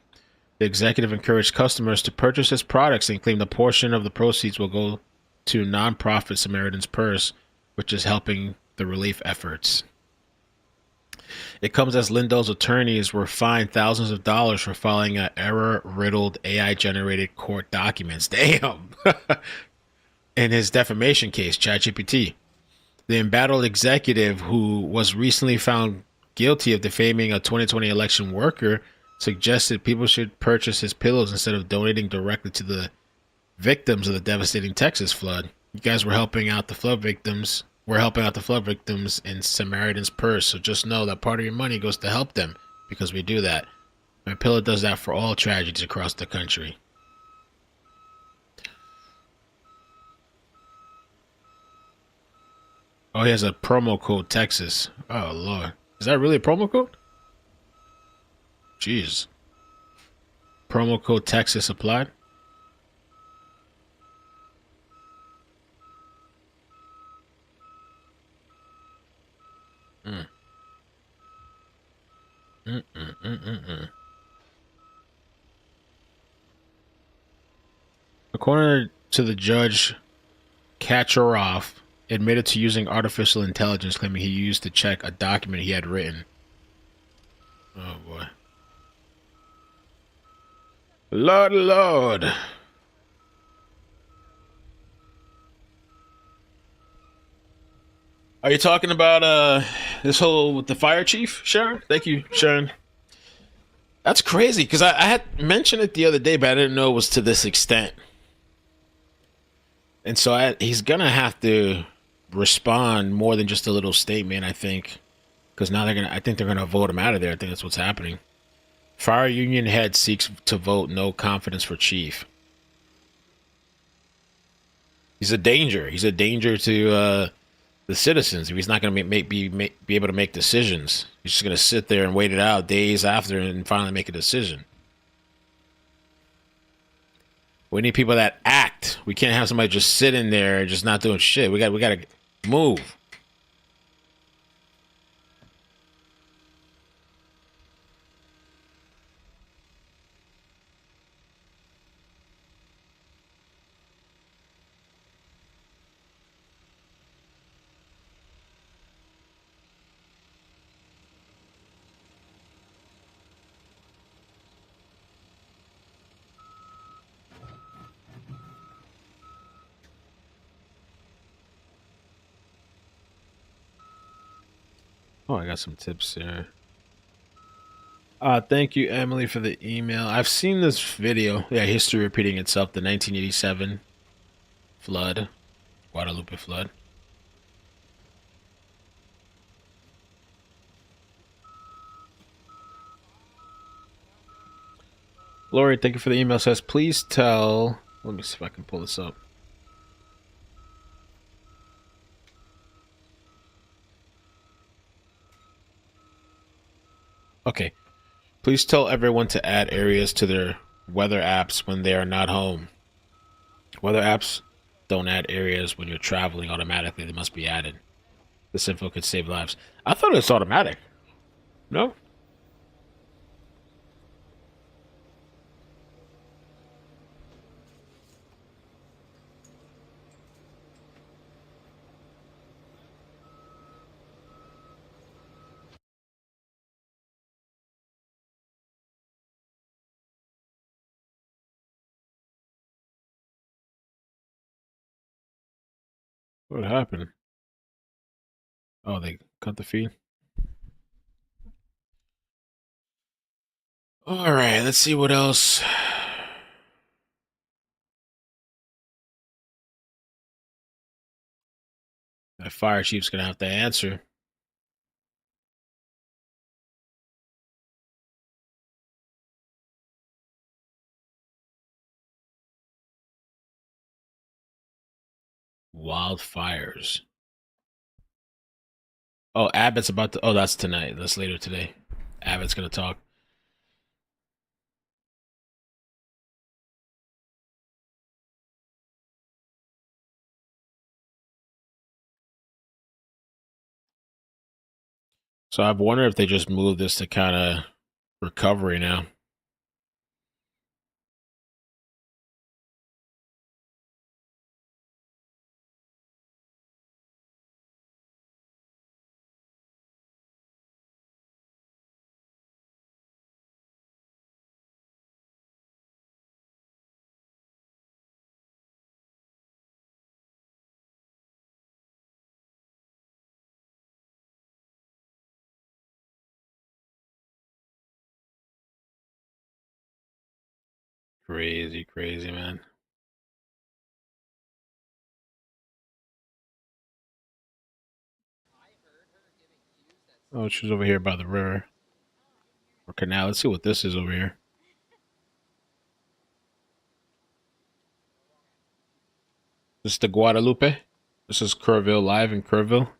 The executive encouraged customers to purchase his products and claimed a portion of the proceeds will go to nonprofit Samaritan's Purse, which is helping the relief efforts. It comes as Lindo's attorneys were fined thousands of dollars for filing error-riddled AI-generated court documents. Damn! In his defamation case, ChatGPT. The embattled executive, who was recently found guilty of defaming a 2020 election worker, suggested people should purchase his pillows instead of donating directly to the victims of the devastating Texas flood. You guys were helping out the flood victims. We're helping out the flood victims in Samaritan's Purse, so just know that part of your money goes to help them, because we do that. My pillow does that for all tragedies across the country. Oh, he has a promo code Texas. Oh, Lord. Is that really a promo code? Jeez. Promo code Texas applied? According to the judge, Kacharoff admitted to using artificial intelligence, claiming he used to check a document he had written. Oh boy. Lord. Are you talking about this whole with the fire chief, Sharon? Thank you, Sharon. That's crazy, because I had mentioned it the other day, but I didn't know it was to this extent. And so he's going to have to respond more than just a little statement, I think. Because now I think they're going to vote him out of there. I think that's what's happening. Fire union head seeks to vote no confidence for chief. He's a danger. He's a danger to the citizens. If he's not going to be able to make decisions, he's just going to sit there and wait it out days after and finally make a decision. We need people that act. We can't have somebody just sitting there and just not doing shit. We got to move. Oh, I got some tips here. Thank you, Emily, for the email. I've seen this video. Yeah, history repeating itself. The 1987 flood, Guadalupe flood. Lori, thank you for the email. Says, please tell. Let me see if I can pull this up. Okay. Please tell everyone to add areas to their weather apps when they are not home. Weather apps don't add areas when you're traveling automatically. They must be added. This info could save lives. I thought it was automatic. No? What happened? Oh, they cut the feed? All right, let's see what else. That fire chief's gonna have to answer. Wildfires. Oh, Abbott's about to. Oh, that's tonight. That's later today. Abbott's gonna talk. So I wonder if they just moved this to kind of recovery now. Crazy, crazy, man. Oh, she's over here by the river or canal. Let's see what this is over here. This is the Guadalupe. This is Kerrville, live in Kerrville.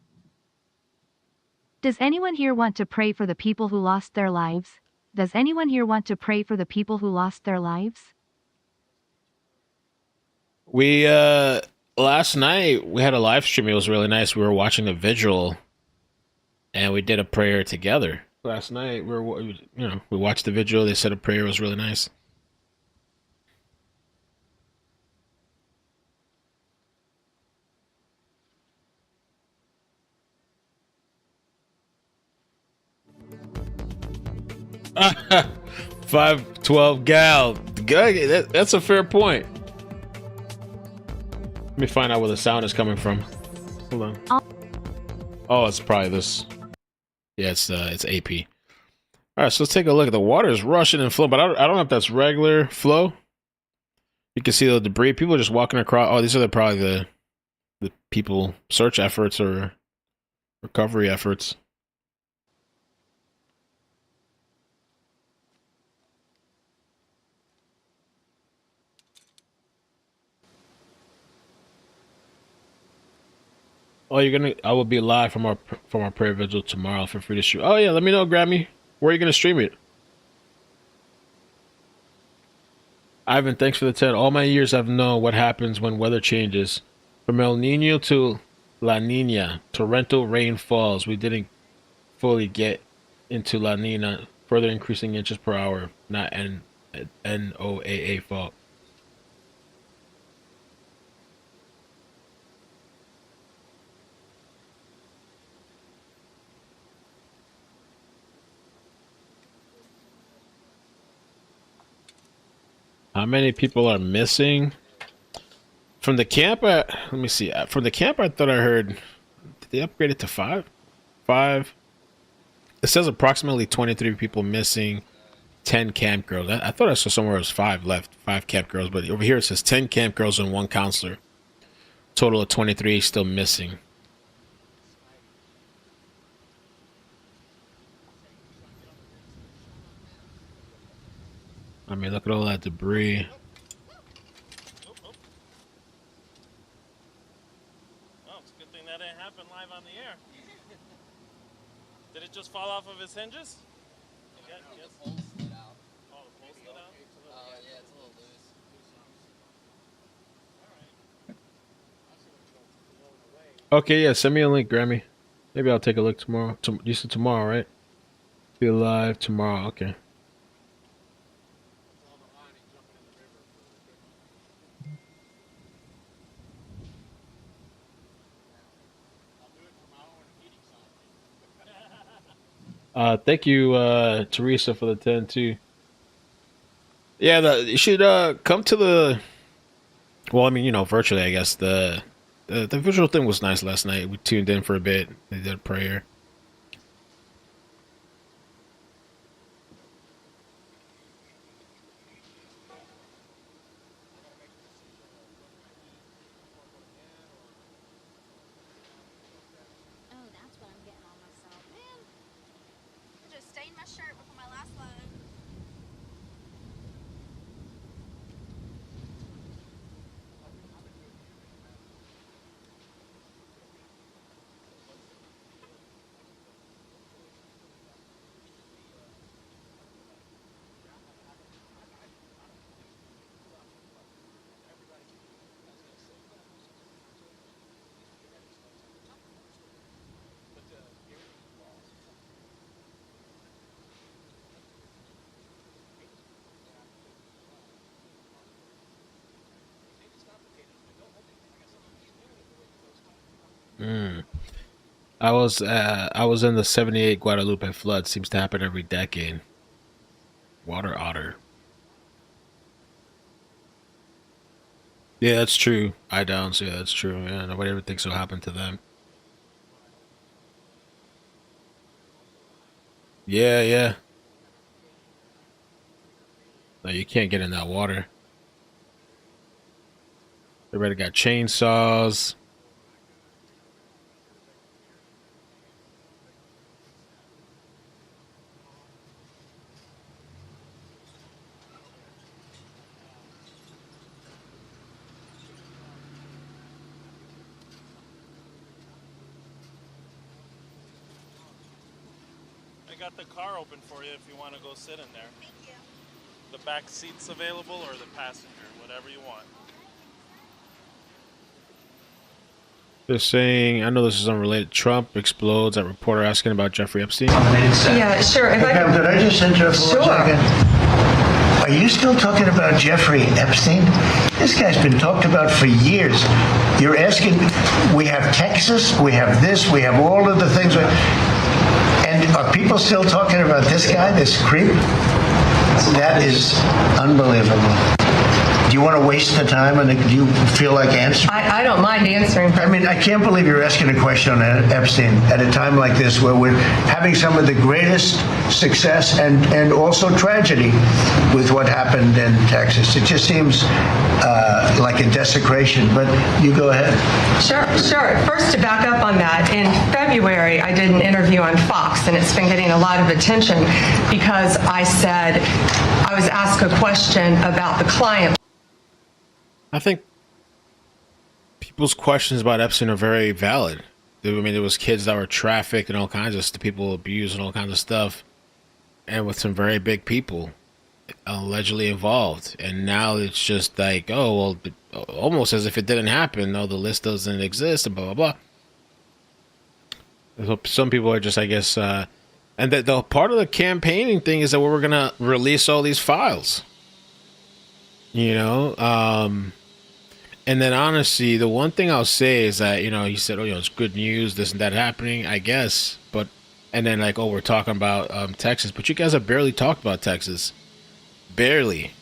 Does anyone here want to pray for the people who lost their lives? Does anyone here want to pray for the people who lost their lives? We last night we had a live stream. It was really nice. We were watching a vigil, and we did a prayer together. Last night we watched the vigil. They said a prayer. It was really nice. $5.12 gal. That's a fair point. Let me find out where the sound is coming from. Hold on. Oh, it's probably this. Yeah, it's AP. All right, so let's take a look. The water is rushing and flowing, but I don't know if that's regular flow. You can see the debris. People are just walking across. Oh, these are probably the people search efforts or recovery efforts. Oh, you're gonna? I will be live from our prayer vigil tomorrow. Feel free to stream. Oh yeah, let me know, Grammy. Where are you gonna stream it? Ivan, thanks for the 10. All my years I've known what happens when weather changes. From El Nino to La Nina, torrential rain falls. We didn't fully get into La Nina, further increasing inches per hour. Not NOAA fault. How many people are missing? From the camp, let me see. From the camp, I thought I heard, did they upgrade it to 5? 5. It says approximately 23 people missing, 10 camp girls. I thought I saw somewhere it was 5 left, 5 camp girls, but over here it says 10 camp girls and 1 counselor. Total of 23 still missing. I mean, look at all that debris. Well, it's a good thing that didn't happen live on the air. Did it just fall off of its hinges? The pole slid out. Oh, the pole slid out? Yeah, it's a little loose. Okay, yeah, send me a link, Grammy. Maybe I'll take a look tomorrow. You said tomorrow, right? Be live tomorrow, okay. Thank you, Teresa, for the 10 too. Yeah, you should come to the. Well, I mean, you know, virtually, I guess the visual thing was nice last night. We tuned in for a bit. They did a prayer. I was in the 78 Guadalupe flood. Seems to happen every decade. Water otter. Yeah, that's true. I downs. Yeah, that's true. Yeah, nobody ever thinks it'll happen to them. Yeah, yeah. No, you can't get in that water. Everybody got chainsaws. I got the car open for you if you want to go sit in there. Thank you. The back seat's available or the passenger, whatever you want. They're saying, I know this is unrelated. Trump explodes at reporter asking about Jeffrey Epstein. Yeah, sure. If Okay, could I just interrupt for 1 second? Are you still talking about Jeffrey Epstein? This guy's been talked about for years. You're asking, we have Texas, we have this, we have all of the things. And are people still talking about this guy, this creep? That is unbelievable. Do you want to waste the time, and do you feel like answering? I don't mind answering. I mean, I can't believe you're asking a question on Epstein at a time like this where we're having some of the greatest success and also tragedy with what happened in Texas. It just seems like a desecration, but you go ahead. Sure. First, to back up on that, in February, I did an interview on Fox, and it's been getting a lot of attention because I said I was asked a question about the client. I think people's questions about Epstein are very valid. I mean, there was kids that were trafficked and all kinds of people abused and all kinds of stuff, and with some very big people allegedly involved. And now it's just like, oh well, almost as if it didn't happen. No, the list doesn't exist, and blah blah blah. So some people are just, I guess, and the part of the campaigning thing is that we're gonna release all these files. You know, and then honestly, the one thing I'll say is that, you know, he said, oh, you know, it's good news, this and that happening, I guess. But, and then like, oh, we're talking about Texas, but you guys have barely talked about Texas. Barely.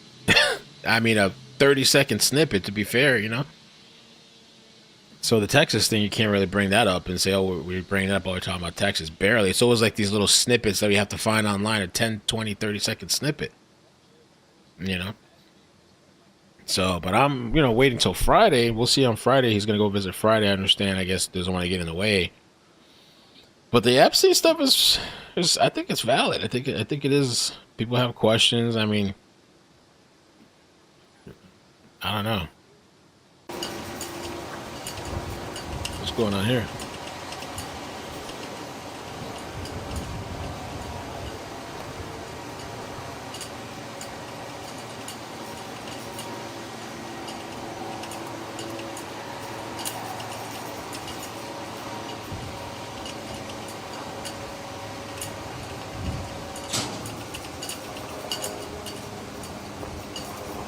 I mean, a 30-second snippet, to be fair, you know. So the Texas thing, you can't really bring that up and say, oh, we're bringing that up while we're talking about Texas. Barely. It's always like these little snippets that we have to find online, a 10, 20, 30-second snippet. You know. So, but I'm, you know, waiting till Friday. We'll see on Friday. He's going to go visit Friday. I understand. I guess doesn't want to get in the way. But the Epstein stuff is I think it's valid. I think it is. People have questions. I mean, I don't know. What's going on here?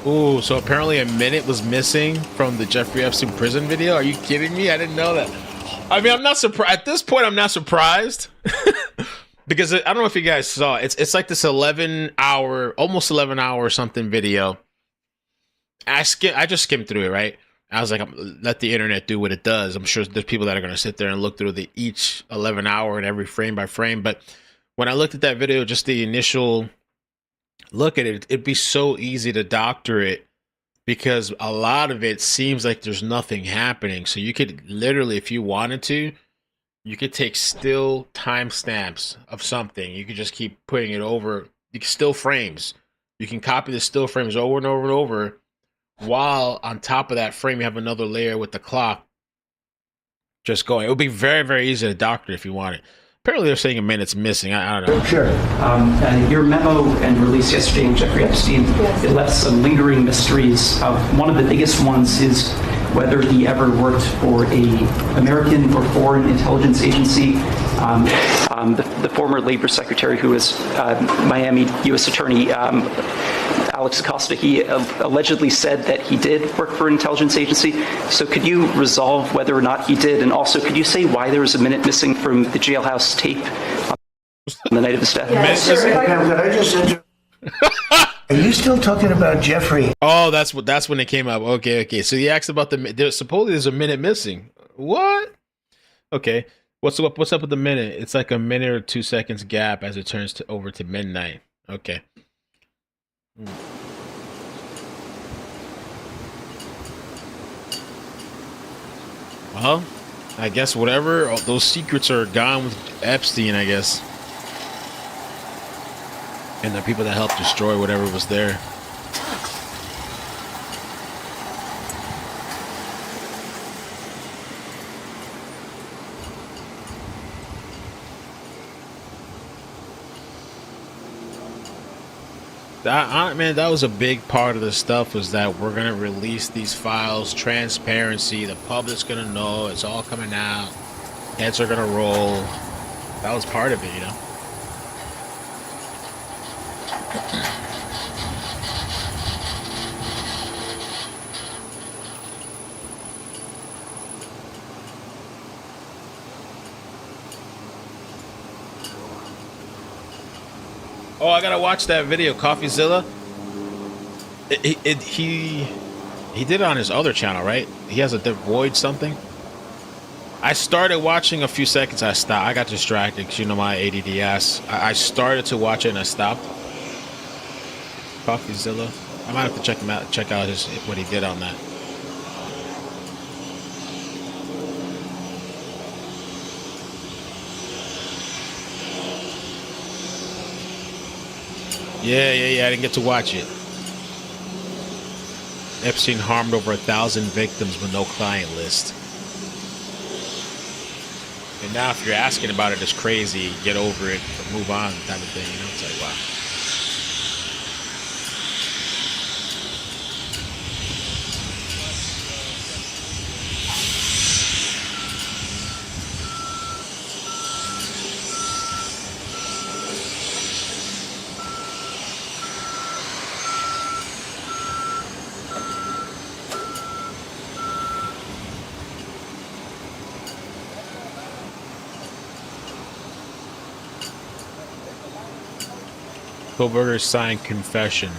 Ooh, so apparently a minute was missing from the Jeffrey Epstein prison video. Are you kidding me? I didn't know that. I mean, I'm not surprised. At this point, I'm not surprised. Because I don't know if you guys saw it. It's like this 11-hour, almost 11-hour something video. I just skimmed through it, right? I was like, let the internet do what it does. I'm sure there's people that are going to sit there and look through each 11-hour and every frame by frame. But when I looked at that video, just the initial look at it, it'd be so easy to doctor it because a lot of it seems like there's nothing happening. So you could literally, if you wanted to, you could take still timestamps of something. You could just keep putting it over. You can still frames. You can copy the still frames over and over and over, while on top of that frame you have another layer with the clock just going. It would be very, very easy to doctor if you wanted. Apparently they're saying a minute's missing. I don't know. Sure. Your memo and release yesterday on Jeffrey Epstein, it left some lingering mysteries. One of the biggest ones is whether he ever worked for a American or foreign intelligence agency. The former labor secretary, who was Miami U.S. Attorney Alex Acosta, he allegedly said that he did work for an intelligence agency. So could you resolve whether or not he did? And also, could you say why there was a minute missing from the jailhouse tape on the night of his death? Yeah, sure. Are you still talking about Jeffrey? Oh, that's when it came up. Okay. So he asked about supposedly there's a minute missing. What? Okay. What's up with the minute? It's like a minute or 2 seconds gap as it turns over to midnight. Okay. Well, I guess whatever, those secrets are gone with Epstein, I guess. And the people that helped destroy whatever was there. That was a big part of the stuff, was that we're going to release these files, transparency, the public's going to know, it's all coming out, heads are going to roll. That was part of it, you know? Oh, I gotta watch that video, CoffeeZilla. He did it on his other channel, right? He has a Void something. I started watching a few seconds. I stopped. I got distracted because you know my ADD ass. I started to watch it and I stopped. CoffeeZilla. I might have to check him out. Check out what he did on that. Yeah, I didn't get to watch it. Epstein harmed over 1,000 victims with no client list. now if you're asking about it, it's crazy. Get over it, move on, type of thing. You know, it's like wow. Kohlberger signed confession.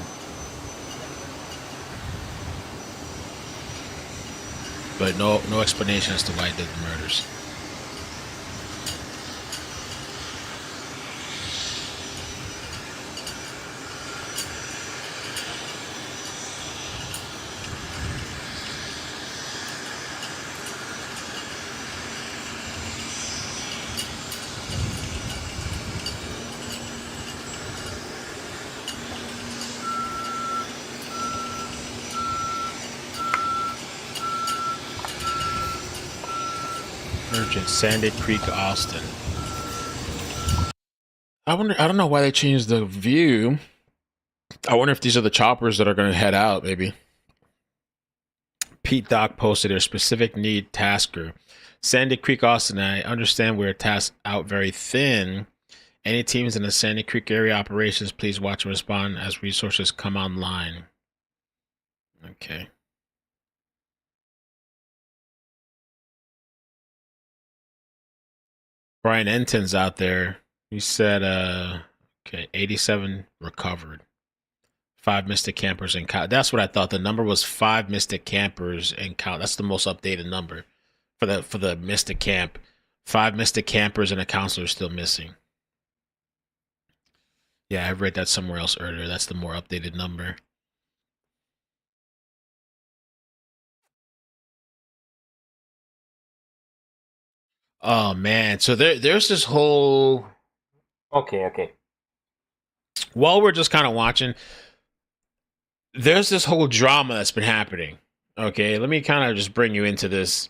But no explanation as to why he did the murders. Urgent, Sandy Creek, Austin. I don't know why they changed the view. I wonder if these are the choppers that are going to head out, maybe. Pete Doc posted their specific need tasker. Sandy Creek, Austin. I understand we're tasked out very thin. Any teams in the Sandy Creek area operations, please watch and respond as resources come online. Okay. Brian Enton's out there. He said, okay, 87 recovered. 5 Mystic campers and count. That's what I thought. The number was 5 Mystic campers and count. That's the most updated number for the Mystic camp. 5 Mystic campers and a counselor still missing. Yeah, I read that somewhere else earlier. That's the more updated number. Oh man, so there's this whole okay. While we're just kind of watching, there's this whole drama that's been happening. Okay, let me kind of just bring you into this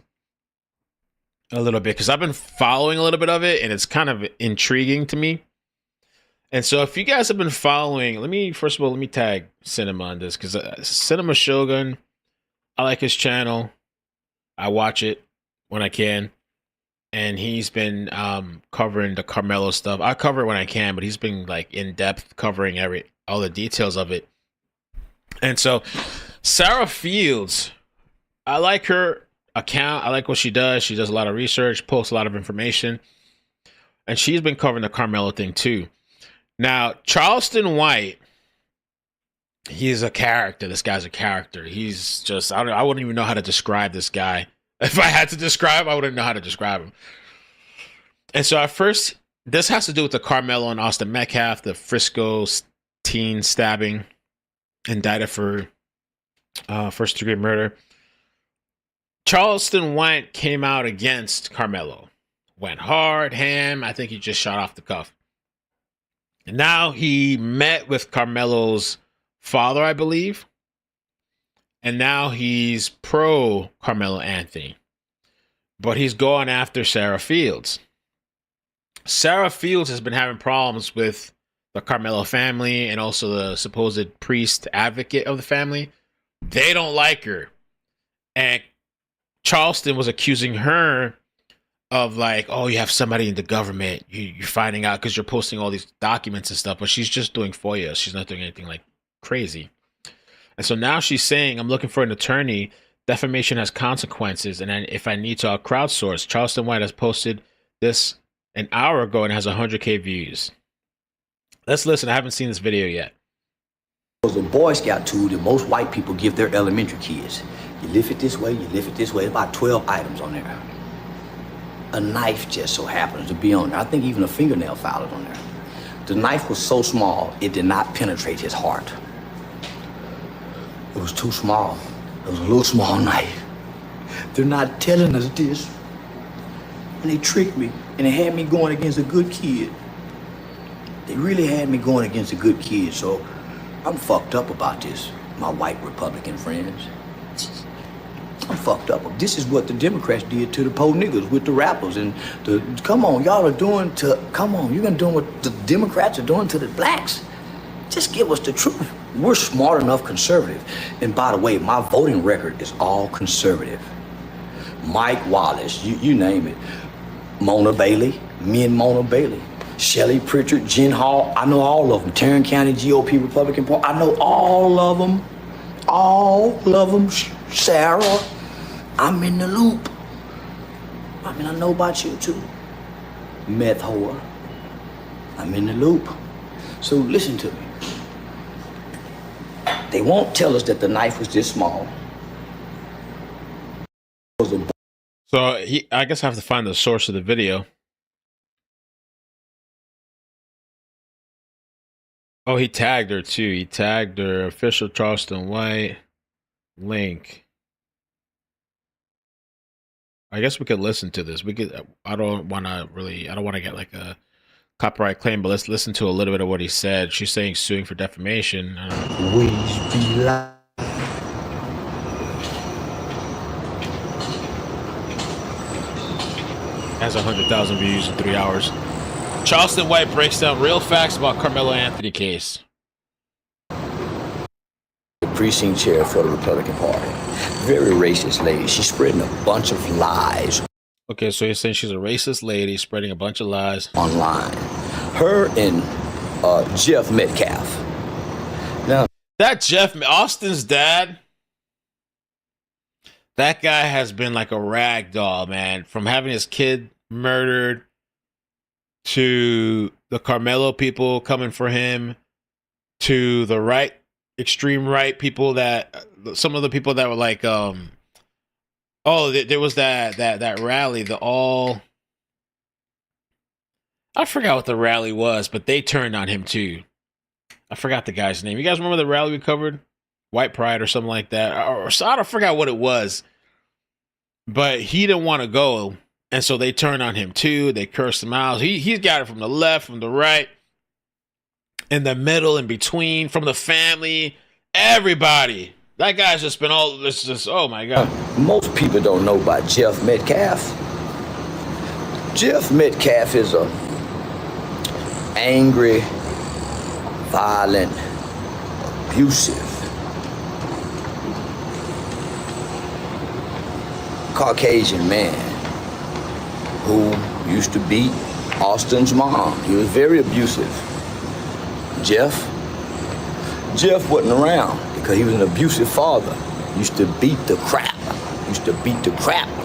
a little bit because I've been following a little bit of it and it's kind of intriguing to me. And so if you guys have been following, let me tag Cinema on this because Cinema Shogun, I like his channel. I watch it when I can. And he's been covering the Carmelo stuff. I cover it when I can, but he's been like in depth covering all the details of it. And so Sarah Fields, I like her account. I like what she does. She does a lot of research, posts a lot of information. And she's been covering the Carmelo thing too. Now, Charleston White, he's a character. This guy's a character. He's just, I wouldn't even know how to describe this guy. If I had to describe, I wouldn't know how to describe him. And so at first, this has to do with the Carmelo and Austin Metcalf, the Frisco teen stabbing, indicted for first-degree murder. Charleston White came out against Carmelo. Went hard, ham. I think he just shot off the cuff. And now he met with Carmelo's father, I believe. And now he's pro Carmelo Anthony. But he's going after Sarah Fields. Sarah Fields has been having problems with the Carmelo family and also the supposed priest advocate of the family. They don't like her. And Charleston was accusing her of like, oh, you have somebody in the government. You're finding out because you're posting all these documents and stuff. But she's just doing FOIA. She's not doing anything like crazy. And so now she's saying, I'm looking for an attorney. Defamation has consequences. And if I need to, I'll crowdsource. Charleston White has posted this an hour ago and has 100K views. Let's listen. I haven't seen this video yet. It was a Boy Scout tool that most white people give their elementary kids. You lift it this way, you lift it this way. About 12 items on there. A knife just so happens to be on there. I think even a fingernail file is on there. The knife was so small, it did not penetrate his heart. It was too small. It was a little small knife. They're not telling us this. And they tricked me, and they had me going against a good kid. They really had me going against a good kid, so I'm fucked up about this, my white Republican friends. I'm fucked up. This is what the Democrats did to the poor niggas with the rappers and the. Come on, y'all are doing to. Come on, you're gonna do what the Democrats are doing to the blacks. Just give us the truth. We're smart enough conservative. And by the way, my voting record is all conservative. Mike Wallace, you name it. Mona Bailey, me and Mona Bailey. Shelley Pritchard, Jen Hall, I know all of them. Tarrant County GOP Republican Party, I know all of them. All of them. Sarah, I'm in the loop. I mean, I know about you too. Meth whore, I'm in the loop. So listen to me. They won't tell us that the knife was this small. So I guess I have to find the source of the video. Oh, he tagged her too. He tagged her official Charleston White link. I guess we could listen to this. We could. I don't want to get like a copyright claim, but let's listen to a little bit of what he said. She's saying suing for defamation. We be like. Has 100,000 views in 3 hours. Charleston White breaks down real facts about Carmelo Anthony case. The precinct chair for the Republican Party. Very racist lady. She's spreading a bunch of lies. Okay, so you're saying she's a racist lady spreading a bunch of lies online. Her and Jeff Metcalf. Now, that Jeff Austin's dad. That guy has been like a rag doll, man. From having his kid murdered to the Carmelo people coming for him to the right, extreme right people that some of the people that were like, there was that rally, I forgot what the rally was, but they turned on him too. I forgot the guy's name. You guys remember the rally we covered? White Pride or something like that. Or I don't forgot what it was. But he didn't want to go. And so they turned on him too. They cursed him out. He's got it from the left, from the right, in the middle, in between, from the family, everybody. That guy's just been all this. Just oh my god. Most people don't know about Jeff Metcalf. Jeff Metcalf is a angry, violent, abusive, Caucasian man who used to beat Austin's mom. He was very abusive. Jeff wasn't around because he was an abusive father. Used to beat the crap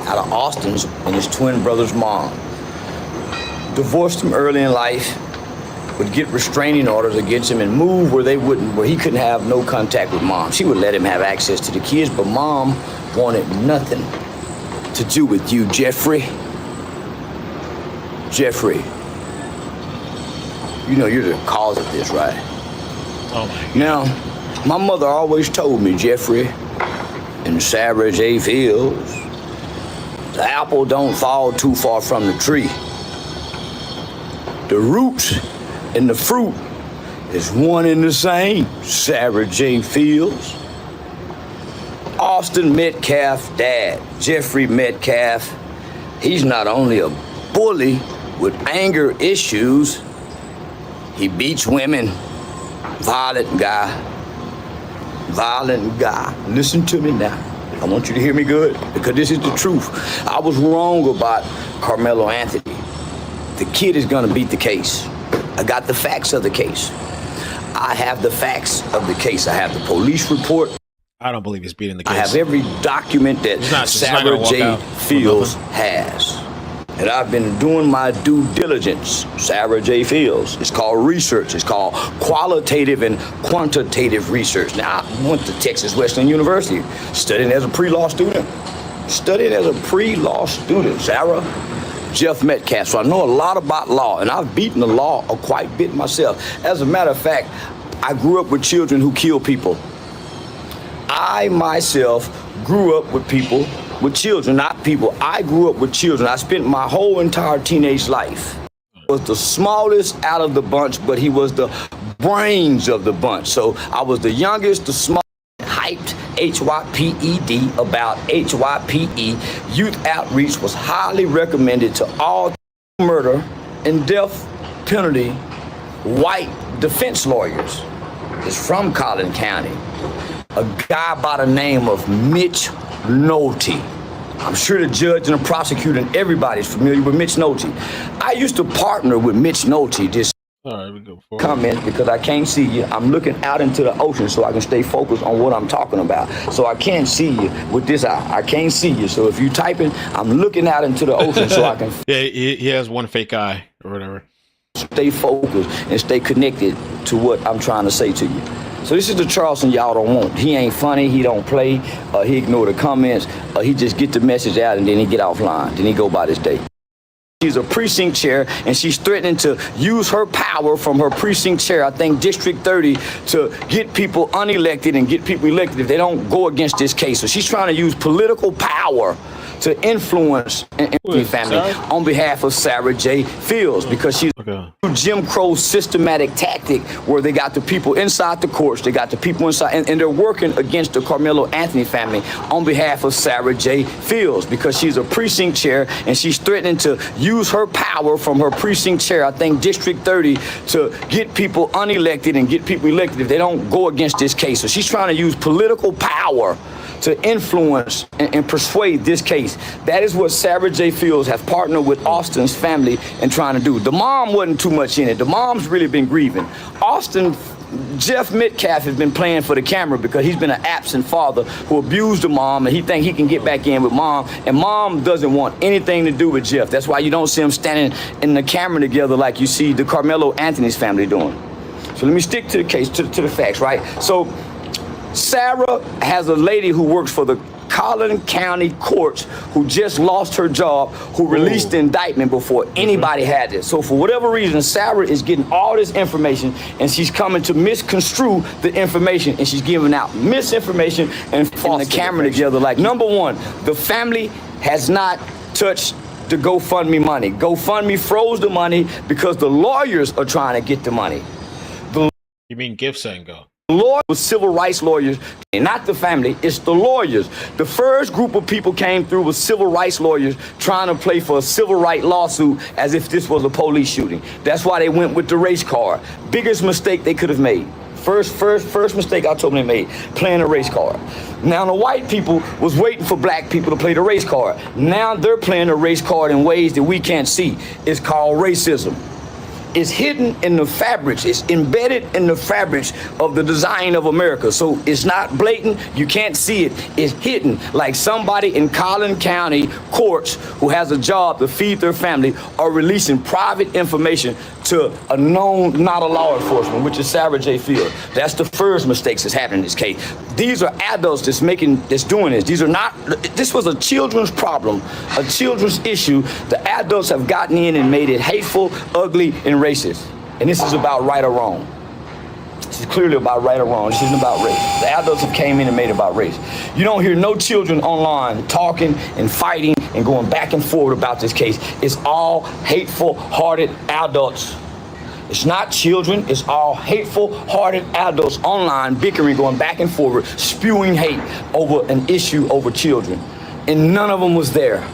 out of Austin's and his twin brother's mom. Divorced him early in life, would get restraining orders against him and move where he couldn't have no contact with mom. She would let him have access to the kids, but mom wanted nothing to do with you, Jeffrey. Jeffrey, you know you're the cause of this, right? Oh my God. Now, my mother always told me, Jeffrey, in Sarah J. Fields, the apple don't fall too far from the tree. The roots and the fruit is one and the same, Sarah J. Fields. Austin Metcalf dad, Jeffrey Metcalf, he's not only a bully with anger issues, he beats women, violent guy. Listen to me now. I want you to hear me good, because this is the truth. I was wrong about Carmelo Anthony. The kid is gonna beat the case. I got the facts of the case. I have the facts of the case. I have the police report. I don't believe he's beating the case. I have every document that Sarah J. Fields has. And I've been doing my due diligence, Sarah J. Fields. It's called research. It's called qualitative and quantitative research. Now, I went to Texas Western University, studying as a pre-law student. Sarah. Jeff Metcalf. So I know a lot about law, and I've beaten the law quite a bit myself. As a matter of fact, I grew up with children who kill people. I myself grew up with children, not people. I grew up with children. I spent my whole entire teenage life. He was the smallest out of the bunch, but he was the brains of the bunch. So I was the youngest, the smallest, hyped, HYPED, about HYPE. Youth outreach was highly recommended to all murder and death penalty white defense lawyers. It's from Collin County. A guy by the name of Mitch Nolte. I'm sure the judge and the prosecutor and everybody's familiar with Mitch Nolte. I used to partner with Mitch Nolte this comment because I can't see you. I'm looking out into the ocean so I can stay focused on what I'm talking about. So I can't see you with this eye. I can't see you. So if you typing, I'm looking out into the ocean so I can yeah, he has one fake eye or whatever. Stay focused and stay connected to what I'm trying to say to you. So this is the Charleston y'all don't want. He ain't funny, he don't play, he ignore the comments, he just get the message out and then he get offline, then he go by this day. She's a precinct chair and she's threatening to use her power from her precinct chair, I think District 30, to get people unelected and get people elected if they don't go against this case. So she's trying to use political power to influence and family on behalf of Sarah J. Fields because she's Jim Crow's systematic tactic where they got the people inside the courts, they got the people inside, and they're working against the Carmelo Anthony family on behalf of Sarah J. Fields because she's a precinct chair and she's threatening to use her power from her precinct chair, I think District 30, to get people unelected and get people elected if they don't go against this case. So she's trying to use political power to influence and persuade this case. That is what Sarah J. Fields has partnered with Austin's family in trying to do. The mom wasn't too much in it. The mom's really been grieving. Austin, Jeff Metcalf has been playing for the camera because he's been an absent father who abused the mom and he think he can get back in with mom, and mom doesn't want anything to do with Jeff. That's why you don't see them standing in the camera together like you see the Carmelo Anthony's family doing. So let me stick to the case, to the facts, right? So Sarah has a lady who works for the Collin County courts who just lost her job, who released the indictment before anybody had this. So for whatever reason, Sarah is getting all this information and she's coming to misconstrue the information and she's giving out misinformation and false the camera together. Like, number one, the family has not touched the GoFundMe money. GoFundMe froze the money because the lawyers are trying to get the money. You mean gifts and go? Lawyers with civil rights lawyers, and not the family, it's the lawyers. The first group of people came through with civil rights lawyers trying to play for a civil rights lawsuit as if this was a police shooting. That's why they went with the race card. Biggest mistake they could have made. First mistake I told them they made, playing a race card. Now the white people was waiting for black people to play the race card. Now they're playing the race card in ways that we can't see. It's called racism. It's hidden in the fabrics. It's embedded in the fabrics of the design of America. So it's not blatant. You can't see it. It's hidden. Like somebody in Collin County courts who has a job to feed their family are releasing private information to a known, not a law enforcement, which is Sarah J. Fields. That's the first mistakes that's happening in this case. These are adults that's doing this. These are not, this was a children's problem, a children's issue. The adults have gotten in and made it hateful, ugly, and racist. And this is about right or wrong. This is clearly about right or wrong. This isn't about race. The adults have came in and made it about race. You don't hear no children online talking and fighting and going back and forth about this case. It's all hateful-hearted adults. It's not children. It's all hateful-hearted adults online bickering, going back and forward, spewing hate over an issue over children. And none of them was there.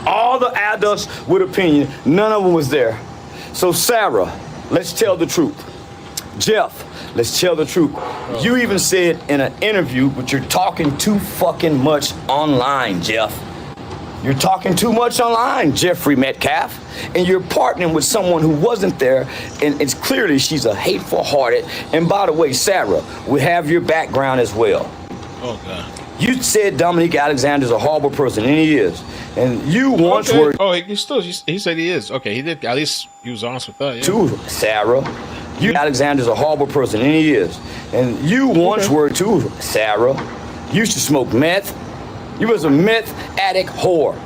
All the adults with opinion, none of them was there. So Sarah, let's tell the truth. Jeff, let's tell the truth. You even said in an interview, but you're talking too fucking much online, Jeff. You're talking too much online, Jeffrey Metcalf, and you're partnering with someone who wasn't there, and it's clearly she's a hateful-hearted. And by the way, Sarah, we have your background as well. Oh, God. You said Dominique Alexander's a horrible person, and he is. And you once were... Oh, he said he is. Okay, he did. At least he was honest with that, yeah. Too, Sarah. You Alexander's a horrible person, and he is. And you once were too, Sarah. You used to smoke meth. You was a meth addict whore.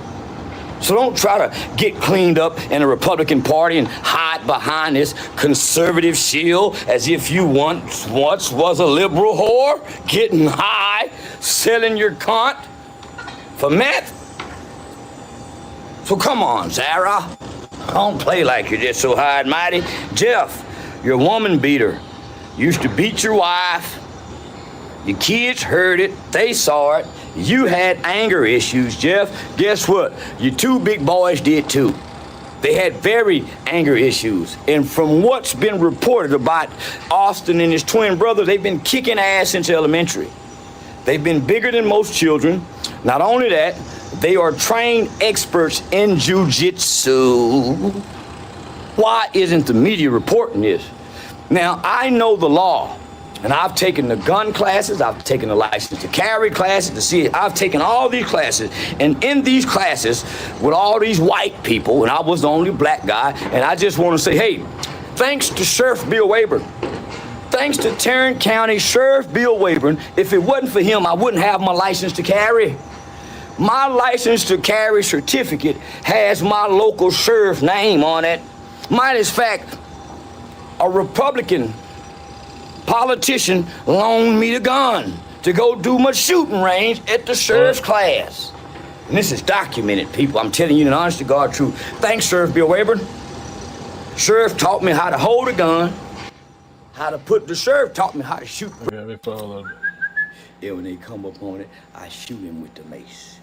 So don't try to get cleaned up in the Republican Party and hide behind this conservative shield as if you once was a liberal whore, getting high, selling your cunt for meth. So come on, Sarah. Don't play like you're just so high and mighty. Jeff, you're a woman beater. You used to beat your wife. Your kids heard it, they saw it. You had anger issues, Jeff. Guess what? Your two big boys did too. They had very anger issues. And from what's been reported about Austin and his twin brother, they've been kicking ass since elementary. They've been bigger than most children. Not only that, they are trained experts in jiu-jitsu. Why isn't the media reporting this? Now, I know the law. And I've taken the gun classes, I've taken the license to carry classes, to see it. I've taken all these classes. And in these classes, with all these white people, and I was the only black guy, and I just want to say, hey, thanks to Sheriff Bill Wayburn, thanks to Tarrant County Sheriff Bill Wayburn, if it wasn't for him, I wouldn't have my license to carry. My license to carry certificate has my local sheriff name on it. Might as fact, a Republican politician loaned me the gun to go do my shooting range at the sheriff's class. And this is documented, people. I'm telling you the honest to God truth. Thanks, Sheriff Bill Wayburn. Sheriff taught me how to hold a gun, the sheriff taught me how to shoot. Yeah, they follow them. Yeah, when they come up on it, I shoot him with the mace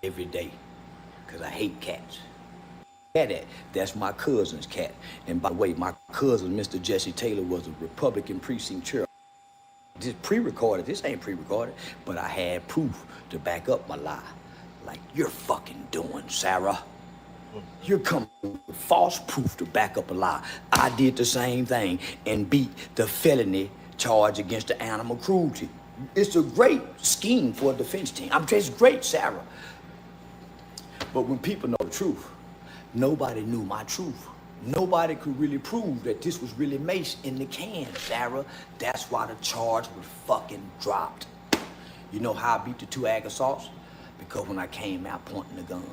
every day, because I hate cats. That's my cousin's cat. And by the way, my cousin, Mr. Jesse Taylor, was a Republican precinct chair. This pre-recorded, this ain't pre-recorded, but I had proof to back up my lie. Like you're fucking doing, Sarah. You're coming with false proof to back up a lie. I did the same thing and beat the felony charge against the animal cruelty. It's a great scheme for a defense team. I'm just great, Sarah. But when people know the truth, nobody knew my truth. Nobody could really prove that this was really mace in the can, Sarah. That's why the charge was fucking dropped. You know how I beat the two ag assaults? Because when I came out pointing the gun.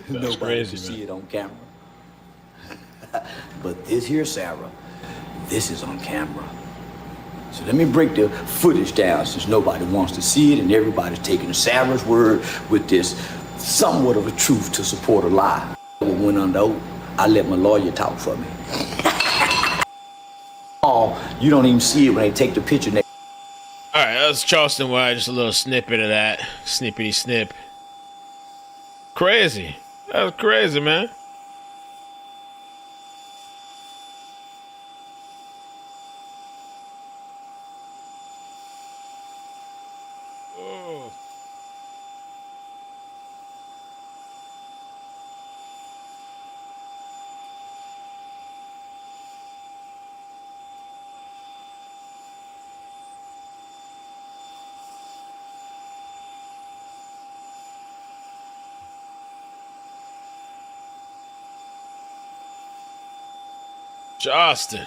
Nobody crazy, could see man. it on camera. But this here, Sarah, this is on camera. So let me break the footage down since nobody wants to see it and everybody's taking Sarah's word with this somewhat of a truth to support a lie. When under oath, I let my lawyer talk for me. Oh, you don't even see it when they take the picture next. All right, that was Charleston White. Just a little snippet of that. Snippety snip. Crazy. That was crazy, man. Oh. Justin.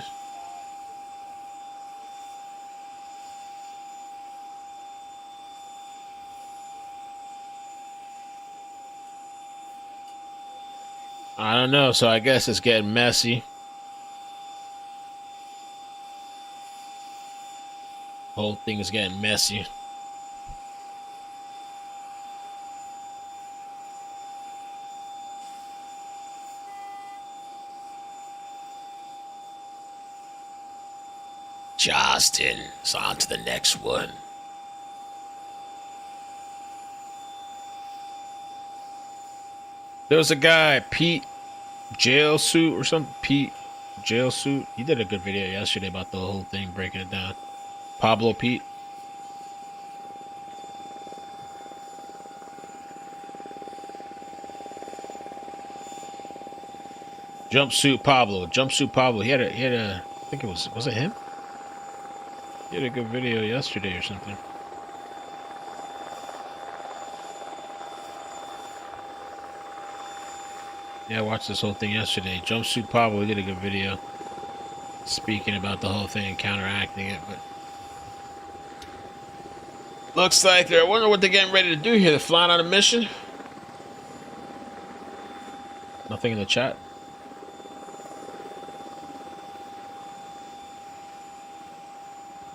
I don't know, so I guess it's getting messy. Whole thing is getting messy. Justin, it's on to the next one. There was a guy, Pete Jail Suit or something. Pete Jail Suit. He did a good video yesterday about the whole thing, breaking it down. Pablo Pete. Jumpsuit Pablo. Jumpsuit Pablo. He had a I think it was it him? He had a good video yesterday or something. Yeah, I watched this whole thing yesterday. Jumpsuit Pablo did a good video speaking about the whole thing and counteracting it, but looks like I wonder what they're getting ready to do here. They're flying on a mission. Nothing in the chat.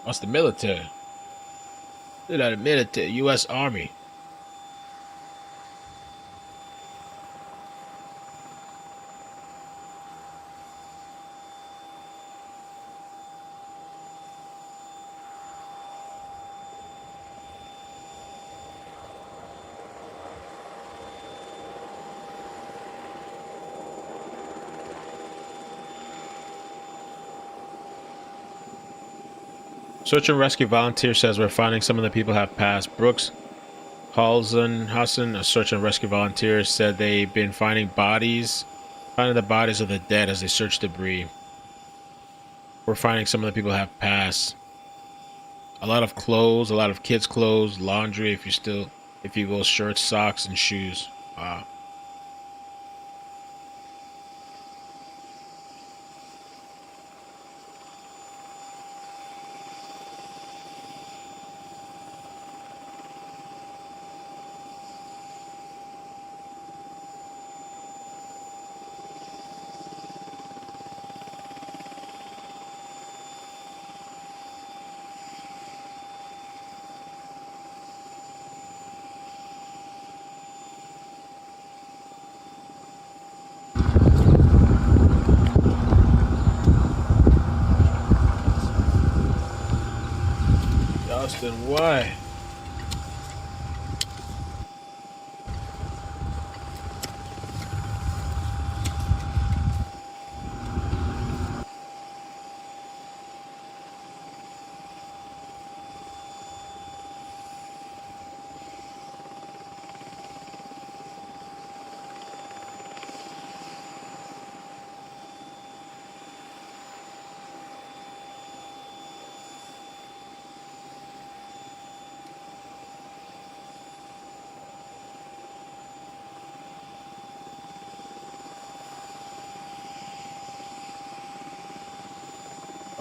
That's the military. They're the military, U.S. Army. Search and rescue volunteer says we're finding some of the people have passed. Brooks Hassan, a search and rescue volunteer, said they've been finding the bodies of the dead as they search debris. We're finding some of the people have passed. A lot of clothes, a lot of kids' clothes, laundry, if you will, shirts, socks, and shoes. Wow. Austin, why?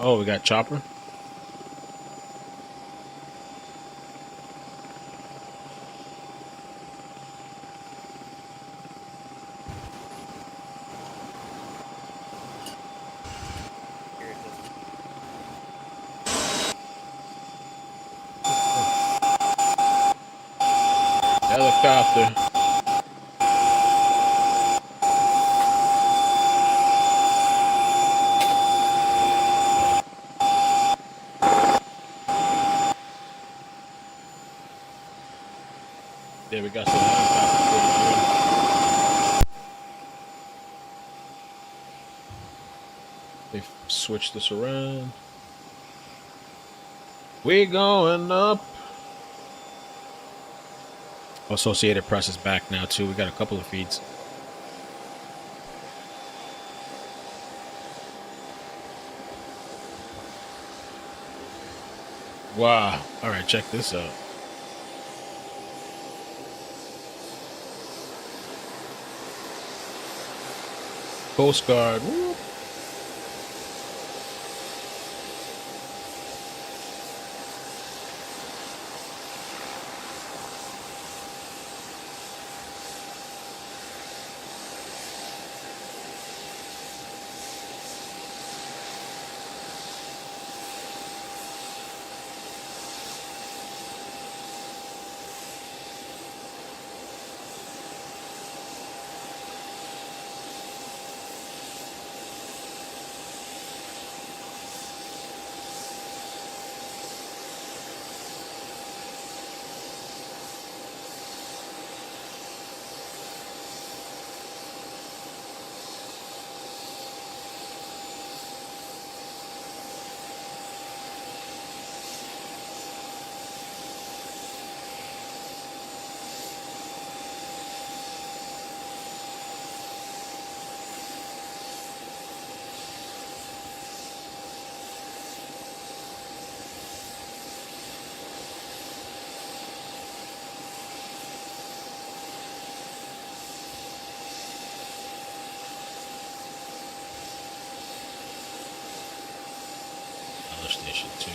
Oh, we got Chopper. Helicopter. There we got some helicopter. They've switched this around. We going up. Associated Press is back now too. We got a couple of feeds. Wow. All right, check this out. Coast Guard. Whoop. Station 2.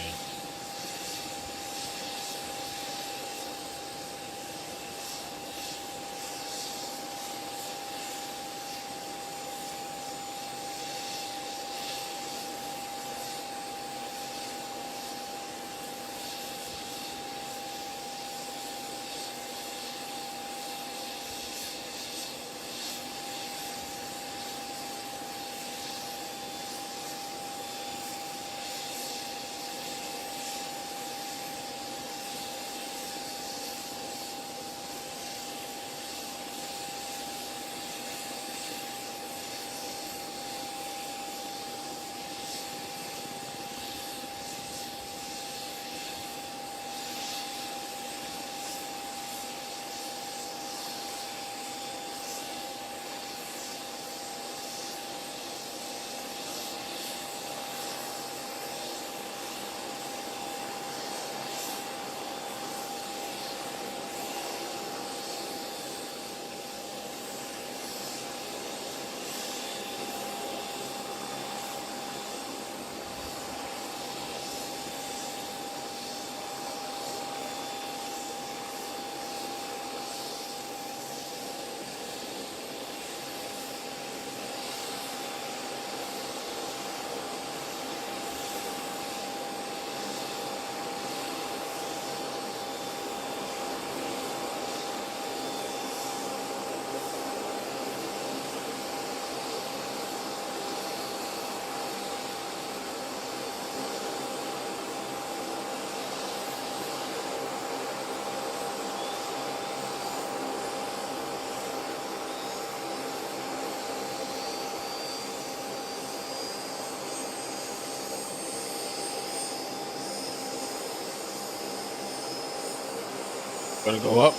Gonna go up.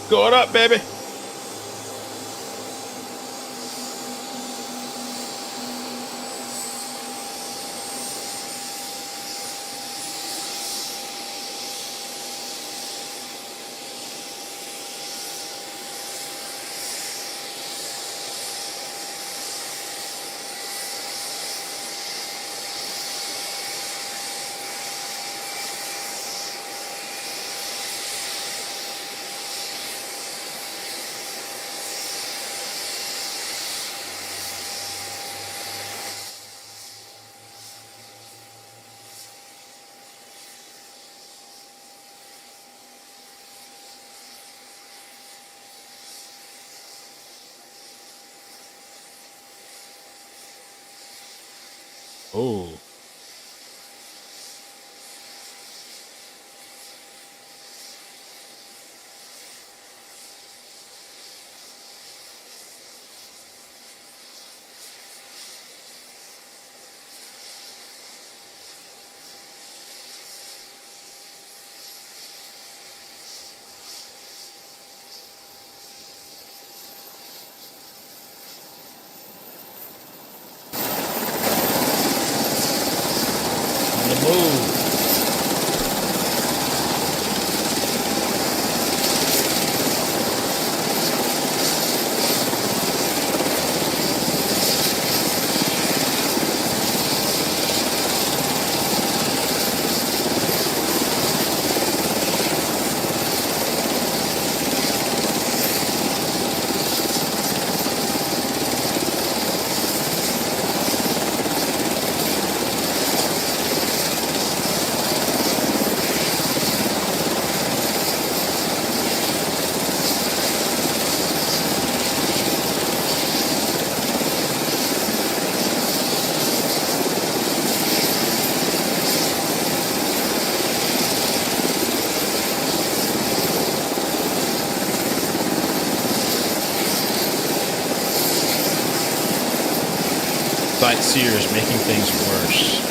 Going up, baby. Oh. Sightseers making things worse.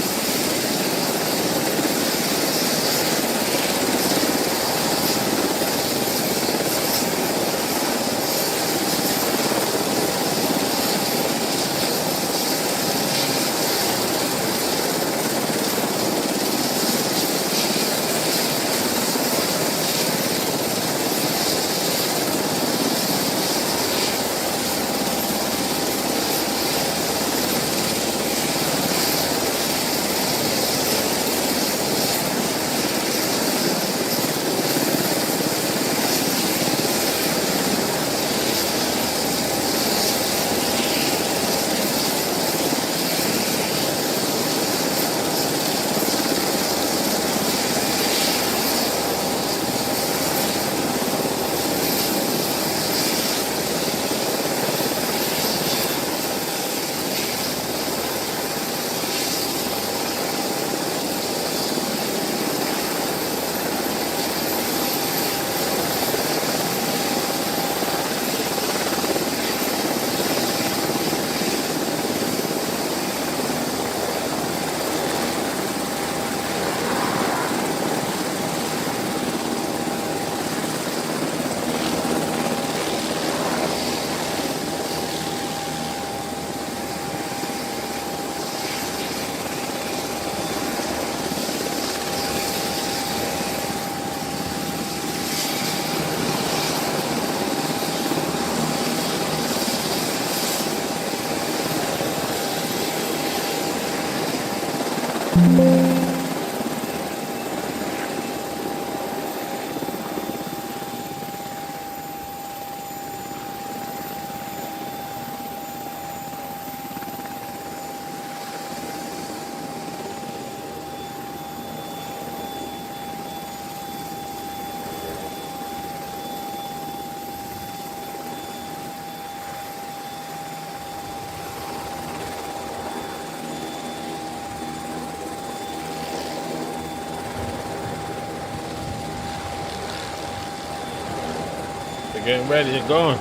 They're getting ready, they're going.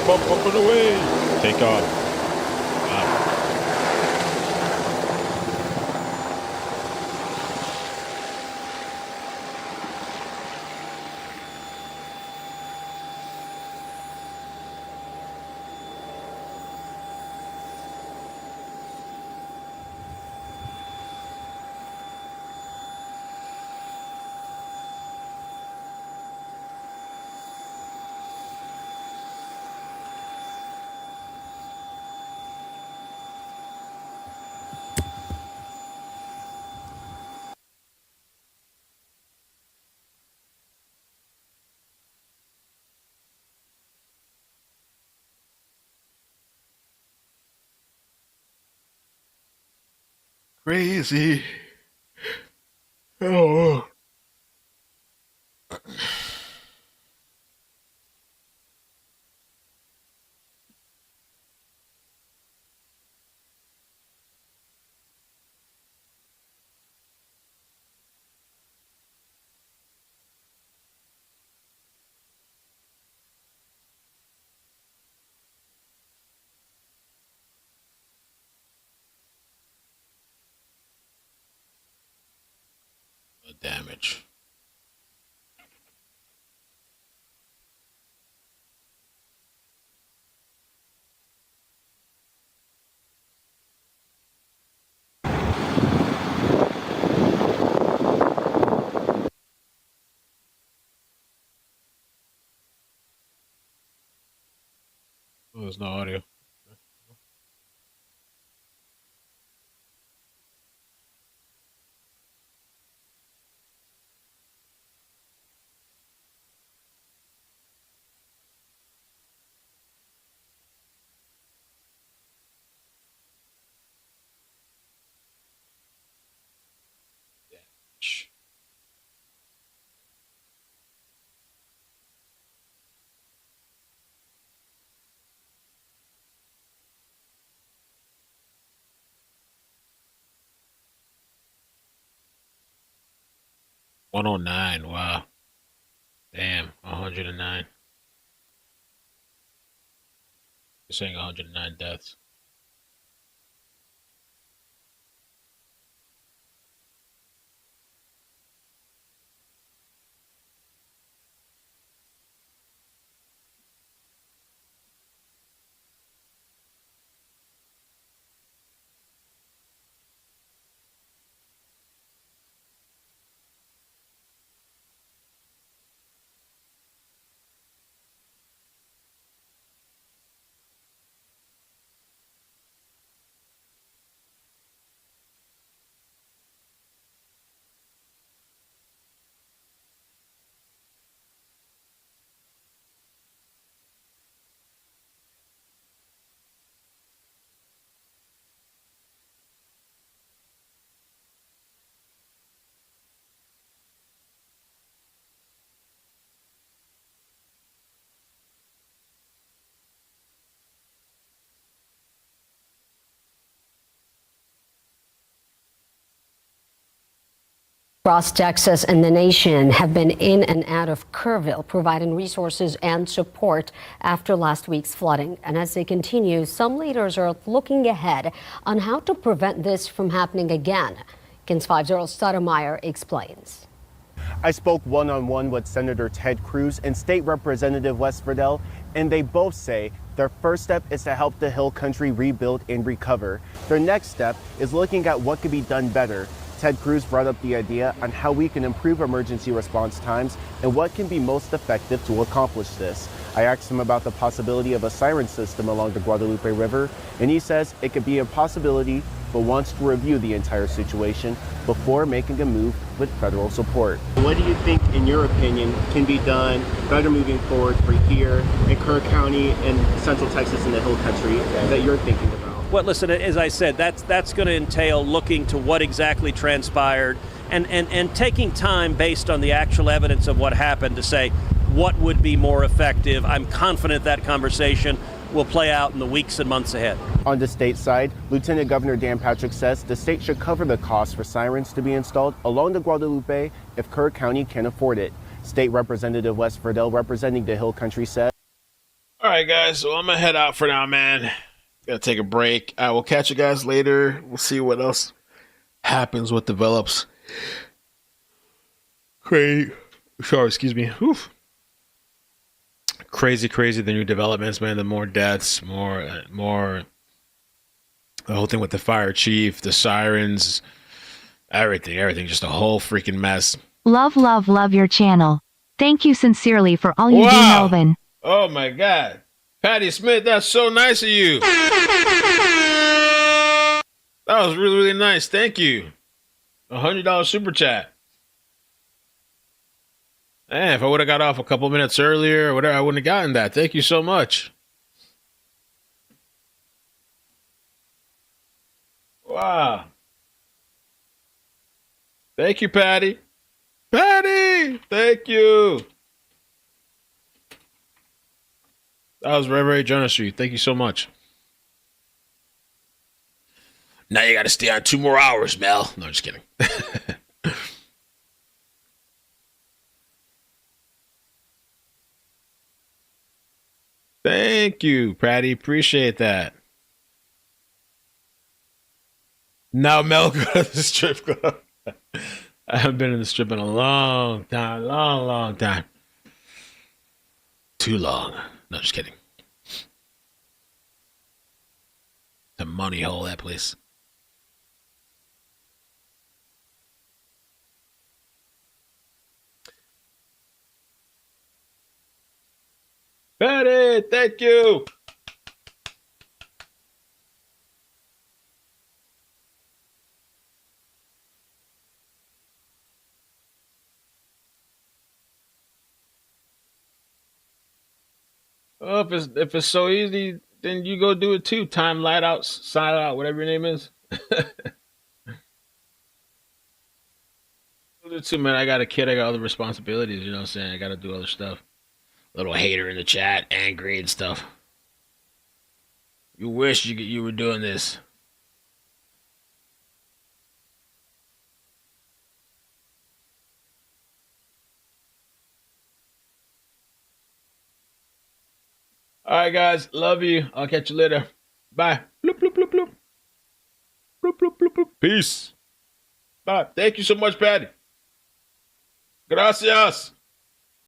Up and away. Take off. Wow. Crazy. Oh. Damage. Oh, there's no audio. Damage. $109. Wow. Damn. 109. You're saying 109 deaths. Across Texas and the nation have been in and out of Kerrville, providing resources and support after last week's flooding. And as they continue, some leaders are looking ahead on how to prevent this from happening again. KENS 5's Stoudemire explains. I spoke one-on-one with Senator Ted Cruz and State Representative Wes Friedel, and they both say their first step is to help the Hill Country rebuild and recover. Their next step is looking at what could be done better. Ted Cruz brought up the idea on how we can improve emergency response times and what can be most effective to accomplish this. I asked him about the possibility of a siren system along the Guadalupe River, and he says it could be a possibility, but wants to review the entire situation before making a move with federal support. What do you think, in your opinion, can be done better moving forward for here in Kerr County and Central Texas and the Hill Country that you're thinking about? Well, listen, as I said, that's going to entail looking to what exactly transpired and taking time based on the actual evidence of what happened to say what would be more effective. I'm confident that conversation will play out in the weeks and months ahead. On the state side, Lieutenant Governor Dan Patrick says the state should cover the cost for sirens to be installed along the Guadalupe if Kerr County can afford it. State Representative Wes Friedel, representing the Hill Country, said, All right, guys. So I'm gonna head out for now, man. Gotta take a break. I will catch you guys later. We'll see what else happens, what develops. Crazy. Sorry, excuse me. Oof. Crazy, the new developments, man. The more deaths, more. The whole thing with the fire chief, the sirens, everything. Just a whole freaking mess. Love your channel. Thank you sincerely for all you do, Melvin. Oh my God. Patty Smith, that's so nice of you. That was really, really nice. Thank you. $100 super chat. Man, if I would have got off a couple minutes earlier or whatever, I wouldn't have gotten that. Thank you so much. Wow. Thank you, Patty. Patty, thank you. That was very, very generous of you. Thank you so much. Now you got to stay on 2 more hours, Mel. No, just kidding. Thank you, Patty. Appreciate that. Now Mel go to the strip club. I haven't been in the strip in a long time. Long time. Too long. No, just kidding. The money hole, that place. Patty, thank you. Oh, if it's so easy, then you go do it too. Time light out, side out, whatever your name is. Do it too, man. I got a kid. I got other responsibilities. You know what I'm saying? I got to do other stuff. Little hater in the chat, angry and stuff. You wish you were doing this. All right, guys. Love you. I'll catch you later. Bye. Bloop, bloop, bloop, bloop. Bloop, bloop, bloop, bloop. Peace. Bye. Thank you so much, Patty. Gracias.